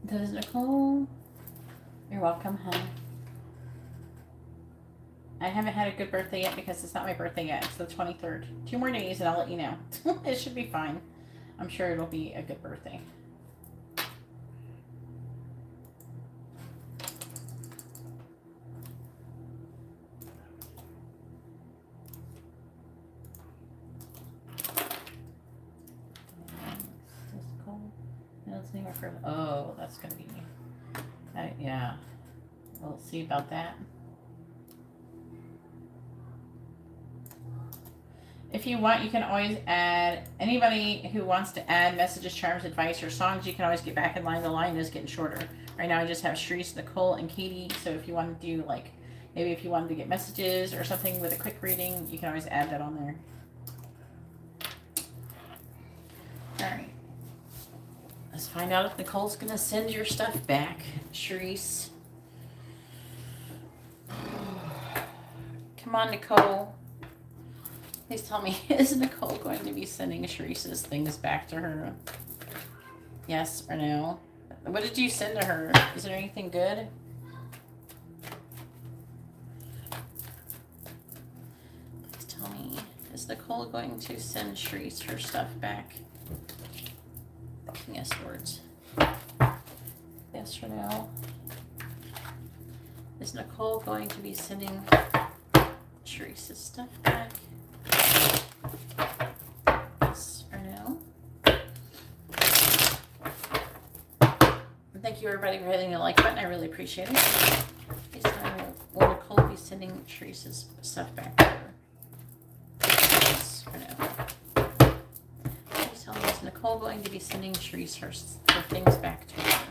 Does Nicole? You're welcome, hon. I haven't had a good birthday yet because it's not my birthday yet. It's the 23rd. 2 more days and I'll let you know. It should be fine. I'm sure it'll be a good birthday. Oh, that's gonna be, yeah. We'll see about that. If you want, you can always add, anybody who wants to add messages, charms, advice, or songs, you can always get back in line. The line is getting shorter. Right now I just have Sharice, Nicole, and Katie. So if you want to do, like, maybe if you wanted to get messages or something with a quick reading, you can always add that on there. All right. Let's find out if Nicole's going to send your stuff back, Sharice. Come on, Nicole. Please tell me, is Nicole going to be sending Sharice's things back to her? Yes or no? What did you send to her? Is there anything good? Please tell me, is Nicole going to send Sharice her stuff back? Yes, words. Yes or no? Is Nicole going to be sending Sharice's stuff back? Yes or no? Thank you, everybody, for hitting the like button. I really appreciate it. Please tell me, will Nicole be sending Sharice's stuff back to her? Yes or no? Please tell me, is Nicole going to be sending Sharice her things back to her?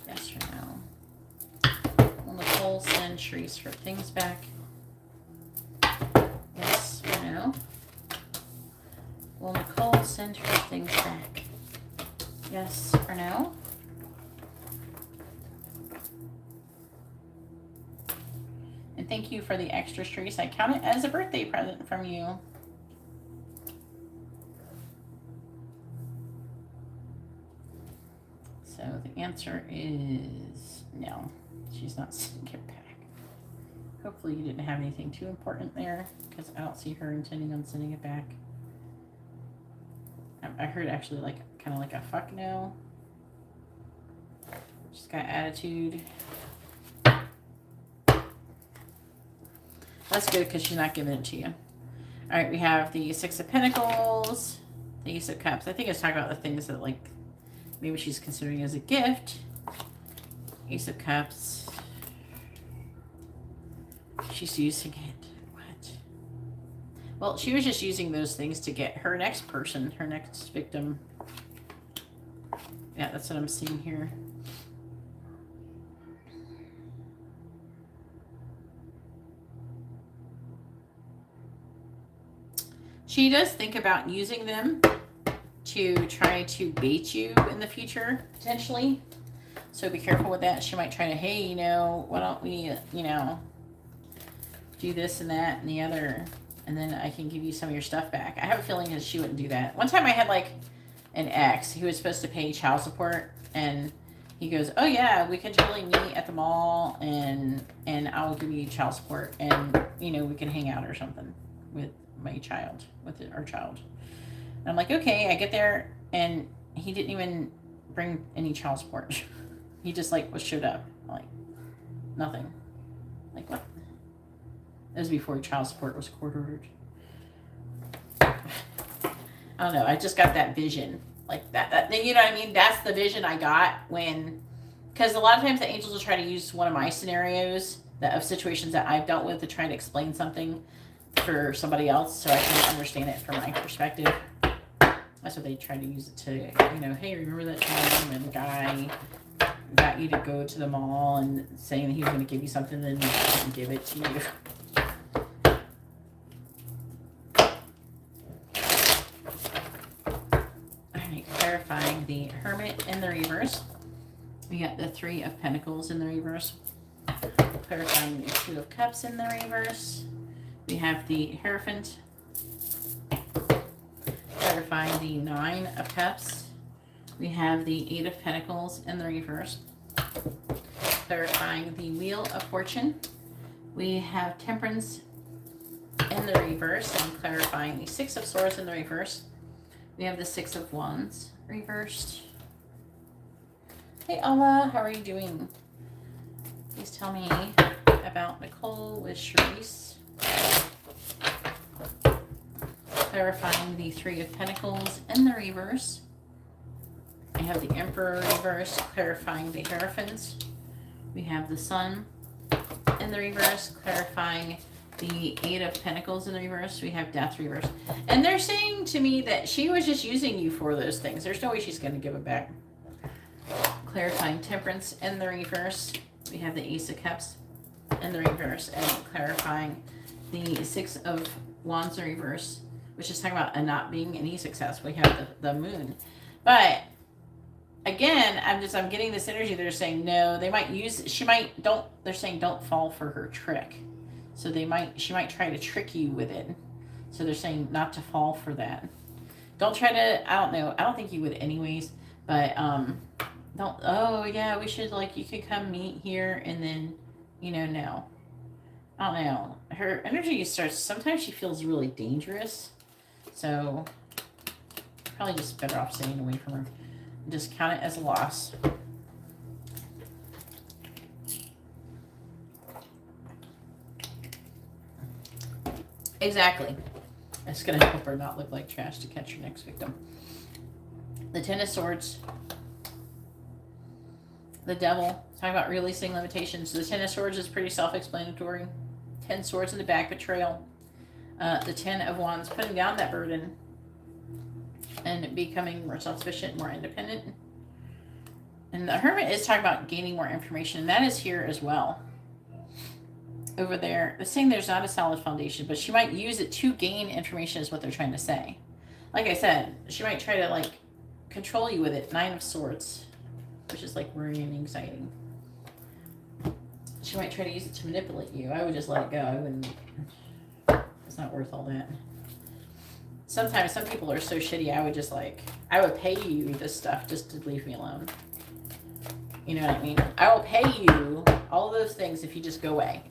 Yes or no? Will Nicole send Sharice her things back? Yes or no? Will Nicole send her things back? Yes or no? And thank you for the extra, Sharice. I count it as a birthday present from you. So the answer is no. She's not sending it back. Hopefully you didn't have anything too important there, because I don't see her intending on sending it back. I heard actually like kind of like a fuck no. She's got attitude. That's good because she's not giving it to you. All right, we have the Six of Pentacles, the Ace of Cups. I think it's talking about the things that like maybe she's considering as a gift. Ace of Cups. She's using it. What? Well, she was just using those things to get her next person, her next victim. Yeah, that's what I'm seeing here. She does think about using them to try to bait you in the future, potentially. So be careful with that. She might try to, hey, you know, why don't we, you know, do this and that and the other, and then I can give you some of your stuff back. I have a feeling that she wouldn't do that. One time I had like an ex who was supposed to pay child support, and he goes, oh yeah, we can totally meet at the mall and I'll give you child support, and you know, we can hang out or something with my child, with our child. And I'm like, okay. I get there and he didn't even bring any child support. He just like showed up, like nothing. Like what? It was before child support was court ordered. I don't know. I just got that vision, like that. You know what I mean? That's the vision I got when, because a lot of times the angels will try to use one of my scenarios of situations that I've dealt with to try to explain something for somebody else, so I can understand it from my perspective. That's what they try to use it to, you know, hey, remember that time when the guy got you to go to the mall and saying that he was going to give you something, then he didn't give it to you. Alright, clarifying the Hermit in the reverse. We got the Three of Pentacles in the reverse. Clarifying the Two of Cups in the reverse. We have the Hierophant. Clarifying the Nine of Cups. We have the Eight of Pentacles in the reverse. Clarifying the Wheel of Fortune. We have Temperance in the reverse, and clarifying the Six of Swords in the reverse. We have the Six of Wands reversed. Hey Allah, how are you doing? Please tell me about Nicole with Sharice. Clarifying the Three of Pentacles in the reverse. We have the Emperor reverse, clarifying the Hierophants. We have the Sun in the reverse, clarifying the Eight of Pentacles in the reverse. We have Death reverse. And they're saying to me that she was just using you for those things. There's no way she's going to give it back. Clarifying Temperance in the reverse. We have the Ace of Cups in the reverse, and clarifying the Six of Wands in reverse, which is talking about not being any success. We have the Moon. But again, I'm getting this energy. They're saying no, they might use, they're saying don't fall for her trick. So she might try to trick you with it. So they're saying not to fall for that. Don't try to, I don't know. I don't think you would anyways, but don't, oh yeah, we should, like, you could come meet here, and then, you know, no. I don't know. Her energy starts, sometimes she feels really dangerous. So probably just better off staying away from her. Just count it as a loss. Exactly. It's going to help her not look like trash to catch her next victim. The Ten of Swords. The Devil. Talking about releasing limitations. The Ten of Swords is pretty self-explanatory. 10 Swords in the back, betrayal. The Ten of Wands, putting down that burden. And and becoming more self-sufficient, more independent. And the Hermit is talking about gaining more information. And that is here as well. Over there, they're saying there's not a solid foundation, but she might use it to gain information is what they're trying to say. Like I said, she might try to like control you with it. 9 of Swords, which is like worry and anxiety. She might try to use it to manipulate you. I would just let it go. I wouldn't. It's not worth all that. Sometimes some people are so shitty, I would pay you this stuff just to leave me alone. You know what I mean? I will pay you all those things if you just go away.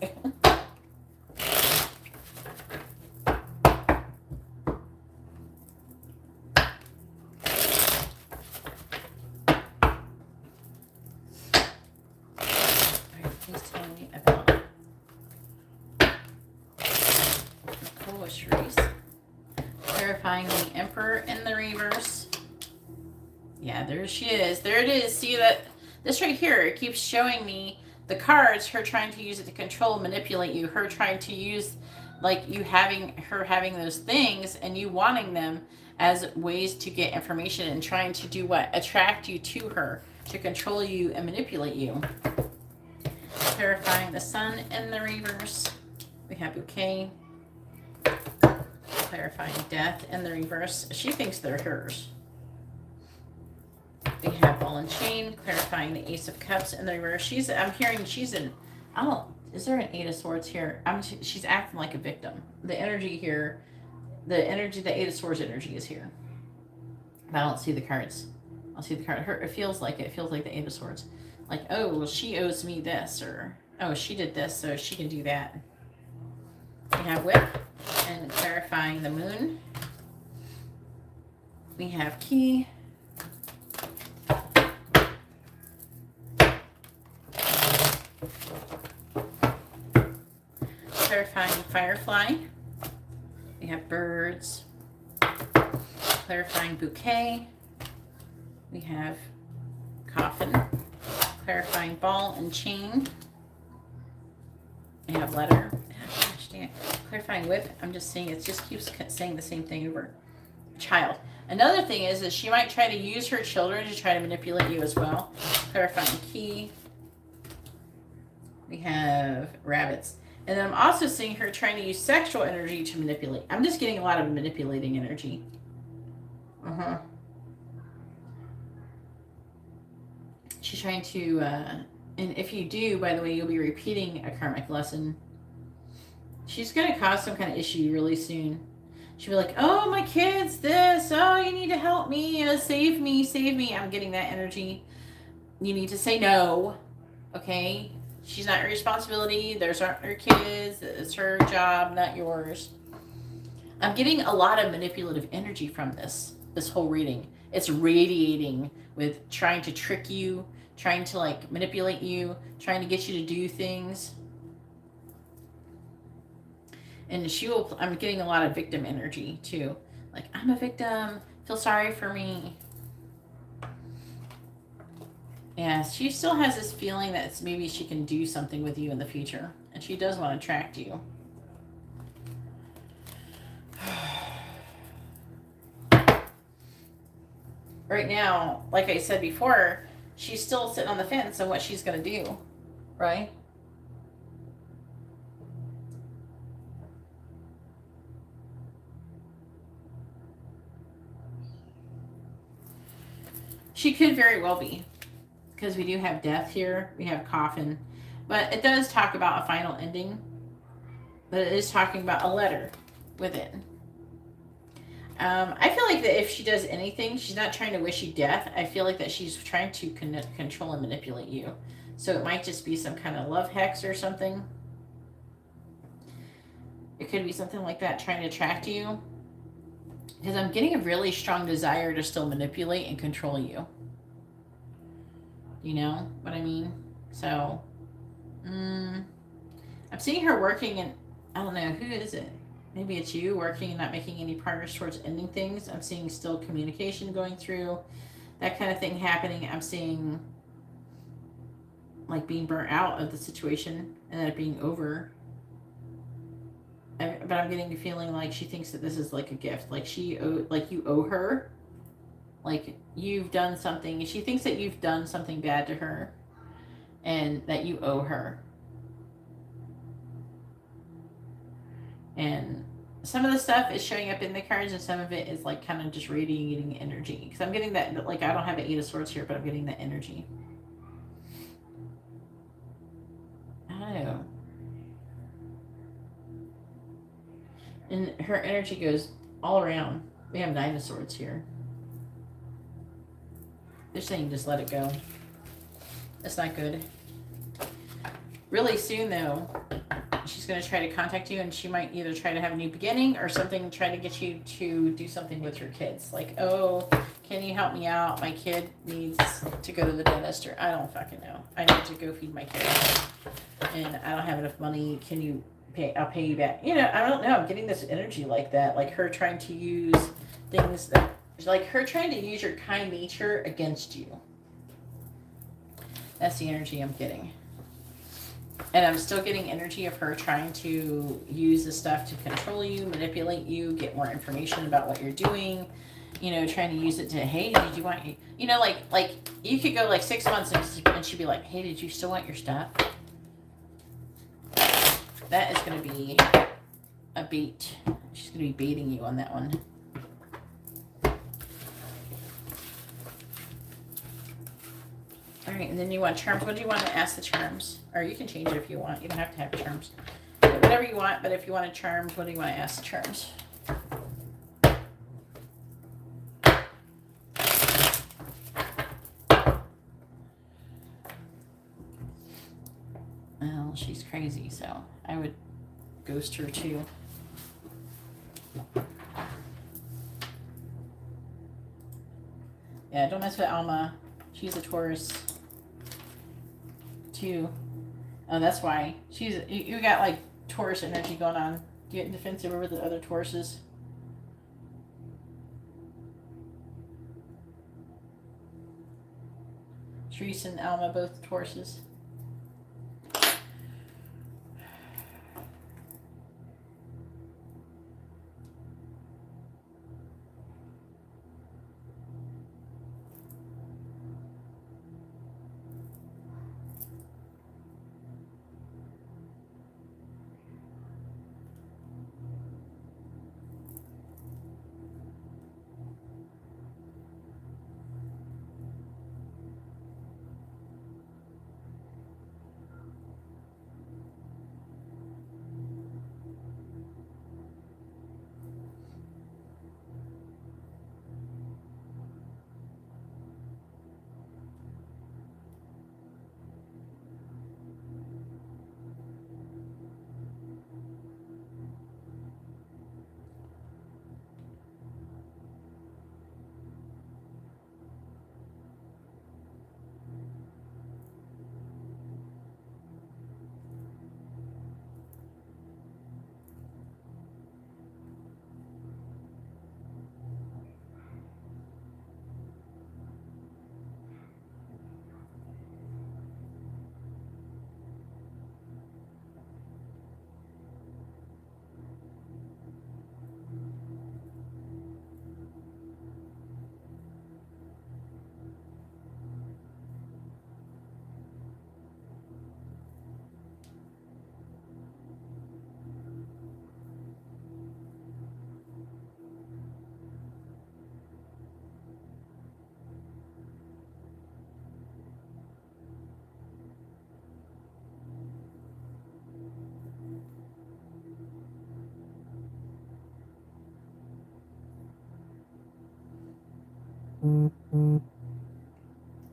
Please tell me about Wisheries. Clarifying the Emperor in the reverse. Yeah, there she is. There it is. See that? This right here, it keeps showing me the cards, her trying to use it to control, manipulate you, her trying to use, like, her having those things and you wanting them as ways to get information and trying to do what? Attract you to her, to control you and manipulate you. Clarifying the Sun in the reverse. We have Bouquet. Clarifying Death in the reverse. She thinks they're hers. We have Ball and Chain, clarifying the Ace of Cups in the reverse. I'm hearing she's in, is there an 8 of Swords here? She's acting like a victim. The energy here, the 8 of Swords energy is here. But I don't see the cards. I'll see the card. It feels like the 8 of Swords. Like, oh, well, she owes me this, or, oh, she did this, so she can do that. We have Whip and clarifying the Moon. We have Key. Clarifying Firefly. We have Birds. Clarifying Bouquet. We have Coffin. Clarifying Ball and Chain. We have Letter. Gosh, dang it. Clarifying Whip. I'm just saying, it just keeps saying the same thing over. Child. Another thing is she might try to use her children to try to manipulate you as well. Clarifying Key. We have Rabbits. And then I'm also seeing her trying to use sexual energy to manipulate. I'm just getting a lot of manipulating energy. She's trying to, and if you do, by the way, you'll be repeating a karmic lesson. She's going to cause some kind of issue really soon. She'll be like, oh, my kid's this. Oh, you need to help me. Save me, save me. I'm getting that energy. You need to say no. Okay? She's not your responsibility. Those aren't her kids. It's her job, not yours. I'm getting a lot of manipulative energy from this whole reading. It's radiating with trying to trick you, trying to like manipulate you, trying to get you to do things. And I'm getting a lot of victim energy too. Like, I'm a victim. Feel sorry for me. Yeah, she still has this feeling that maybe she can do something with you in the future. And she does want to attract you. Right now, like I said before, she's still sitting on the fence on what she's going to do. Right? She could very well be. Because we do have Death here. We have Coffin. But it does talk about a final ending. But it is talking about a letter with it. I feel like that if she does anything, she's not trying to wish you death. I feel like that she's trying to control and manipulate you. So it might just be some kind of love hex or something. It could be something like that, trying to attract you. Because I'm getting a really strong desire to still manipulate and control you. You know what I mean? So, I'm seeing her working and I don't know, who is it? Maybe it's you working and not making any progress towards ending things. I'm seeing still communication going through, that kind of thing happening. I'm seeing like being burnt out of the situation and then it being over. But I'm getting the feeling like she thinks that this is like a gift. Like you owe her. Like you've done something. She thinks that you've done something bad to her and that you owe her. And some of the stuff is showing up in the cards and some of it is like kind of just radiating energy. Because I'm getting that, like I don't have an 8 of Swords here, but I'm getting that energy. I don't know. And her energy goes all around. We have 9 of Swords here. They're saying just let it go. That's not good. Really soon though, she's going to try to contact you, and she might either try to have a new beginning or something, try to get you to do something with your kids. Like, oh, can you help me out? My kid needs to go to the dentist, or I don't fucking know. I need to go feed my kid. And I don't have enough money. Can you pay? I'll pay you back. You know, I don't know. I'm getting this energy like that. Like her trying to use things that, like her trying to use your kind nature against you. That's the energy I'm getting. And I'm still getting energy of her trying to use the stuff to control you, manipulate you, get more information about what you're doing. You know, trying to use it to, hey, did you want, you know, like you could go like 6 months and she'd be like, hey, did you still want your stuff? That is going to be a bait. She's going to be baiting you on that one. All right, and then you want charms. What do you want to ask the charms? Or you can change it if you want. You don't have to have charms. Whatever you want, but if you want charms, what do you want to ask the charms? Well, she's crazy, so I would ghost her too. Yeah, don't mess with Alma. She's a Taurus too. Oh, that's why. You got like Taurus energy going on. Getting defensive over the other Tauruses. Therese and Alma, both Tauruses.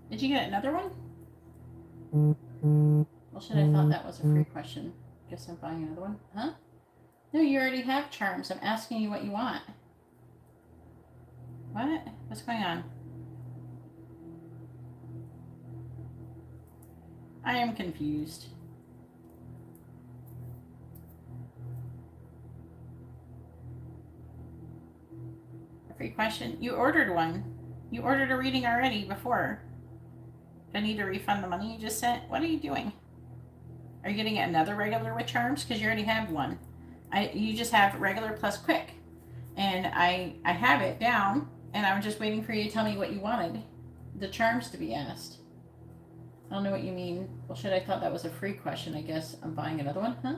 Did you get another one? Well, should I thought that was a free question. Guess I'm buying another one. Huh? No, you already have charms. I'm asking you what you want. What? What's going on? I am confused. A free question? You ordered one. You ordered a reading already before. Do I need to refund the money you just sent? What are you doing? Are you getting another regular with charms? Because you already have one. You just have regular plus quick. And I have it down And I'm just waiting for you to tell me what you wanted. The charms to be asked. I don't know what you mean. Well, shit, I thought that was a free question. I guess I'm buying another one, huh?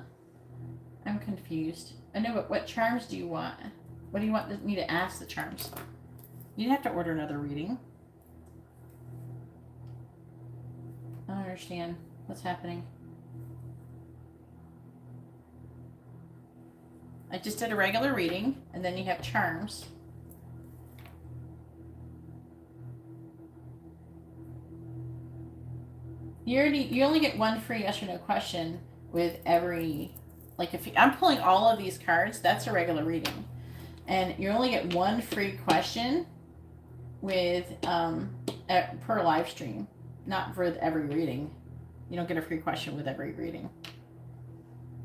I'm confused. I know, but what charms do you want? What do you want me to ask the charms? You'd have to order another reading. I don't understand what's happening. I just did a regular reading, and then you have charms. You only get one free yes or no question with every, like if I'm pulling all of these cards, that's a regular reading, and you only get one free question with per live stream, not for every reading. You don't get a free question with every reading.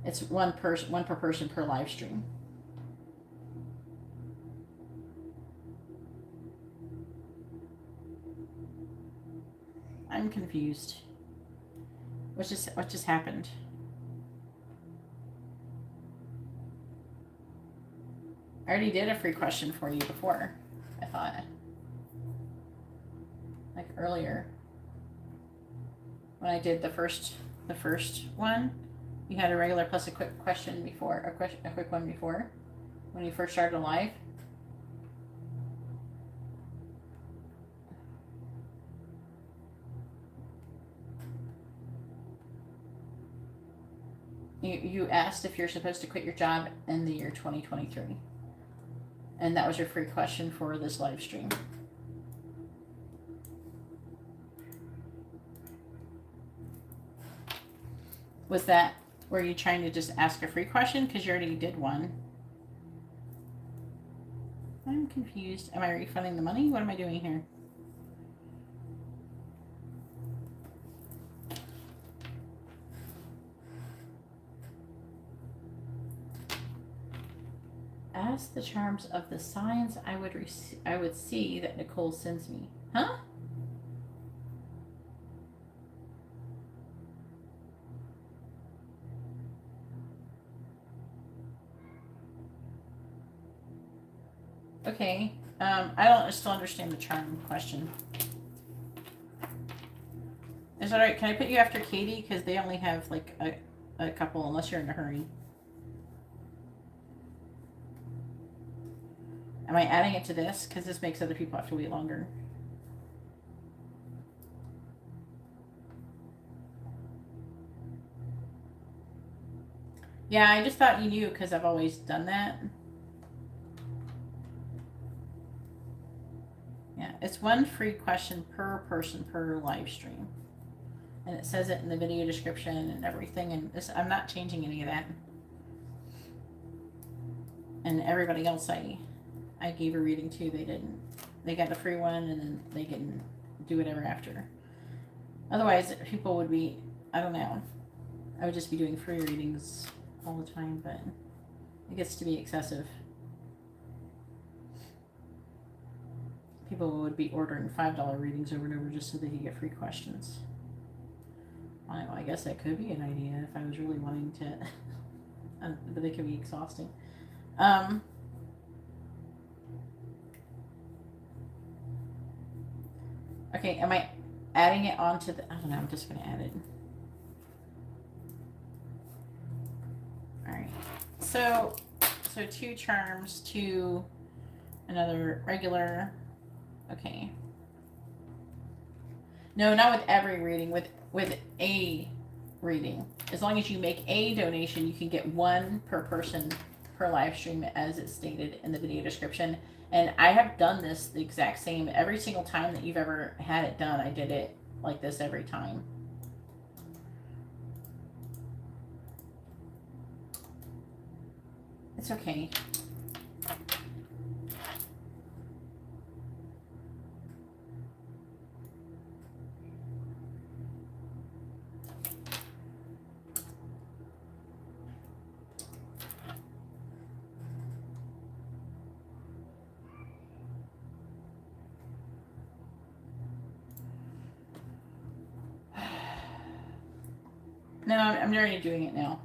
It's one per person per live stream. I'm confused. What just happened? I already did a free question for you before, I thought. Like earlier. When I did the first one, you had a regular plus a quick question before, a quick one before, when you first started live. You asked if you're supposed to quit your job in the year 2023. And that was your free question for this live stream. Was that, were you trying to just ask a free question? Because you already did one. I'm confused. Am I refunding the money? What am I doing here? Ask the charms of the signs I would see that Nicole sends me. Huh? Okay. I don't still understand the charm question. Is that alright? Can I put you after Katie? Because they only have like a couple, unless you're in a hurry. Am I adding it to this? Because this makes other people have to wait longer. Yeah, I just thought you knew because I've always done that. Yeah, it's one free question per person per live stream. And it says it in the video description and everything. And this, I'm not changing any of that. And everybody else I gave a reading to, they didn't. They got the free one and then they didn't do whatever after. Otherwise, people would be, I don't know. I would just be doing free readings all the time, but it gets to be excessive. People would be ordering $5 readings over and over just so they could get free questions. I guess that could be an idea if I was really wanting to, but they could be exhausting. Okay, am I adding it onto the, I don't know, I'm just going to add it. Alright, so 2 charms, 2, another regular, okay. No, not with every reading, with a reading. As long as you make a donation, you can get 1 per person per live stream as it's stated in the video description. And I have done this the exact same every single time that you've ever had it done. I did it like this every time. It's okay. No, I'm already doing it now.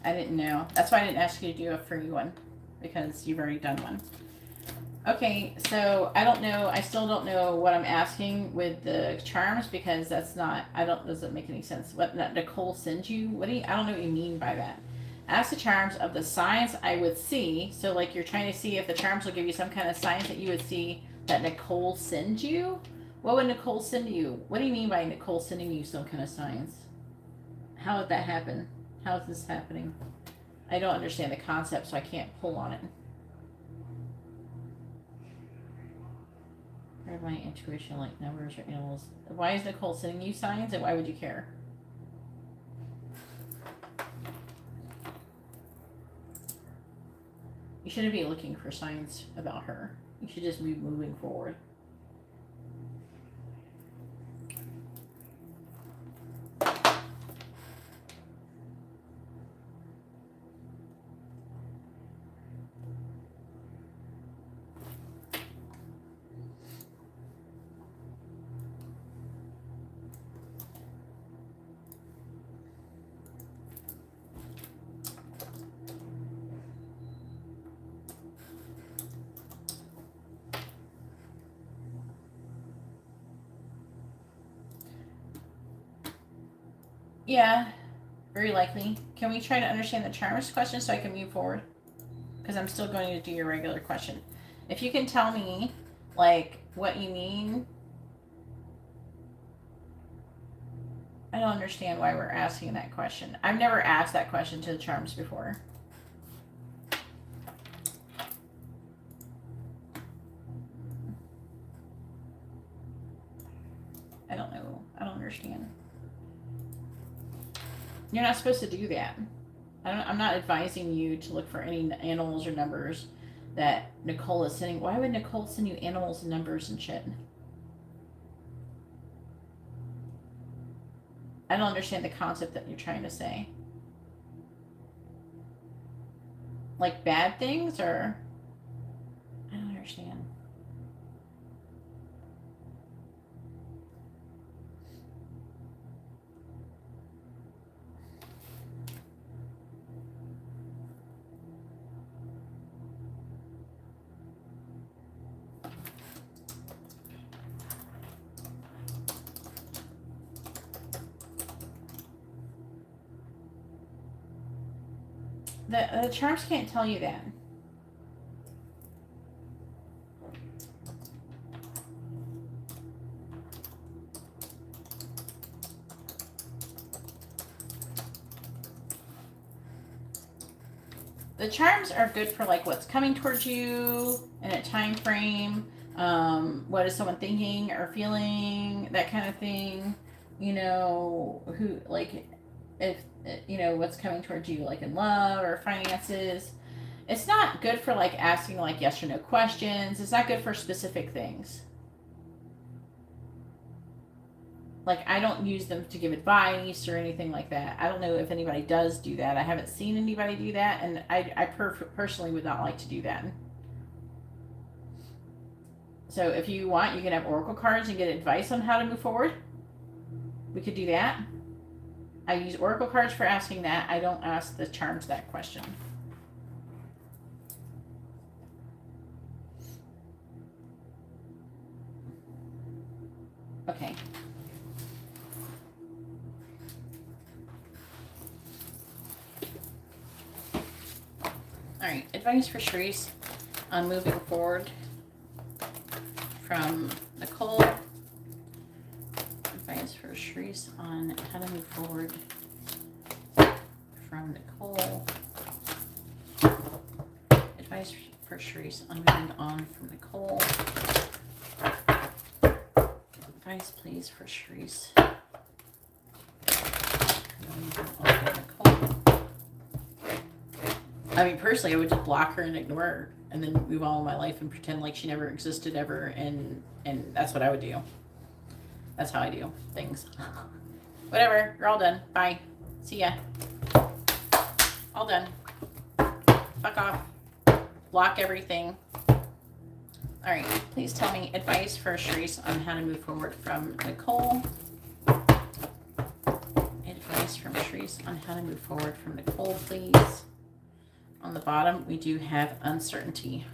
I didn't know. That's why I didn't ask you to do a free one, because you've already done one. Okay, so I don't know. I still don't know what I'm asking with the charms, because that's not, doesn't make any sense. What Nicole sends you? I don't know what you mean by that. Ask the charms of the signs I would see. So like you're trying to see if the charms will give you some kind of signs that you would see that Nicole sends you. What would Nicole send you? What do you mean by Nicole sending you some kind of signs? How would that happen? How is this happening? I don't understand the concept, so I can't pull on it. Or my intuition, like numbers or animals. Why is Nicole sending you signs, and why would you care? You shouldn't be looking for signs about her. You should just be moving forward. Yeah, very likely. Can we try to understand the charms question so I can move forward? Because I'm still going to do your regular question. If you can tell me, like, what you mean. I don't understand why we're asking that question. I've never asked that question to the charms before. I don't know. I don't understand. You're not supposed to do that. I'm not advising you to look for any animals or numbers that Nicole is sending. Why would Nicole send you animals and numbers and shit? I don't understand the concept that you're trying to say. Like bad things, or? I don't understand. The charms can't tell you that. The charms are good for like what's coming towards you in a time frame. What is someone thinking or feeling? That kind of thing. You know, who, like, if you know what's coming towards you, like in love or finances. It's not good for like asking like yes or no questions. It's not good for specific things. Like, I don't use them to give advice or anything like that. I don't know if anybody does do that. I haven't seen anybody do that, and I personally would not like to do that. So if you want, you can have oracle cards and get advice on how to move forward. We could do that. I use oracle cards for asking that. I don't ask the charms that question. Okay. All right, advice for Sharice on moving forward from Nicole. Advice for Sharice on how to move forward from Nicole. Advice for Sharice on moving on from Nicole. Advice, please, for Sharice. I mean, personally, I would just block her and ignore her, and then move on with my life and pretend like she never existed ever, and that's what I would do. That's how I do things. Whatever, you're all done. Bye. See ya. All done. Fuck off. Block everything. All right, please tell me advice for Sharice on how to move forward from Nicole. Advice from Sharice advice on how to move forward from Nicole, please. On the bottom, we do have uncertainty.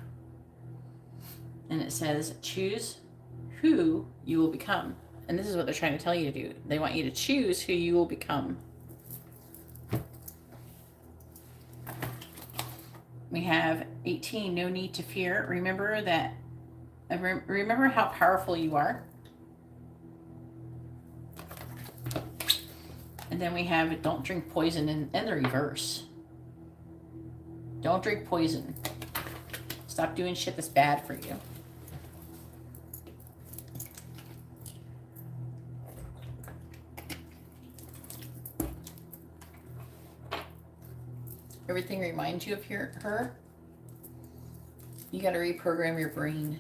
And it says, choose who you will become. And this is what they're trying to tell you to do. They want you to choose who you will become. We have 18, no need to fear. Remember that. Remember how powerful you are. And then we have don't drink poison in the reverse. Don't drink poison. Stop doing shit that's bad for you. Everything reminds you of her. You got to reprogram your brain.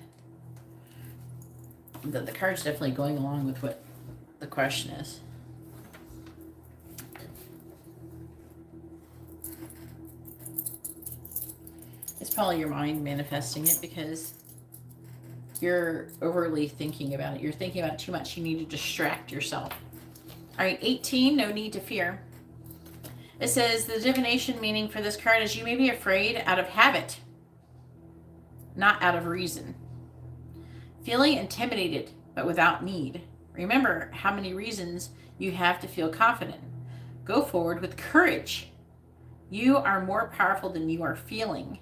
The card's definitely going along with what the question is. It's probably your mind manifesting it because you're overly thinking about it. You're thinking about it too much. You need to distract yourself. All right, 18, no need to fear. It says the divination meaning for this card is you may be afraid out of habit, not out of reason. Feeling intimidated, but without need. Remember how many reasons you have to feel confident. Go forward with courage. You are more powerful than you are feeling.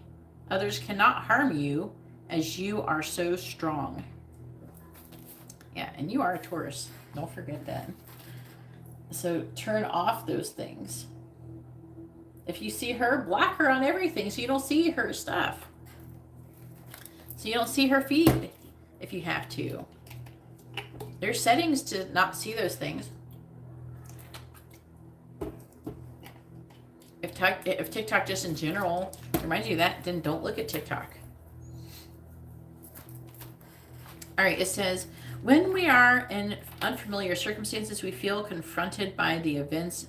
Others cannot harm you as you are so strong. Yeah, and you are a Taurus. Don't forget that. So turn off those things. If you see her, block her on everything so you don't see her stuff. So you don't see her feed if you have to. There's settings to not see those things. If TikTok just in general reminds you of that, then don't look at TikTok. All right, it says, when we are in unfamiliar circumstances, we feel confronted by the events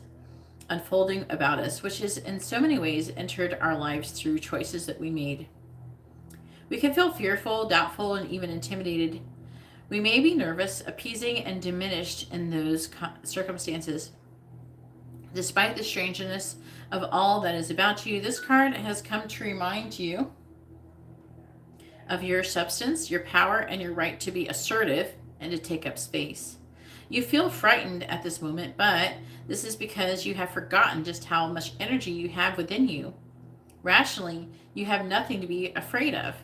unfolding about us, which has in so many ways entered our lives through choices that we made. We can feel fearful, doubtful, and even intimidated. We may be nervous, appeasing, and diminished in those circumstances. Despite the strangeness of all that is about you, this card has come to remind you of your substance, your power, and your right to be assertive and to take up space. You feel frightened at this moment, but this is because you have forgotten just how much energy you have within you. Rationally, you have nothing to be afraid of.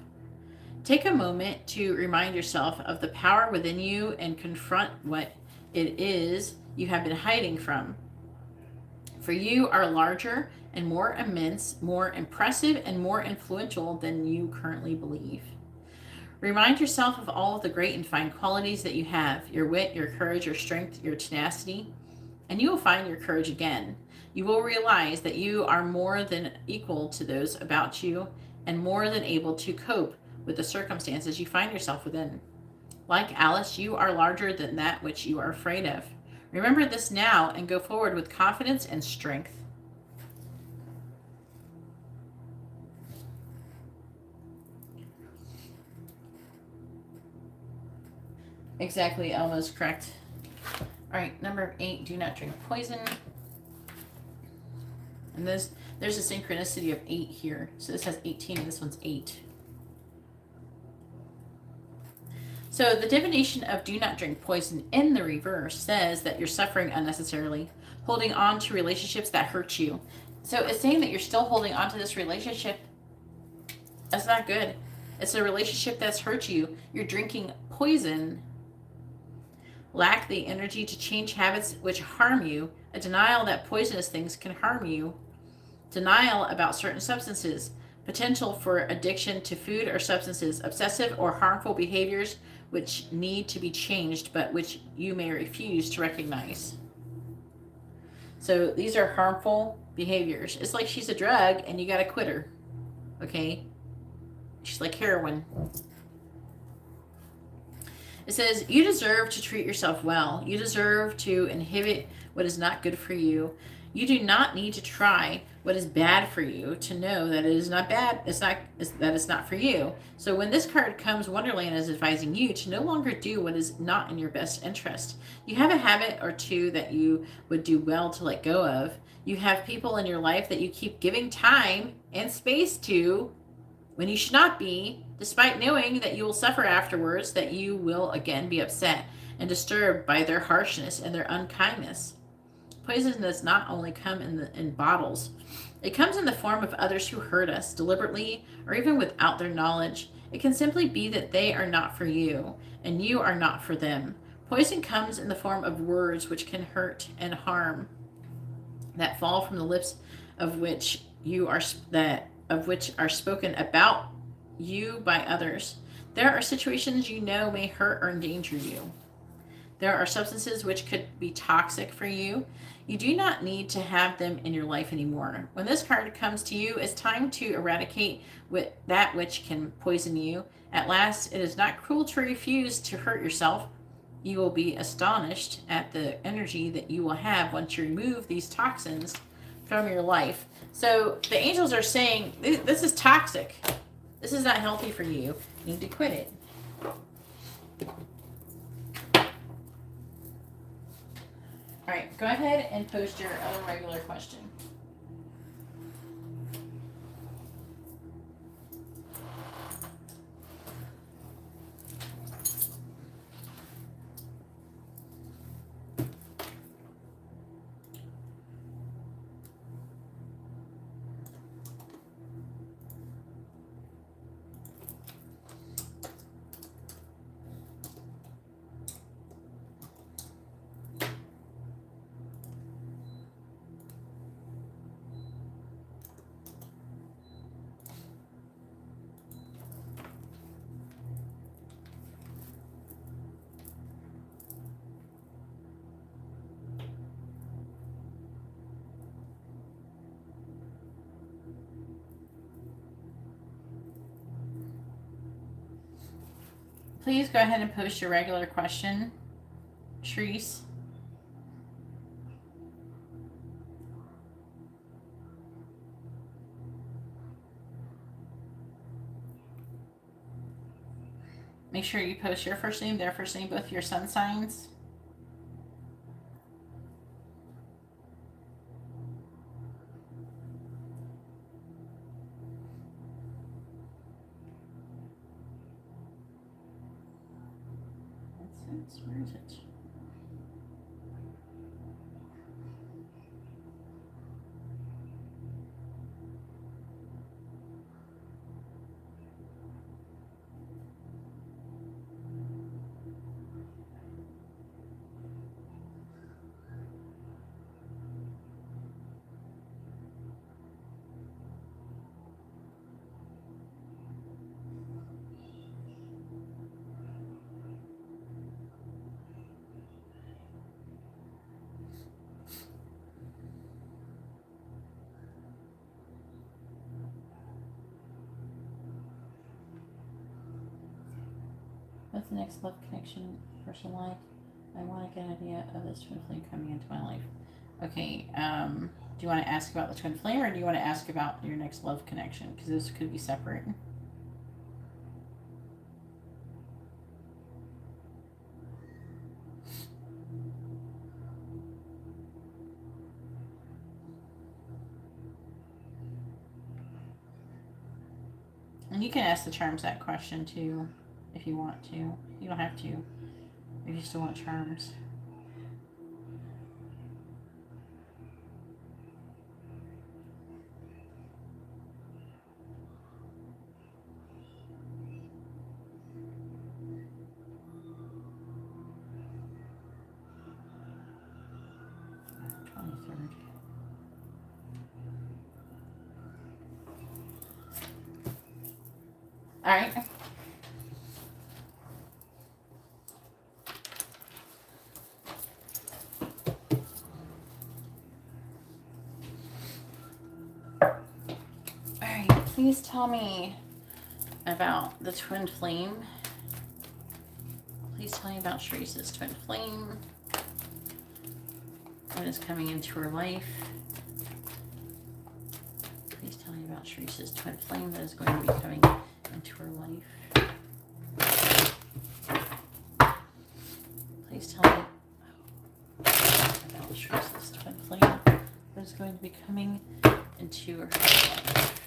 Take a moment to remind yourself of the power within you and confront what it is you have been hiding from. For you are larger and more immense, more impressive, and more influential than you currently believe. Remind yourself of all of the great and fine qualities that you have, your wit, your courage, your strength, your tenacity, and you will find your courage again. You will realize that you are more than equal to those about you and more than able to cope with the circumstances you find yourself within. Like Alice, you are larger than that which you are afraid of. Remember this now and go forward with confidence and strength. Exactly, Elma's correct. All right, number 8, do not drink poison. And there's a synchronicity of 8 here. So this has 18 and this one's 8. So the divination of do not drink poison in the reverse says that you're suffering unnecessarily, holding on to relationships that hurt you. So it's saying that you're still holding on to this relationship. That's not good. It's a relationship that's hurt you. You're drinking poison. Lack the energy to change habits which harm you. A denial that poisonous things can harm you. Denial about certain substances. Potential for addiction to food or substances. Obsessive or harmful behaviors which need to be changed, but which you may refuse to recognize. So these are harmful behaviors. It's like she's a drug and you got to quit her. Okay? She's like heroin. It says, you deserve to treat yourself well. You deserve to inhibit what is not good for you. You do not need to try what is bad for you to know that it is not bad. That it's not for you. So when this card comes, Wonderland is advising you to no longer do what is not in your best interest. You have a habit or two that you would do well to let go of. You have people in your life that you keep giving time and space to when you should not be, despite knowing that you will suffer afterwards, that you will again be upset and disturbed by their harshness and their unkindness. Poison does not only come in bottles. It comes in the form of others who hurt us, deliberately or even without their knowledge. It can simply be that they are not for you, and you are not for them. Poison comes in the form of words which can hurt and harm, that fall from the lips of which are spoken about you by others. There are situations you know may hurt or endanger you. There are substances which could be toxic for you. You do not need to have them in your life anymore. When this card comes to you, it's time to eradicate with that which can poison you. At last, it is not cruel to refuse to hurt yourself. You will be astonished at the energy that you will have once you remove these toxins from your life. So the angels are saying, this is toxic. This is not healthy for you. You need to quit it. All right, go ahead and post your other regular question. Please go ahead and post your regular question, Shreese. Make sure you post your first name, their first name, both your sun signs. Where is it? What's the next love connection person like? I want to get an idea of this twin flame coming into my life. Okay, do you want to ask about the twin flame, or do you want to ask about your next love connection? Because those could be separate. And you can ask the charms that question too, if you want to. You don't have to, if you still want charms. All right. All right. Please tell me about the twin flame. Please tell me about Sharice's twin flame. What is coming into her life? Please tell me about Sharice's twin flame that is going to be coming into her life. Please tell me about Sharice's twin flame that is going to be coming into her life.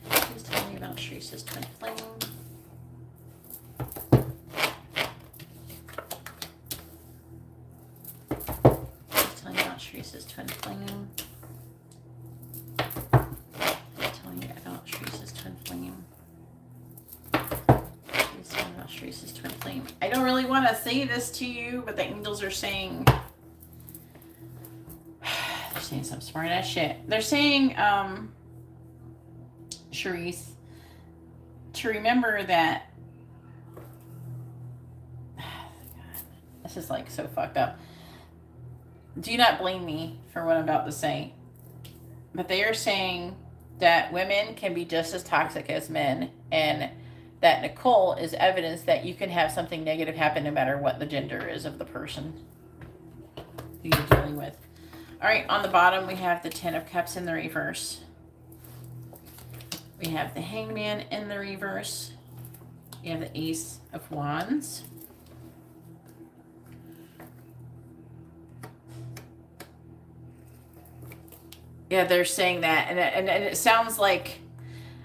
Please tell me about Sharice's twin flame. Please tell me about Sharice's twin flame. Please tell me about Sharice's twin flame. Please tell me about Sharice's twin flame. I don't really want to say this to you, but the angels are saying, they're saying some smart ass shit. They're saying, Sharice, to remember that, God, this is like so fucked up. Do not blame me for what I'm about to say, but they are saying that women can be just as toxic as men, and that Nicole is evidence that you can have something negative happen no matter what the gender is of the person who you're dealing with. All right, on the bottom we have the 10 of Cups in the reverse. We have the Hangman in the reverse. We have the Ace of Wands. Yeah, they're saying that, and it sounds like,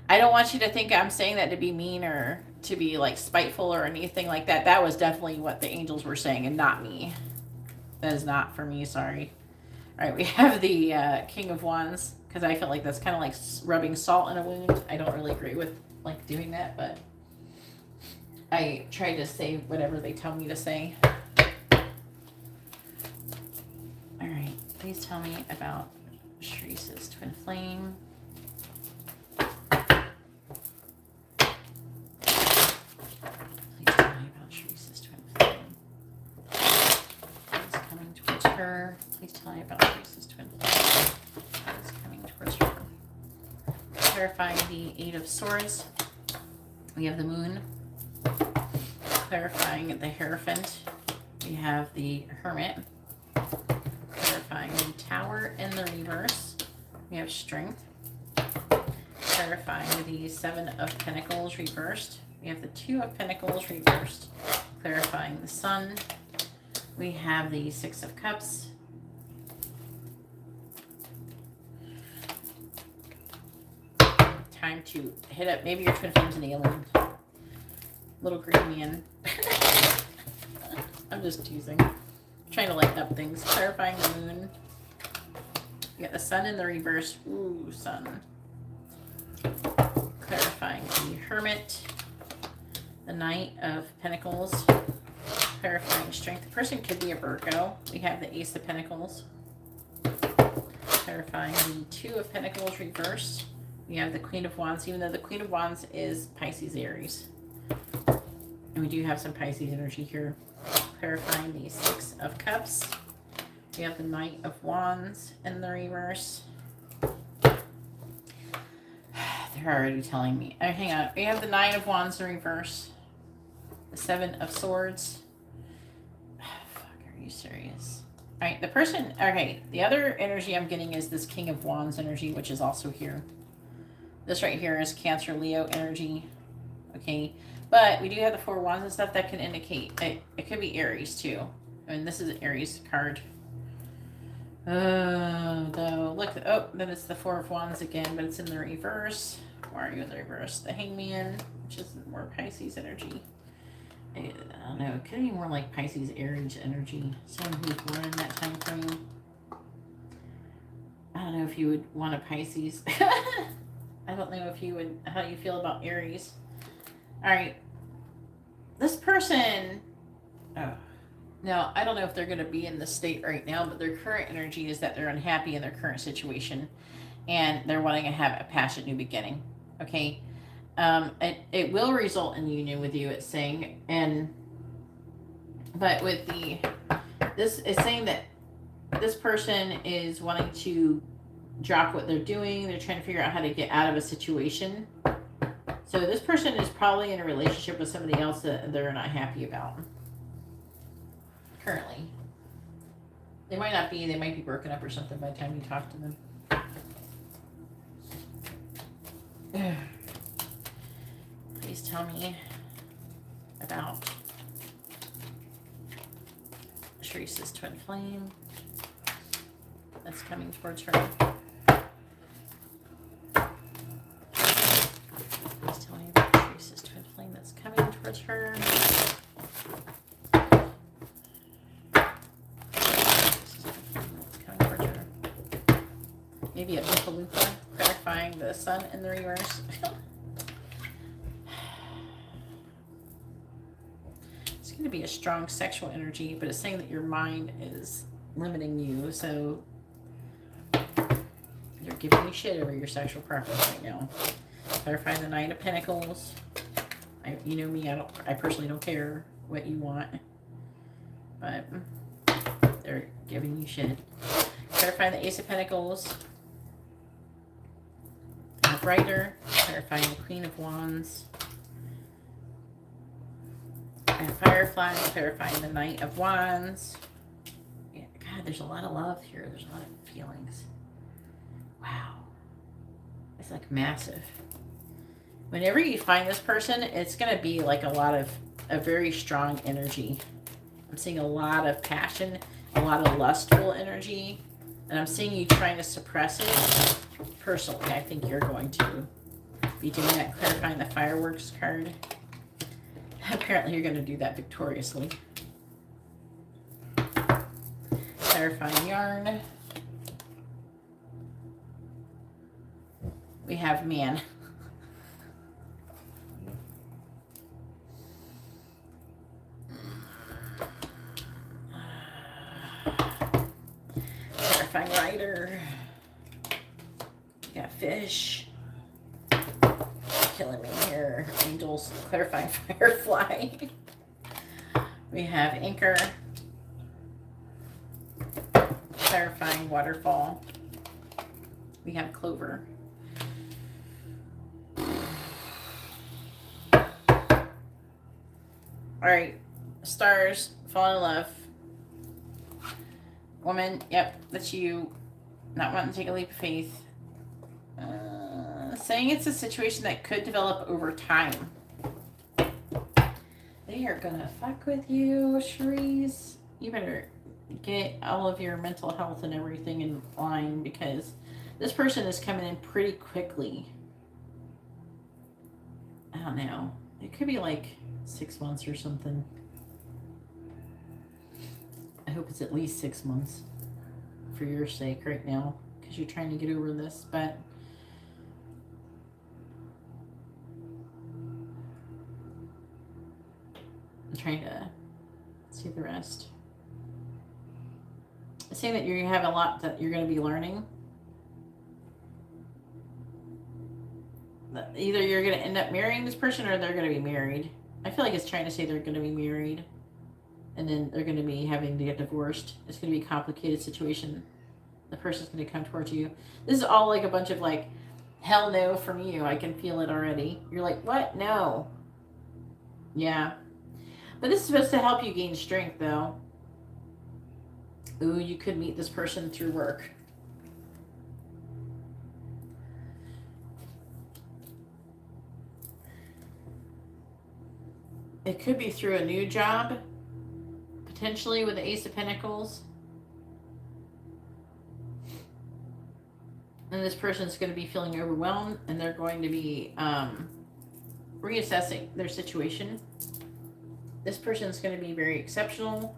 I don't want you to think I'm saying that to be mean or to be like spiteful or anything like that. That was definitely what the angels were saying and not me. That is not for me, sorry. All right, we have the King of Wands, because I feel like that's kind of like rubbing salt in a wound. I don't really agree with like doing that, but I try to say whatever they tell me to say. All right, please tell me about Sharice's twin flame. Please tell me about Sharice's twin flame. It's coming towards her. Please tell me about Sharice's twin flame. It's coming towards her. Clarifying the Eight of Swords. We have the Moon. Clarifying the Hierophant. We have the Hermit. Clarifying the Tower in the reverse. We have Strength. Clarifying the Seven of Pentacles reversed. We have the Two of Pentacles reversed. Clarifying the Sun. We have the Six of Cups. Time to hit up. Maybe your twin flame's an alien. Little green man. I'm just teasing. Trying to lighten up things. Clarifying the Moon. You got the Sun in the reverse. Ooh, Sun. Clarifying the Hermit. The Knight of Pentacles. Clarifying Strength. The person could be a Virgo. We have the Ace of Pentacles. Clarifying the Two of Pentacles reversed. We have the Queen of Wands, even though the Queen of Wands is Pisces Aries. And we do have some Pisces energy here. Clarifying the Six of Cups. We have the Knight of Wands in the reverse. They're already telling me. Oh, hang on. We have the Nine of Wands in reverse. The Seven of Swords. Fuck, are you serious? All right, the person, okay, the other energy I'm getting is this King of Wands energy, which is also here. This right here is Cancer, Leo energy. Okay, but we do have the Four of Wands and stuff that can indicate, it could be Aries too. I mean, this is an Aries card. Though, look, oh, then it's the Four of Wands again, but it's in the reverse. Why are you in the reverse? The Hangman, which is more Pisces energy. I don't know, it could be more like Pisces, Aries energy. Someone who's born in that time frame. I don't know if you would want a Pisces. I don't know if you would, how you feel about Aries. All right. This person, oh, now, I don't know if they're going to be in this state right now, but their current energy is that they're unhappy in their current situation and they're wanting to have a passionate new beginning. Okay. It will result in union with you, it's saying, but with this is saying that this person is wanting to drop what they're doing. They're trying to figure out how to get out of a situation. So this person is probably in a relationship with somebody else that they're not happy about. Currently. They might not be. They might be broken up or something by the time you talk to them. Please tell me about Sharice's twin flame. that's coming towards her. Please tell me about Teresa's twin flame that's coming towards her. Maybe a Oompa clarifying the sun in the reverse. It's going to be a strong sexual energy, but it's saying that your mind is limiting you, so you're giving me shit over your sexual preference right now. Clarifying the Knight of Pentacles. You know me, I personally don't care what you want, but they're giving you shit. Clarifying the Ace of Pentacles. Rider, clarifying the Queen of Wands, and Firefly, clarifying the Knight of Wands. Yeah, God, there's a lot of love here. There's a lot of feelings. Wow. It's like massive. Whenever you find this person, it's going to be like a very strong energy. I'm seeing a lot of passion, a lot of lustful energy, and I'm seeing you trying to suppress it. Personally, I think you're going to be doing that, clarifying the fireworks card. Apparently, you're going to do that victoriously. Clarifying yarn. We have man. Clarifying rider. Got fish. Killing me here. Angels, clarifying firefly. We have anchor. Clarifying waterfall. We have clover. Alright. Stars, fall in love. Woman, yep, that's you. Not wanting to take a leap of faith. Saying it's a situation that could develop over time. They are gonna fuck with you, Cherise. You better get all of your mental health and everything in line, because this person is coming in pretty quickly. I don't know. It could be like 6 months or something. I hope it's at least 6 months for your sake right now, because you're trying to get over this, but I'm trying to see the rest. I'm saying that you have a lot that you're going to be learning. Either you're going to end up marrying this person or they're going to be married. I feel like it's trying to say they're going to be married and then they're going to be having to get divorced. It's going to be a complicated situation. The person's going to come towards you. This is all like a bunch of like, hell no from you. I can feel it already. You're like, what? No. Yeah. But this is supposed to help you gain strength, though. Ooh, you could meet this person through work. It could be through a new job, potentially with the Ace of Pentacles. And this person's going to be feeling overwhelmed, and they're going to be reassessing their situation. This person's going to be very exceptional.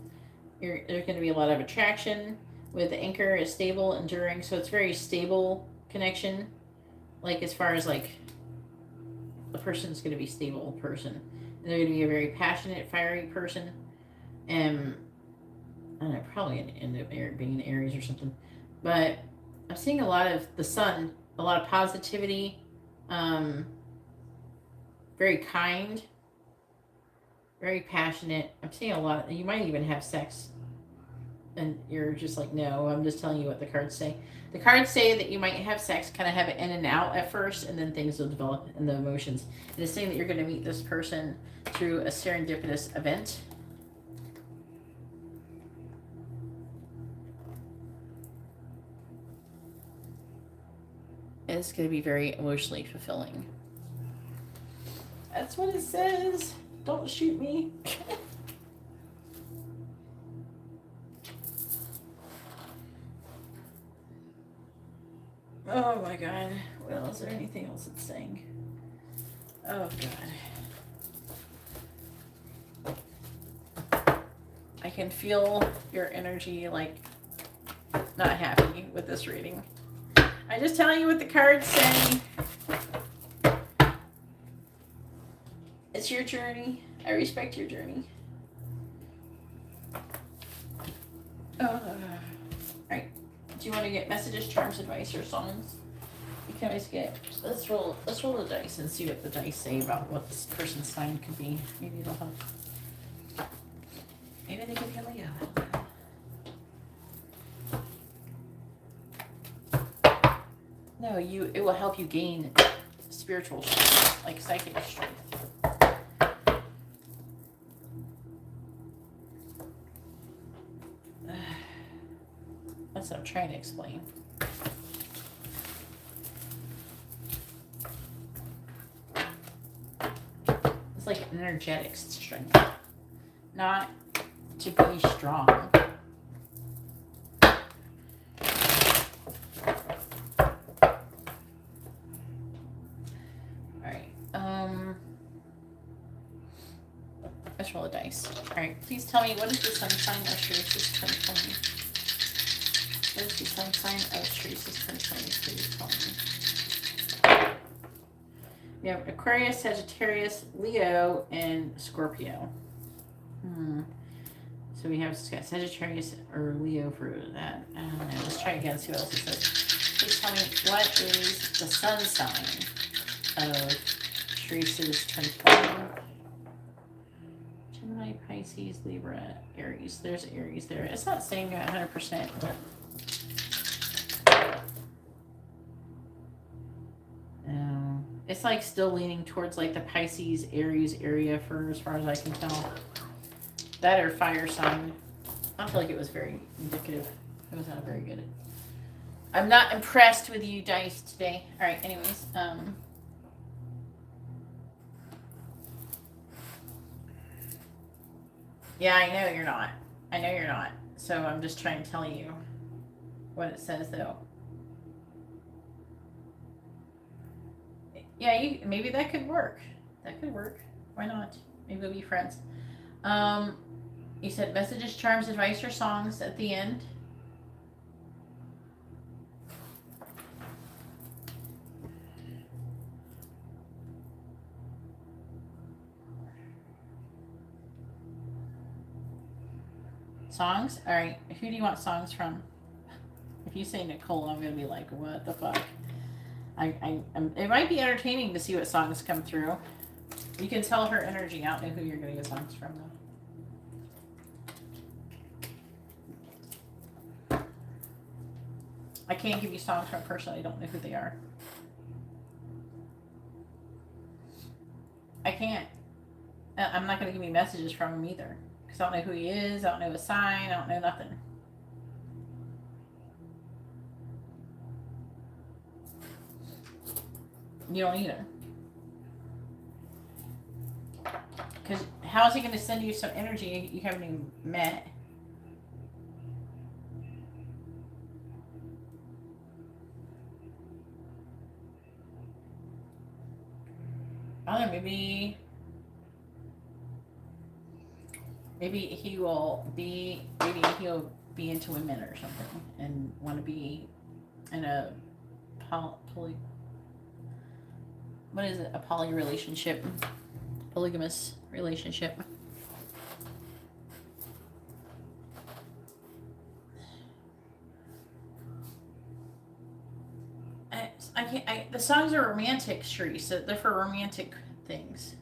There's going to be a lot of attraction. With the anchor is stable, enduring, so it's very stable connection. Like as far as like the person's going to be a stable person. And they're going to be a very passionate, fiery person. And I don't know, probably going to end up being Aries or something. But I'm seeing a lot of the sun, a lot of positivity, very kind, very passionate. I'm seeing a lot. You might even have sex. And you're just like, no, I'm just telling you what the cards say. The cards say that you might have sex, kind of have it in and out at first, and then things will develop in the emotions. It is saying that you're going to meet this person through a serendipitous event. It's going to be very emotionally fulfilling. That's what it says. Don't shoot me. Oh my god. Well, is there anything else it's saying? Oh god. I can feel your energy, like, not happy with this reading. I'm just telling you what the cards say. It's your journey. I respect your journey. Alright. Do you want to get messages, charms, advice, or songs? You can always get. Let's roll the dice and see what the dice say about what this person's sign could be. Maybe it'll help. Maybe they give you a Leo. No, it will help you gain spiritual strength, like psychic strength. That's what I'm trying to explain. It's like an energetic strength, not to be strong. Let's roll a dice. Alright, please tell me, what is the sun sign of Sharice's 2020? What is the sun sign of Sharice's 2020? Please tell me. We have Aquarius, Sagittarius, Leo, and Scorpio. So we have Sagittarius or Leo for that. I don't know. Let's try again, see what else it says. Please tell me, what is the sun sign of Sharice's 2020? Gemini, Pisces, Libra, Aries. There's Aries there. It's not saying 100%. It's like still leaning towards like the Pisces, Aries area for as far as I can tell. That or fire sign. I don't feel like it was very indicative. It was not very good. I'm not impressed with you dice today. All right, anyways. Yeah, I know you're not. I know you're not. So I'm just trying to tell you what it says, though. Yeah, maybe that could work. That could work. Why not? Maybe we'll be friends. You said messages, charms, advice, or songs at the end. Songs? All right. Who do you want songs from? If you say Nicole, I'm going to be like, what the fuck? It might be entertaining to see what songs come through. You can tell her energy. I don't know who you're going to get songs from, though. I can't give you songs from a person. I don't know who they are. I can't. I'm not going to give you messages from him either. Because I don't know who he is. I don't know his sign. I don't know nothing. You don't either. Because how is he going to send you some energy you haven't even met? I don't know, maybe he'll be into women or something and want to be in a what is it? A poly relationship, polygamous relationship. I can't. The songs are romantic, Sharice. So they're for romantic things.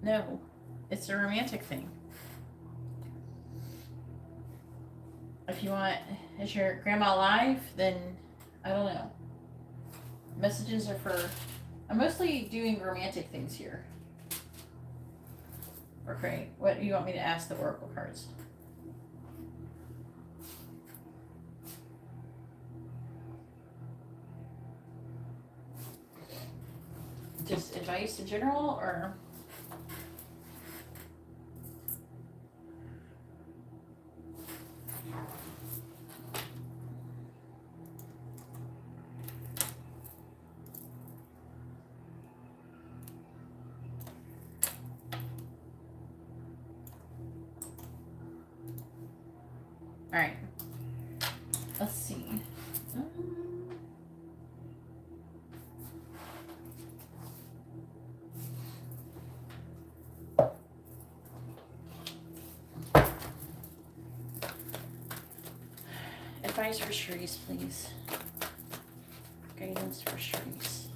No, it's a romantic thing. If you want, is your grandma alive? Then I don't know. Messages are for. I'm mostly doing romantic things here. Okay, what do you want me to ask the oracle cards? Just advice in general, or All right. Let's see. Advice for Charisse, please. Guidance for Charisse.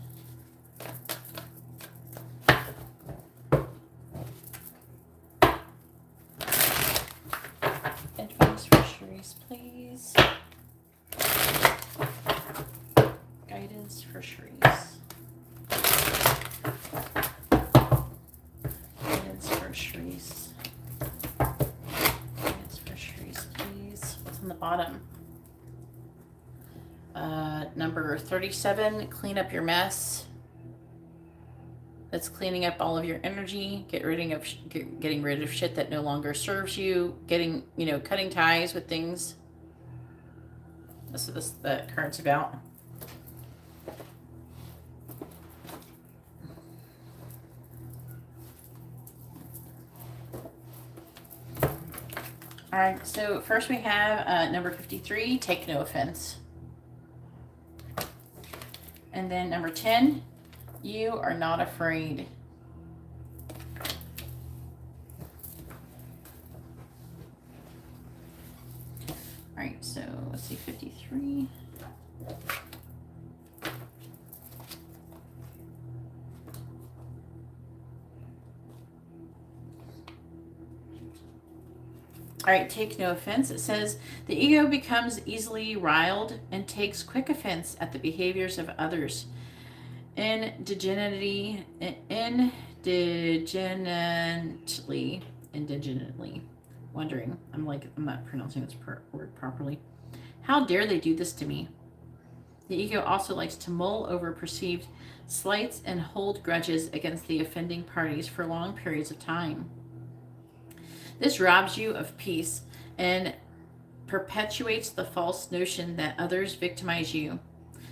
Advice for Charisse, please. Guidance for Charisse. Guidance for Charisse. Guidance for Charisse, please. What's on the bottom? Number 37, clean up your mess. That's cleaning up all of your energy, getting rid of shit that no longer serves you, cutting ties with things. That's what that card's about. All right, so first we have number 53, take no offense. And then number 10, you are not afraid. All right, so let's see, 53. All right, take no offense. It says, the ego becomes easily riled and takes quick offense at the behaviors of others. Indignantly, wondering, I'm not pronouncing this word properly. How dare they do this to me? The ego also likes to mull over perceived slights and hold grudges against the offending parties for long periods of time. This robs you of peace and perpetuates the false notion that others victimize you.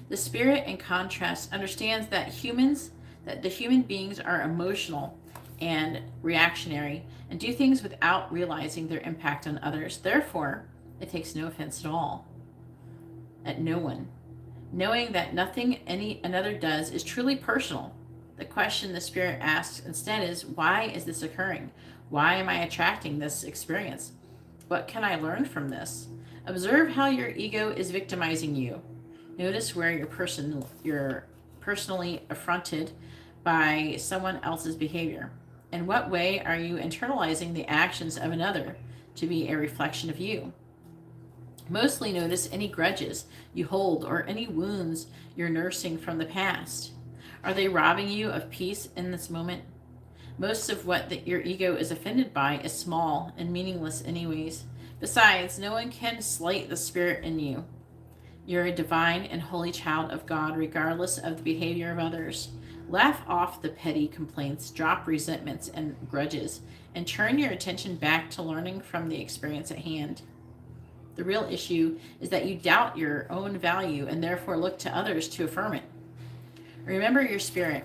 The spirit, in contrast, understands that the human beings are emotional and reactionary and do things without realizing their impact on others. Therefore, it takes no offense at all at no one, knowing that nothing another does is truly personal. The question the spirit asks instead is, why is this occurring? Why am I attracting this experience? What can I learn from this? Observe how your ego is victimizing you. Notice where you're personally affronted by someone else's behavior. In what way are you internalizing the actions of another to be a reflection of you? Mostly notice any grudges you hold or any wounds you're nursing from the past. Are they robbing you of peace in this moment? Most of what your ego is offended by is small and meaningless anyways. Besides, no one can slight the spirit in you. You're a divine and holy child of God, regardless of the behavior of others. Laugh off the petty complaints, drop resentments and grudges, and turn your attention back to learning from the experience at hand. The real issue is that you doubt your own value and therefore look to others to affirm it. Remember your spirit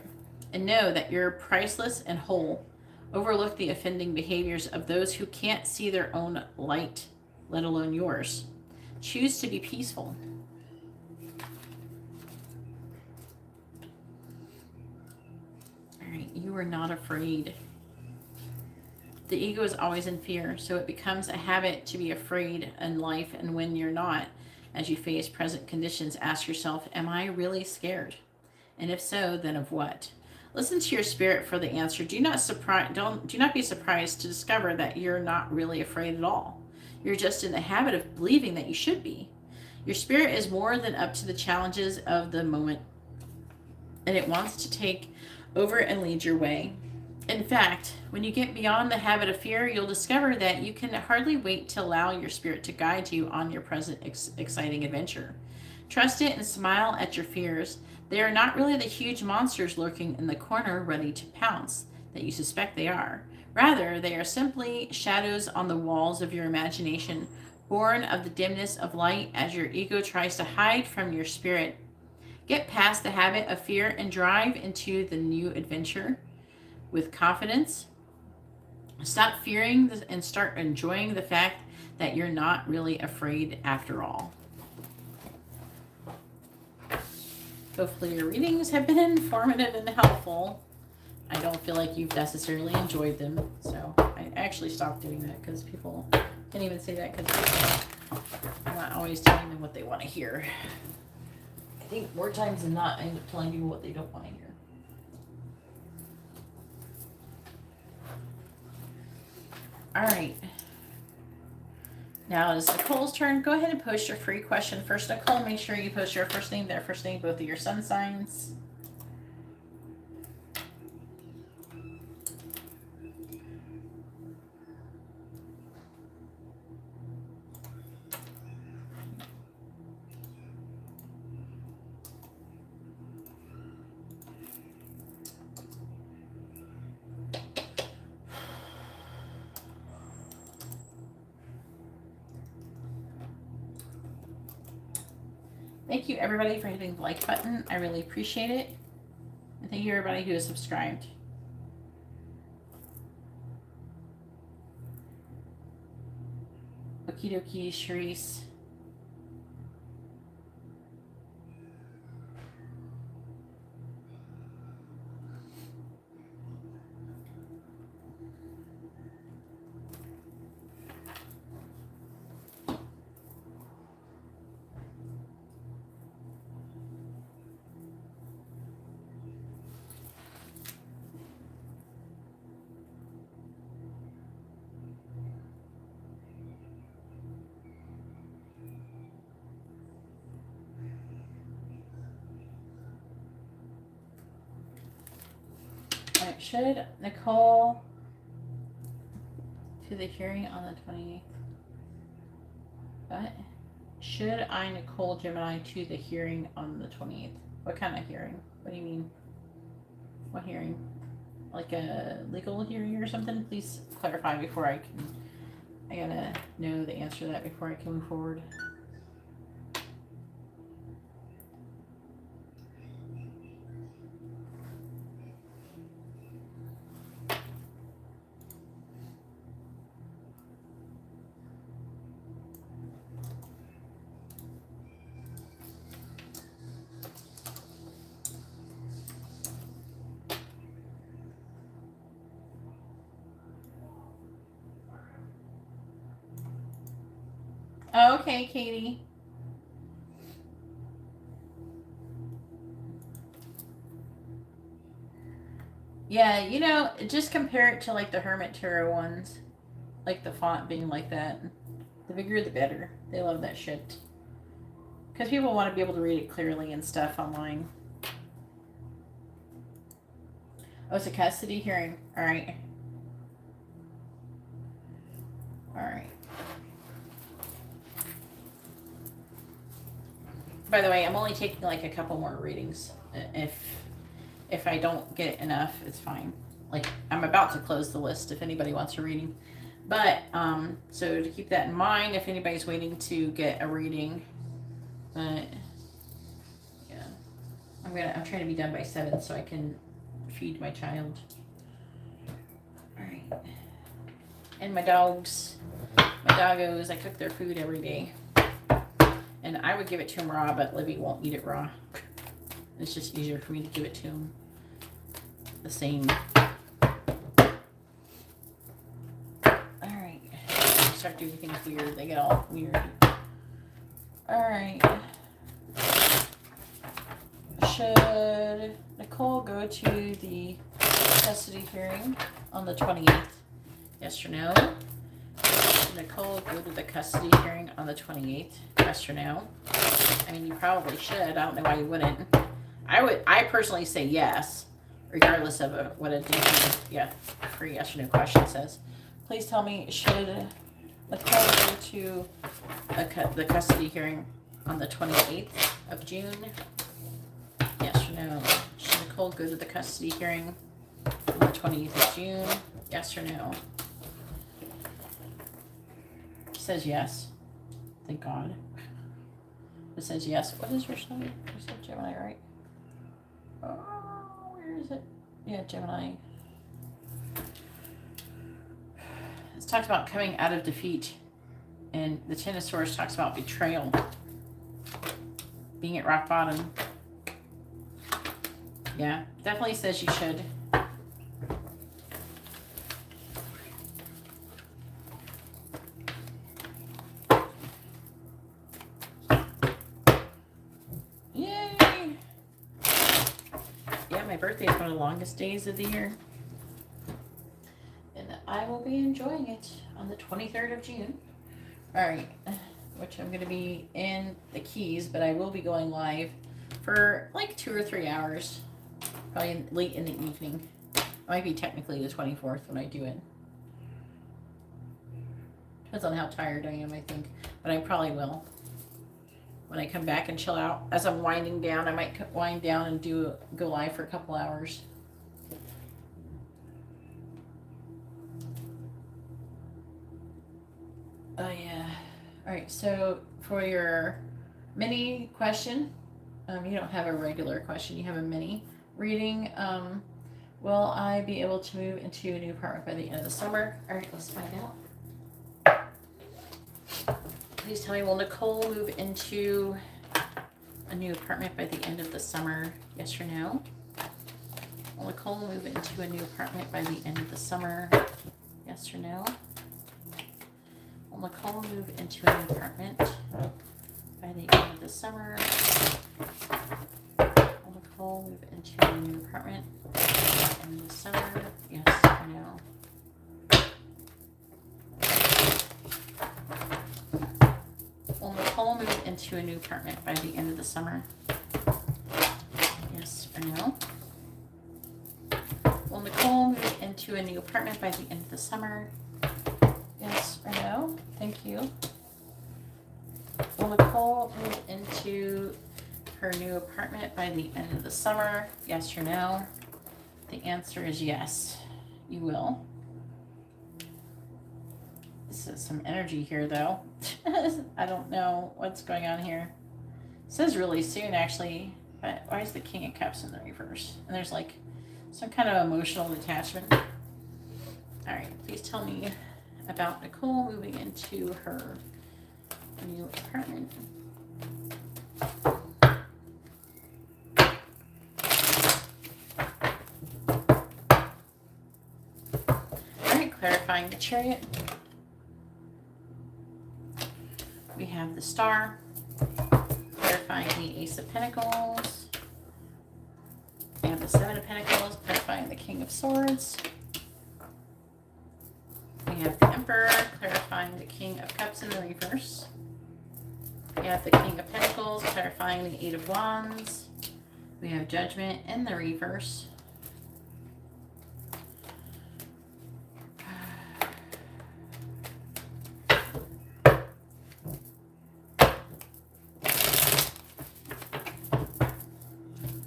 and know that you're priceless and whole. Overlook the offending behaviors of those who can't see their own light, let alone yours. Choose to be peaceful. All right, you are not afraid. The ego is always in fear, so it becomes a habit to be afraid in life, and when you're not, as you face present conditions, ask yourself, am I really scared? And if so, then of what? Listen to your spirit for the answer. Do not be surprised to discover that you're not really afraid at all. You're just in the habit of believing that you should be. Your spirit is more than up to the challenges of the moment, and it wants to take over and lead your way. In fact, when you get beyond the habit of fear, you'll discover that you can hardly wait to allow your spirit to guide you on your present exciting adventure. Trust it and smile at your fears. They are not really the huge monsters lurking in the corner ready to pounce that you suspect they are. Rather, they are simply shadows on the walls of your imagination, born of the dimness of light as your ego tries to hide from your spirit. Get past the habit of fear and drive into the new adventure with confidence. Stop fearing and start enjoying the fact that you're not really afraid after all. Hopefully your readings have been informative and helpful. I don't feel like you've necessarily enjoyed them, so I actually stopped doing that because people can't even say that because I'm not always telling them what they want to hear. I think more times than not, I end up telling people what they don't want to hear. All right. Now it's Nicole's turn. Go ahead and post your free question first. Nicole, make sure you post your first name, their first name, both of your sun signs. Thank you everybody for hitting the like button. I really appreciate it. And thank you everybody who has subscribed. Okie dokie, Sharice. Alright, should Nicole to the hearing on the 28th? What? Should I Nicole Gemini to the hearing on the 28th? What kind of hearing? What do you mean? What hearing? Like a legal hearing or something? Please clarify before I can. I gotta know the answer to that before I can move forward. Oh, okay, Katie. Yeah, you know, just compare it to like the Hermit Tarot ones. Like the font being like that. The bigger the better. They love that shit. Because people want to be able to read it clearly and stuff online. Oh, it's a custody hearing. Alright. Alright. By the way, I'm only taking like a couple more readings. If I don't get enough, it's fine. Like, I'm about to close the list if anybody wants a reading. But, so to keep that in mind, if anybody's waiting to get a reading. But, yeah. I'm trying to be done by 7 so I can feed my child. Alright. And my dogs. My doggos, I cook their food every day. And I would give it to him raw, but Libby won't eat it raw. It's just easier for me to give it to him the same. Alright. Start doing things weird. They get all weird. Alright. Should Nicole go to the custody hearing on the 28th? Yes or no? Should Nicole go to the custody hearing on the 28th? Yes or no? I mean, you probably should. I don't know why you wouldn't. I personally say yes, regardless of what a free yes or no question says. Please tell me, should Nicole go to the custody hearing on the 28th of June? Yes or no? Should Nicole go to the custody hearing on the 28th of June? Yes or no? It says yes. Thank God. It says yes. What is your sign? You said Gemini, right? Oh, where is it? Yeah, Gemini. It's talked about coming out of defeat And the Ten of Swords talks about betrayal, being at rock bottom. Yeah, definitely says you should. Yay! Yeah, my birthday is one of the longest days of the year. And I will be enjoying it on the 23rd of June. Alright, which I'm going to be in the Keys, but I will be going live for like 2 or 3 hours. Probably late in the evening. It might be technically the 24th when I do it. Depends on how tired I am, I think. But I probably will. When I come back and chill out. As I'm winding down, I might wind down and go live for a couple hours. Oh, yeah. Alright, so for your mini question, you don't have a regular question, you have a mini reading. Will I be able to move into a new apartment by the end of the summer? Alright, let's find out. Please tell me, will Nicole move into a new apartment by the end of the summer? Yes or no? Will Nicole move into a new apartment by the end of the summer? Yes or no? Will Nicole move into a new apartment by the end of the summer? Will Nicole move into a new apartment by the end of the summer? Yes or no? Will Nicole move into a new apartment by the end of the summer? Yes or no? Will Nicole move into a new apartment by the end of the summer? Yes or no? Thank you. Will Nicole move into her new apartment by the end of the summer? Yes or no? The answer is yes, you will. This is some energy here, though. I don't know what's going on here. It says really soon, actually, but why is the King of Cups in the reverse? And there's like some kind of emotional detachment. All right, please tell me about Nicole moving into her new apartment. All right, clarifying the Chariot. We have the Star, clarifying the Ace of Pentacles. We have the Seven of Pentacles, clarifying the King of Swords. We have the Emperor, clarifying the King of Cups in the reverse. We have the King of Pentacles, clarifying the Eight of Wands. We have Judgment in the reverse.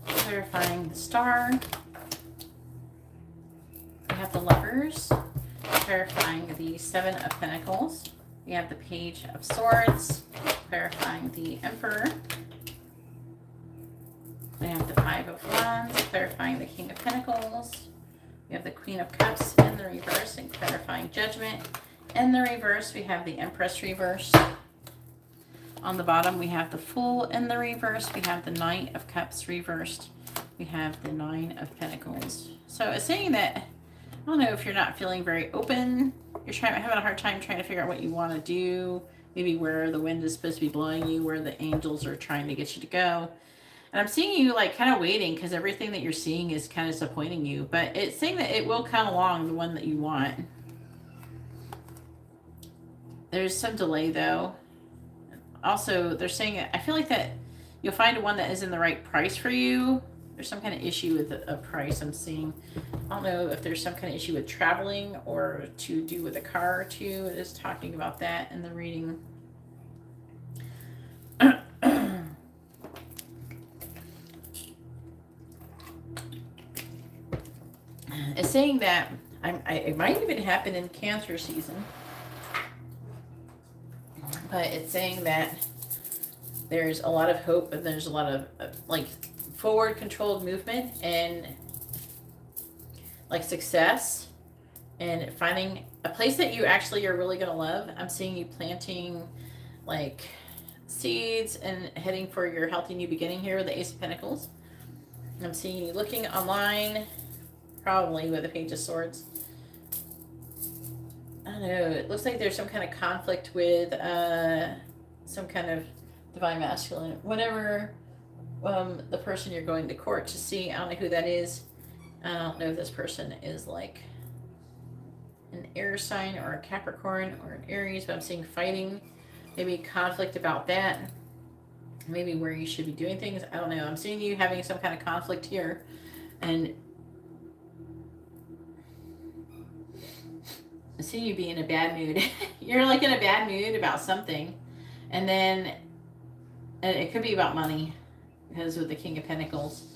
Clarifying the Star. We have the Lovers, clarifying the Seven of Pentacles. We have the Page of Swords, clarifying the Emperor. We have the Five of Wands, clarifying the King of Pentacles. We have the Queen of Cups in the reverse and clarifying Judgment. In the reverse, we have the Empress reverse. On the bottom, we have the Fool in the reverse. We have the Knight of Cups reversed. We have the Nine of Pentacles. So it's saying that, I don't know if you're not feeling very open. You're having a hard time trying to figure out what you want to do. Maybe where the wind is supposed to be blowing you, where the angels are trying to get you to go. And I'm seeing you like kind of waiting because everything that you're seeing is kind of disappointing you. But it's saying that it will come along, the one that you want. There's some delay though. Also, they're saying, I feel like that you'll find one that is in the right price for you. There's some kind of issue with a price I'm seeing. I don't know if there's some kind of issue with traveling or to do with a car too. It is talking about that in the reading. It's saying that it might even happen in Cancer season. But it's saying that there's a lot of hope and there's a lot of like forward controlled movement and like success and finding a place that you actually are really going to love. I'm seeing you planting like seeds and heading for your healthy new beginning here with the Ace of Pentacles. I'm seeing you looking online, probably with the Page of Swords. I don't know. It looks like there's some kind of conflict with some kind of divine masculine. Whenever the person you're going to court to see, I don't know who that is. I don't know if this person is like an air sign or a Capricorn or an Aries, but I'm seeing fighting, maybe conflict about that, maybe where you should be doing things. I don't know. I'm seeing you having some kind of conflict here, and I'm seeing you be in a bad mood. You're like in a bad mood about something, and then it could be about money, because with the King of Pentacles.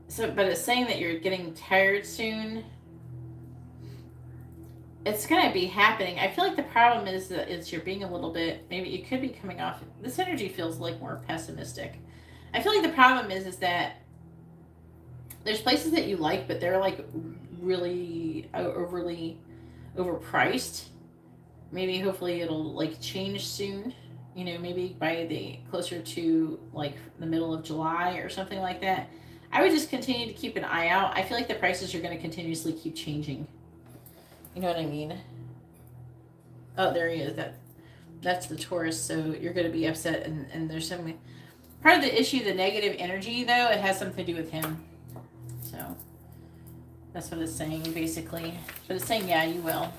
So, but it's saying that you're getting tired soon. It's going to be happening. I feel like the problem is that you're being a little bit, maybe you could be coming off, this energy feels like more pessimistic. I feel like the problem is that there's places that you like, but they're like really overly overpriced. Maybe hopefully it'll like change soon, you know, maybe by the closer to like the middle of July or something like that. I would just continue to keep an eye out. I feel like the prices are going to continuously keep changing. You know what I mean? Oh, there he is. That's the Taurus. So you're going to be upset, and there's some part of the issue, the negative energy, though, it has something to do with him. So that's what it's saying, basically. But it's saying, yeah, you will.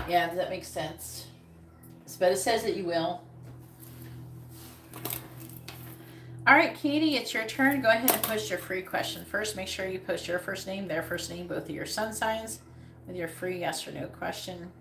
Yeah, that makes sense. But it says that you will. All right, Katie, it's your turn. Go ahead and post your free question. First, make sure you post your first name, their first name, both of your sun signs with your free yes or no question.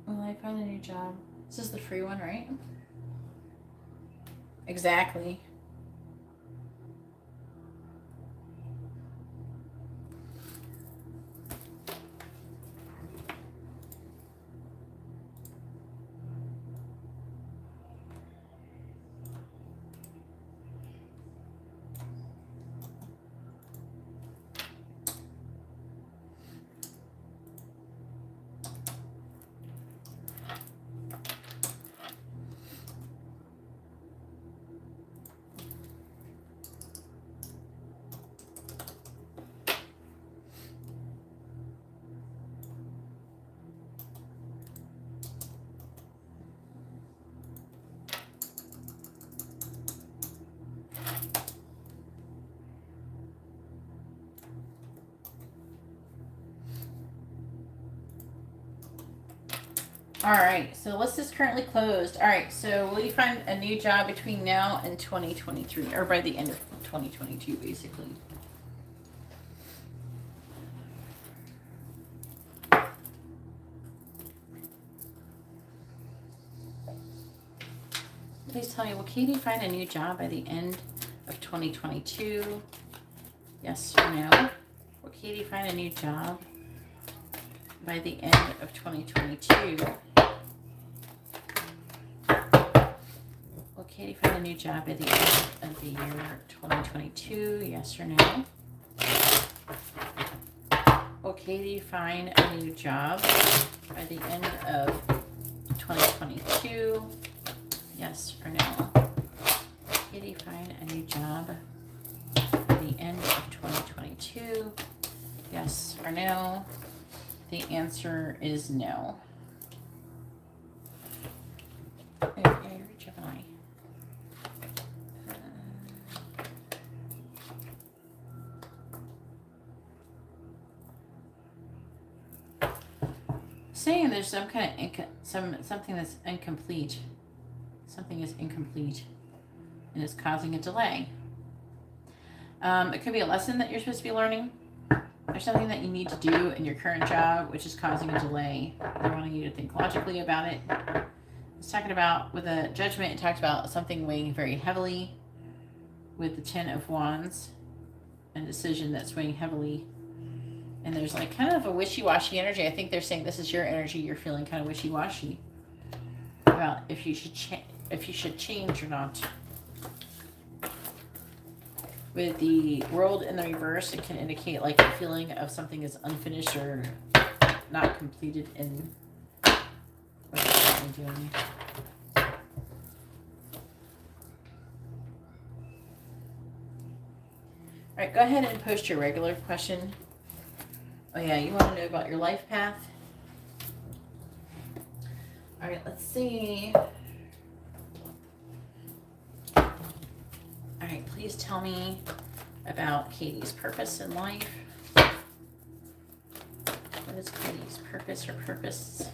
Will I find a new job? This is the free one, right? Exactly. All right, so list is currently closed. All right, so will you find a new job between now and 2023, or by the end of 2022, basically? Please tell me, will Katie find a new job by the end of 2022? Yes or no? Will Katie find a new job by the end of 2022? Will Katie find a new job by the end of the year 2022? Yes or no? Will Katie find a new job by the end of 2022? Yes or no? Katie find a new job by the end of 2022? Yes or no? The answer is no. Yeah, you're Gemini. Saying there's some kind of something that's incomplete. Something is incomplete and it's causing a delay. It could be a lesson that you're supposed to be learning. There's something that you need to do in your current job which is causing a delay. They're wanting you to think logically about it. It's talking about, with a Judgment, it talks about something weighing very heavily with the Ten of Wands, and decision that's weighing heavily. And there's like kind of a wishy-washy energy. I think they're saying this is your energy. You're feeling kind of wishy-washy about if you should change or not. With the World in the reverse, it can indicate like a feeling of something is unfinished or not completed in what you're currently doing. All right, go ahead and post your regular question. Oh yeah, you want to know about your life path? All right, let's see. All right, please tell me about Katie's purpose in life. What is Katie's purpose or purpose?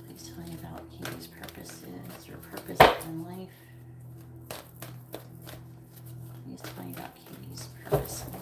Please tell me about Katie's purposes or purpose in life. Please tell me about Katie's purpose in life.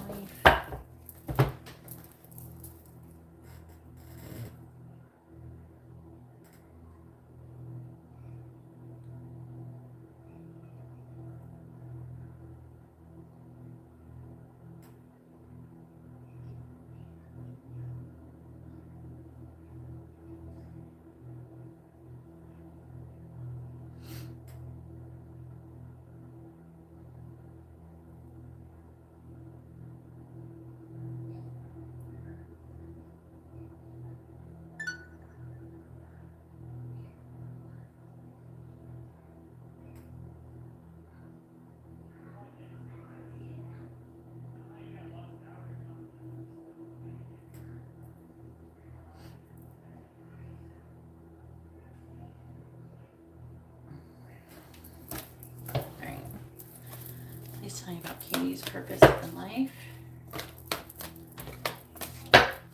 Please tell me about Katie's purpose in life.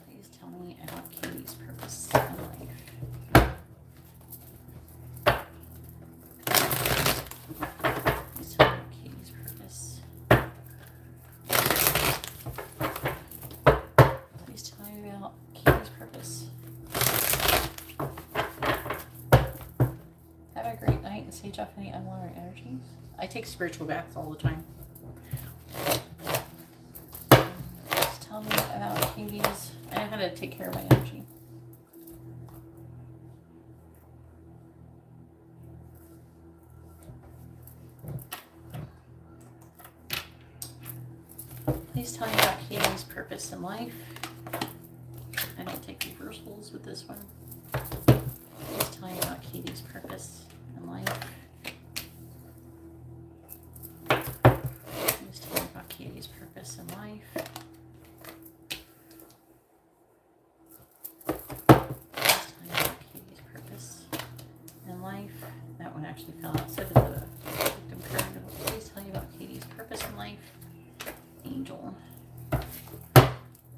Please tell me about Katie's purpose in life. Please tell me about Katie's purpose. Please tell me about Katie's purpose. Have a great night and sage off any unwanted energies. I take spiritual baths all the time. Just tell me about Katie's. I know how to take care of my energy. Please tell me about Katie's purpose in life. I don't take reversals with this one. Please tell me about Katie's purpose in life. Please tell me about Katie's purpose in life. Please tell me about Katie's purpose in life. That one actually fell out. So did the victim card. Please tell me about Katie's purpose in life. Angel.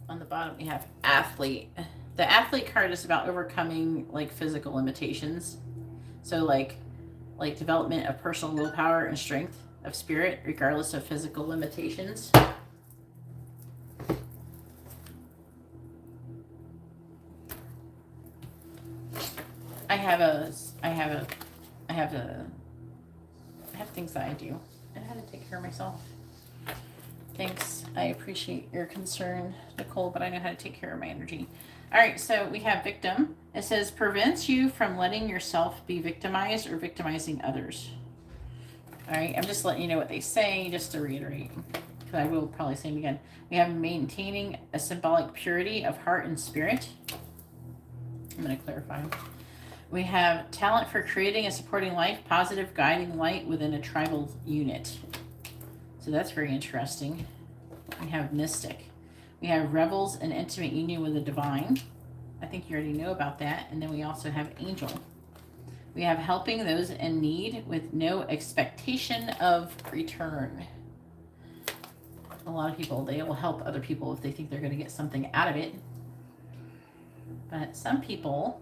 On the bottom we have athlete. The athlete card is about overcoming like physical limitations. So like development of personal willpower and strength of spirit regardless of physical limitations. I have things that I do. I know how to take care of myself. Thanks. I appreciate your concern, Nicole, but I know how to take care of my energy. All right, so we have victim. It says, prevents you from letting yourself be victimized or victimizing others. All right, I'm just letting you know what they say, just to reiterate, because I will probably say them again. We have maintaining a symbolic purity of heart and spirit. I'm going to clarify. We have talent for creating and supporting life, positive guiding light within a tribal unit. So that's very interesting. We have mystic. We have rebels and intimate union with the divine. I think you already know about that. And then we also have angel. We have helping those in need with no expectation of return. A lot of people, they will help other people if they think they're going to get something out of it. But some people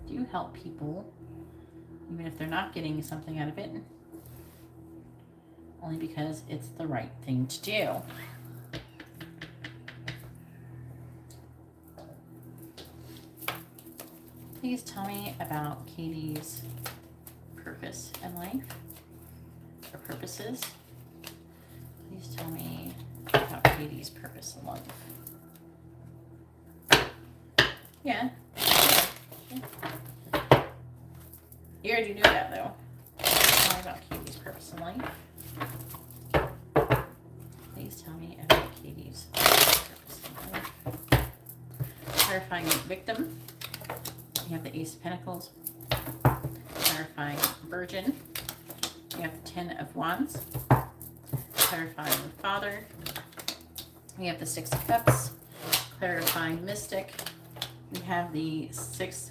do help people even if they're not getting something out of it, only because it's the right thing to do. Please tell me about Katie's purpose in life, or purposes. Please tell me about Katie's purpose in life. Yeah. You already knew that, though. Tell me about Katie's purpose in life. Please tell me about Katie's purpose in life. Clarifying victim. You have the Ace of Pentacles. Clarifying Virgin. You have the Ten of Wands. Clarifying Father. We have the Six of Cups. Clarifying Mystic. We have the Six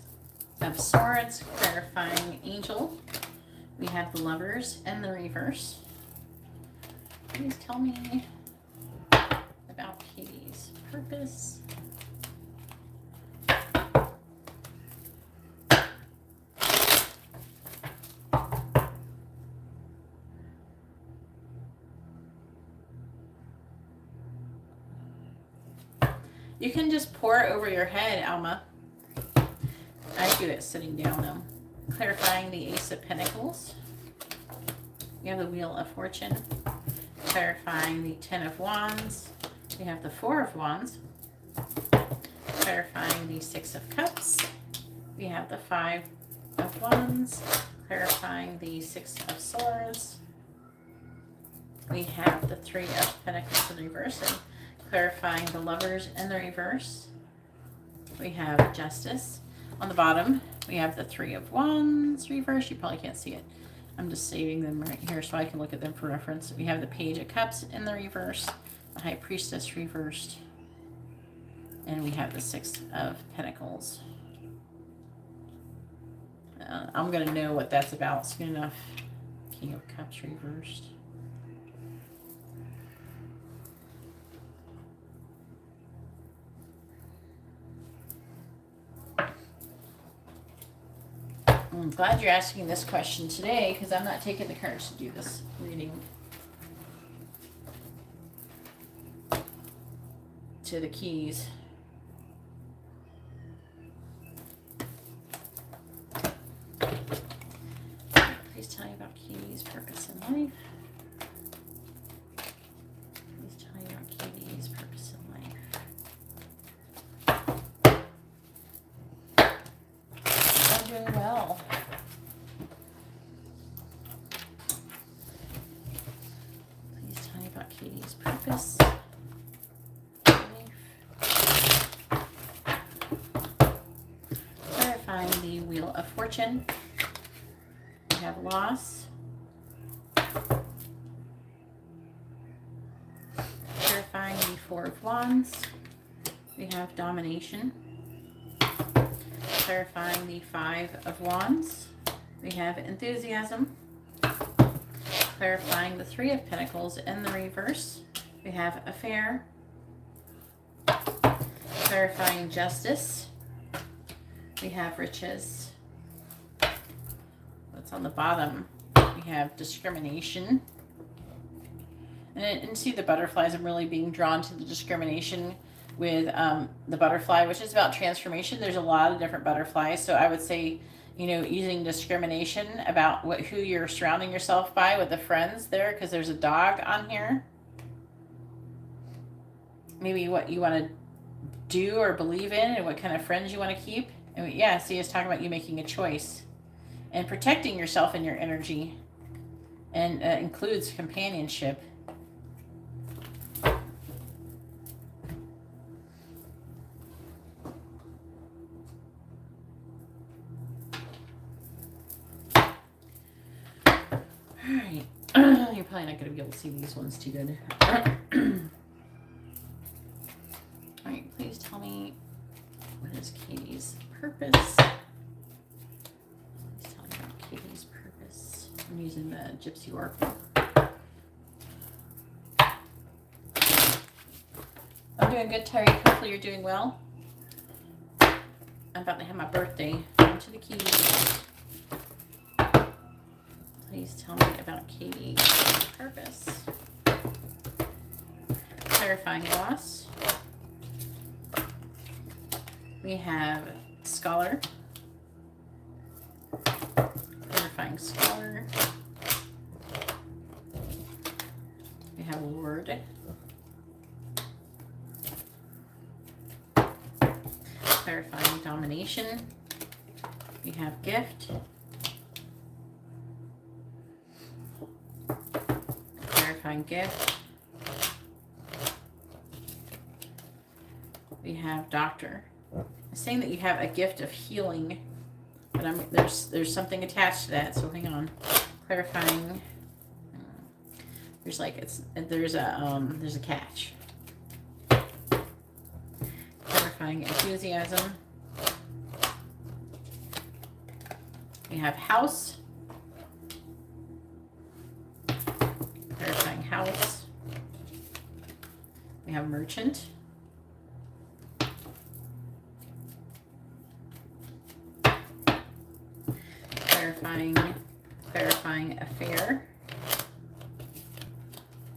of Swords. Clarifying Angel. We have the Lovers and the Reverse. Please tell me about Katie's purpose. You can just pour it over your head, Alma. I do it sitting down, though. Clarifying the Ace of Pentacles. We have the Wheel of Fortune. Clarifying the Ten of Wands. We have the Four of Wands. Clarifying the Six of Cups. We have the Five of Wands. Clarifying the Six of Swords. We have the Three of Pentacles in reverse. And clarifying the Lovers in the reverse. We have Justice. On the bottom, we have the Three of Wands reverse. You probably can't see it. I'm just saving them right here so I can look at them for reference. We have the Page of Cups in the reverse, the High Priestess reversed, and we have the Six of Pentacles. I'm going to know what that's about soon enough. King of Cups reversed. I'm glad you're asking this question today because I'm not taking the courage to do this reading to the keys. Please tell me about Katie's purpose in life. Please tell me about Katie's purpose in life. I'm doing well. Please tell me about Katie's purpose. Clarifying the Wheel of Fortune. We have loss. Clarifying the Four of Wands. We have domination. Clarifying the Five of Wands. We have enthusiasm. Clarifying the Three of Pentacles in the reverse. We have affair. Clarifying justice. We have riches. What's on the bottom? We have discrimination. And see the butterflies. I'm really being drawn to the discrimination with the butterfly, which is about transformation. There's a lot of different butterflies. So I would say, you know, using discrimination about who you're surrounding yourself by with the friends there, because there's a dog on here. Maybe what you want to do or believe in and what kind of friends you want to keep. And yeah, see, it's talking about you making a choice and protecting yourself and your energy. and includes companionship. Alright, you're probably not going to be able to see these ones too good. Alright, please tell me, what is Katie's purpose? Please tell me about Katie's purpose. I'm using the Gypsy Oracle. I'm doing good, Terry. Hopefully you're doing well. I'm about to have my birthday. Into the keys. Please tell me about Katie's purpose. Clarifying loss. We have scholar. Clarifying scholar. We have word. Clarifying domination. We have gift. Clarifying gift. We have doctor. It's saying that you have a gift of healing, but there's something attached to that. So hang on. Clarifying. There's like there's a catch. Clarifying enthusiasm. We have house. Clarifying house. We have merchant. Clarifying affair.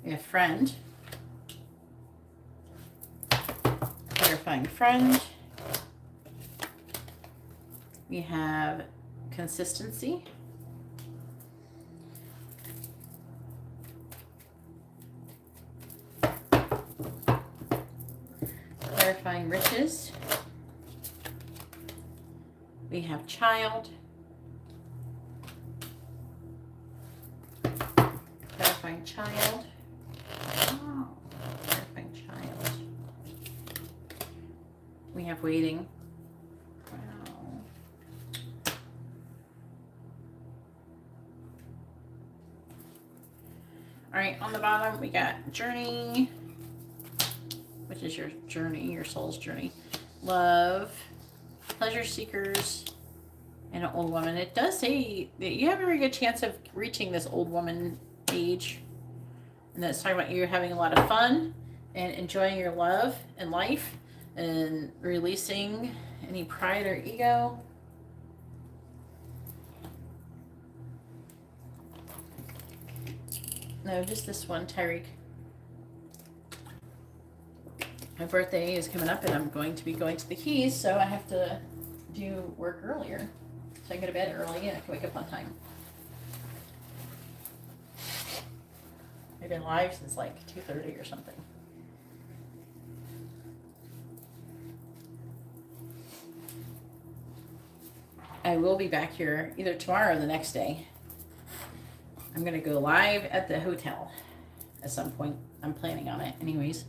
We have friend. Clarifying friend. We have consistency. Clarifying riches. We have child. Clarifying child. Oh, clarifying child. We have waiting. Wow. All right, on the bottom we got journey, which is your journey, your soul's journey. Love, pleasure seekers, and an old woman. It does say that you have a very good chance of reaching this old woman age. And that's talking about you having a lot of fun and enjoying your love and life and releasing any pride or ego. No, just this one, Tyreek. My birthday is coming up and I'm going to be going to the Keys, so I have to do work earlier. So I go to bed early and I can wake up on time. I've been live since like 2:30 or something. I will be back here either tomorrow or the next day. I'm going to go live at the hotel at some point. I'm planning on it anyways.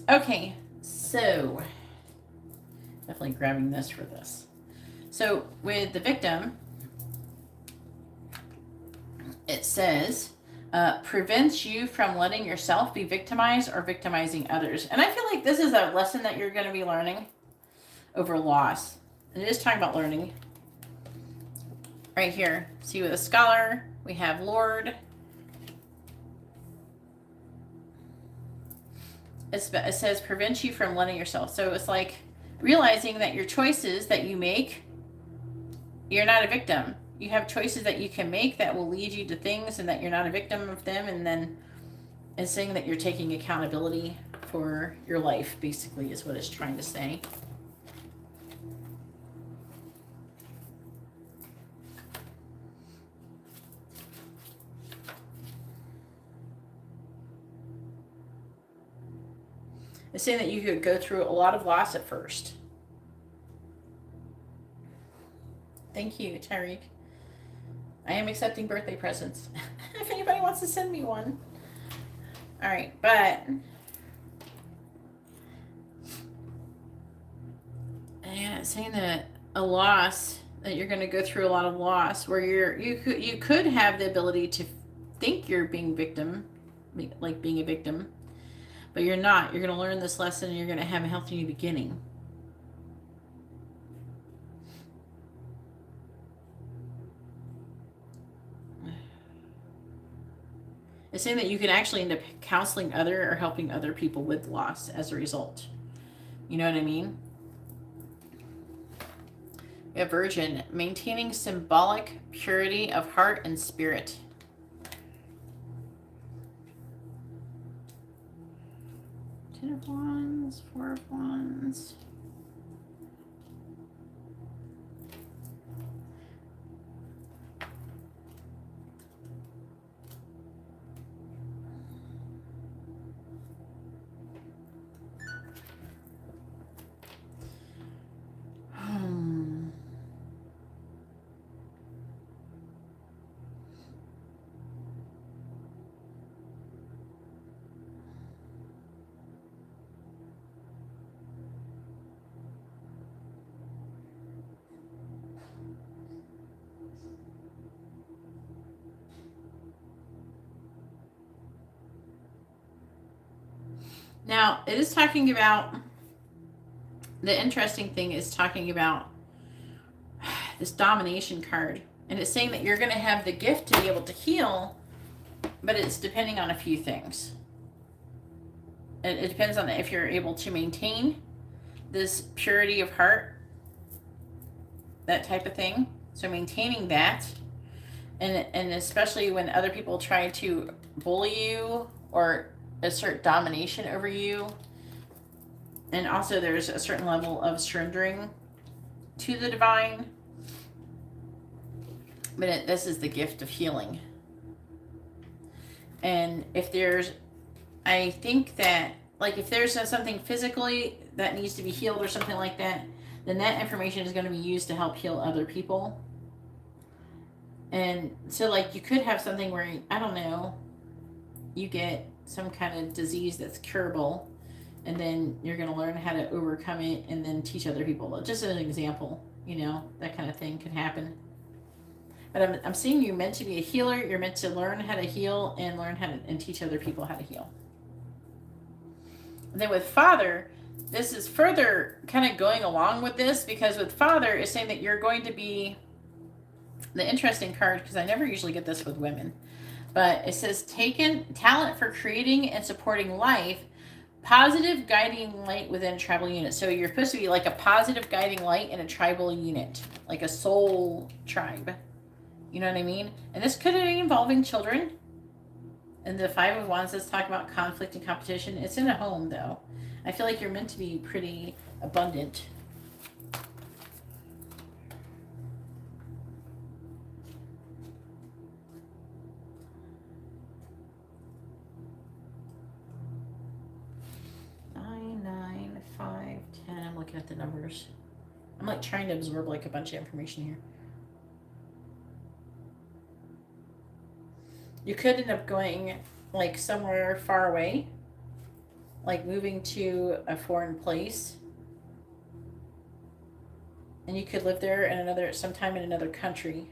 Okay, so definitely grabbing this for this. So with the victim, it says, prevents you from letting yourself be victimized or victimizing others. And I feel like this is a lesson that you're going to be learning over loss. And it is talking about learning. Right here, see with a scholar, we have Lord. It says prevents you from letting yourself. So it's like realizing that your choices that you make, you're not a victim. You have choices that you can make that will lead you to things and that you're not a victim of them. And then it's saying that you're taking accountability for your life, basically, is what it's trying to say. It's saying that you could go through a lot of loss at first. Thank you, Tyreek. I am accepting birthday presents. If anybody wants to send me one. All right, but yeah, saying that a loss, that you're going to go through a lot of loss, where you could have the ability to think you're being victim, like being a victim, but you're not. You're going to learn this lesson, and you're going to have a healthy new beginning. It's saying that you can actually end up counseling other or helping other people with loss as a result. You know what I mean? We have Virgin, maintaining symbolic purity of heart and spirit. Ten of Wands, Four of Wands. Now, it is talking about, the interesting thing is talking about this domination card. And it's saying that you're going to have the gift to be able to heal, but it's depending on a few things. It depends on if you're able to maintain this purity of heart, that type of thing. So maintaining that, and especially when other people try to bully you or assert domination over you. And also there's a certain level of surrendering to the divine. But this is the gift of healing. And if there's, I think that, like, if there's something physically that needs to be healed or something like that, then that information is going to be used to help heal other people. And so, like, you could have something where, I don't know, you get some kind of disease that's curable, and then you're going to learn how to overcome it and then teach other people. Just as an example, you know, that kind of thing can happen. But I'm seeing you're meant to be a healer. You're meant to learn how to heal and learn how to and teach other people how to heal. And then with Father, this is further kind of going along with this, because with Father is saying that you're going to be, the interesting card, because I never usually get this with women, but it says taken talent for creating and supporting life, positive guiding light within tribal unit. So you're supposed to be like a positive guiding light in a tribal unit, like a soul tribe. You know what I mean? And this could be involving children. And the Five of Wands, let's talk about conflict and competition. It's in a home, though. I feel like you're meant to be pretty abundant. I'm looking at the numbers. I'm like trying to absorb like a bunch of information here. You could end up going like somewhere far away, like moving to a foreign place, and you could live there in sometime in another country.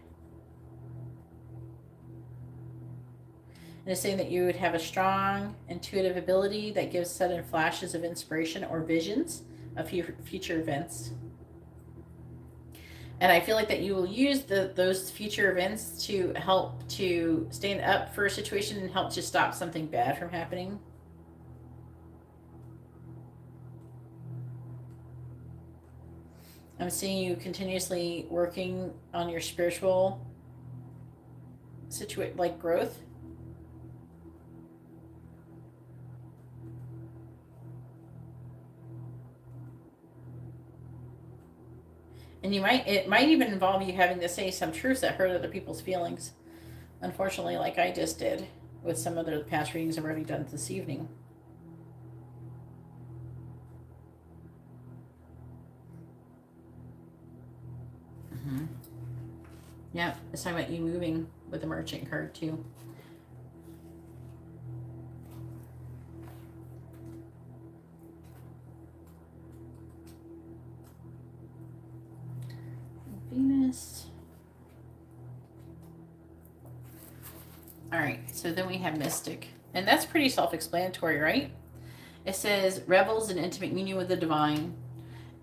And it's saying that you would have a strong intuitive ability that gives sudden flashes of inspiration or visions of future events. And I feel like that you will use those future events to help to stand up for a situation and help to stop something bad from happening. I'm seeing you continuously working on your spiritual like growth. And it might even involve you having to say some truths that hurt other people's feelings. Unfortunately, like I just did with some of the past readings I've already done this evening. Yeah, it's talking about you moving with the merchant card too. Venus. All right, so then we have Mystic. And that's pretty self-explanatory, right? It says revels in intimate union with the divine.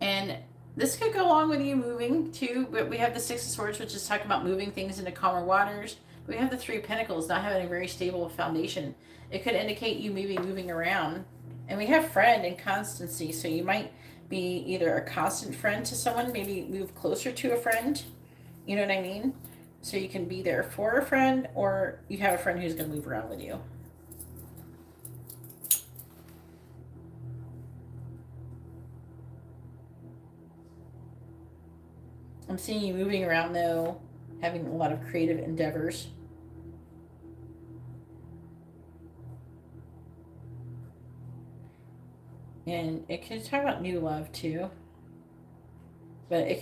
And this could go along with you moving too, but we have the Six of Swords, which is talking about moving things into calmer waters. We have the Three of Pentacles, not having a very stable foundation. It could indicate you maybe moving around. And we have friend and constancy, so you might be either a constant friend to someone, maybe move closer to a friend. You know what I mean? So you can be there for a friend, or you have a friend who's going to move around with you. I'm seeing you moving around though, having a lot of creative endeavors. And it can talk about new love too. But it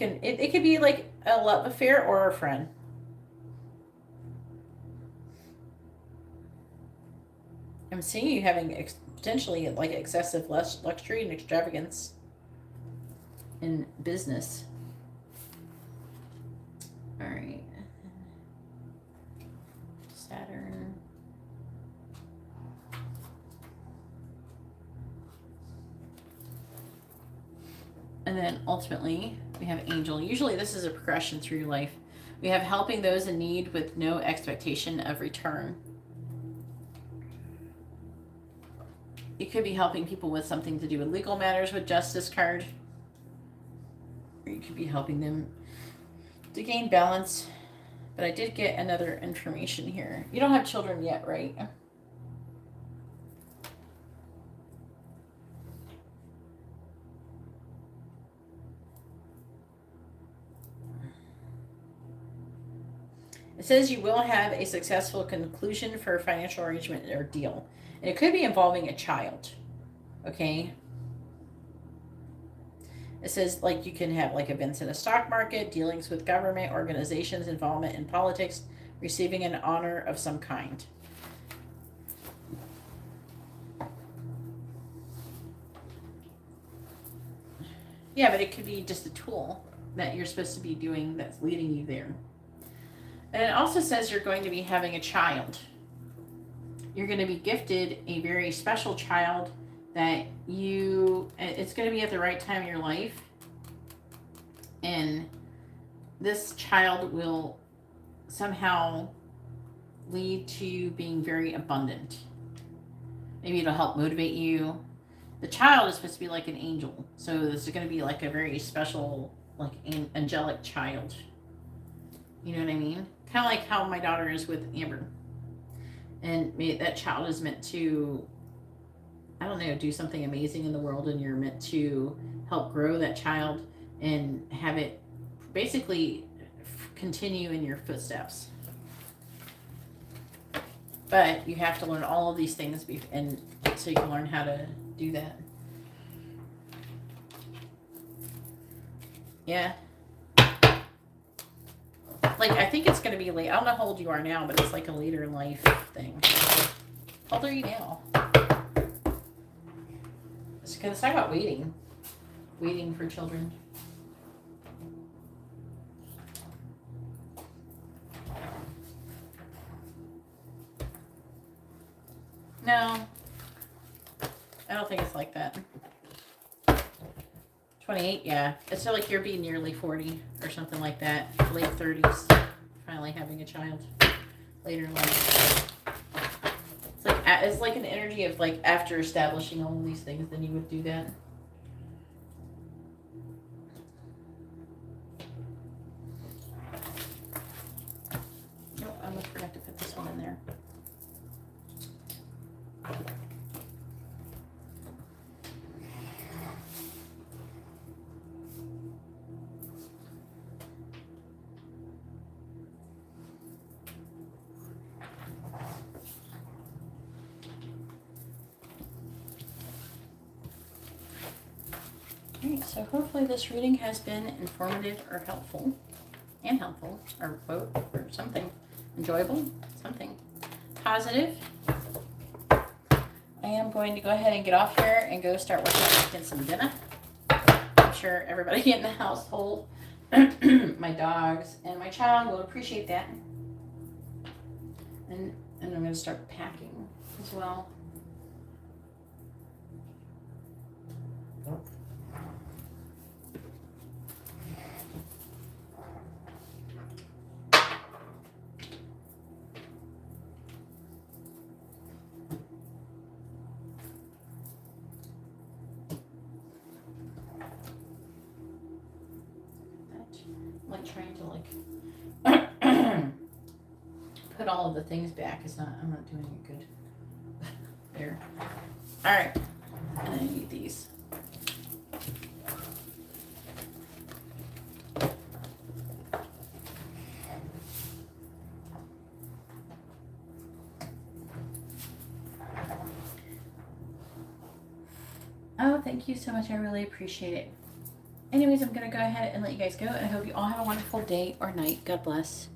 could be like a love affair or a friend. I'm seeing you having potentially like excessive luxury and extravagance in business. All right. Saturn. And then ultimately, we have Angel. Usually this is a progression through life. We have helping those in need with no expectation of return. You could be helping people with something to do with legal matters with Justice card. Or you could be helping them to gain balance. But I did get another information here. You don't have children yet, right? It says you will have a successful conclusion for a financial arrangement or deal. And it could be involving a child. Okay? It says like you can have like events in the stock market, dealings with government, organizations, involvement in politics, receiving an honor of some kind. Yeah, but it could be just a tool that you're supposed to be doing that's leading you there. And it also says you're going to be having a child. You're going to be gifted a very special child that it's going to be at the right time in your life. And this child will somehow lead to you being very abundant. Maybe it'll help motivate you. The child is supposed to be like an angel. So this is going to be like a very special, like angelic child. You know what I mean? Kind of like how my daughter is with Amber. And that child is meant to, I don't know, do something amazing in the world, and you're meant to help grow that child and have it basically continue in your footsteps. But you have to learn all of these things, and so you can learn how to do that. Yeah. Like, I think it's going to be late. I don't know how old you are now, but it's like a later in life thing. How old are you now? Because it's talking about waiting. Waiting for children. No. I don't think it's like that. 28, yeah. It's like you're being nearly 40 or something like that. Late 30s. Finally having a child. Later in life. It's like an energy of like after establishing all of these things, then you would do that. Oh, I almost forgot to put this one in there. Alright, so hopefully this reading has been informative or helpful. and helpful, or quote, or something enjoyable, something positive. I am going to go ahead and get off here and go start working on making some dinner. I'm sure everybody in the household, my dogs and my child, will appreciate that. And I'm going to start packing as well. I'm like trying to like put all of the things back. I'm not doing it good. There. All right. And I need these. Oh, thank you so much. I really appreciate it. Anyways, I'm going to go ahead and let you guys go. And I hope you all have a wonderful day or night. God bless.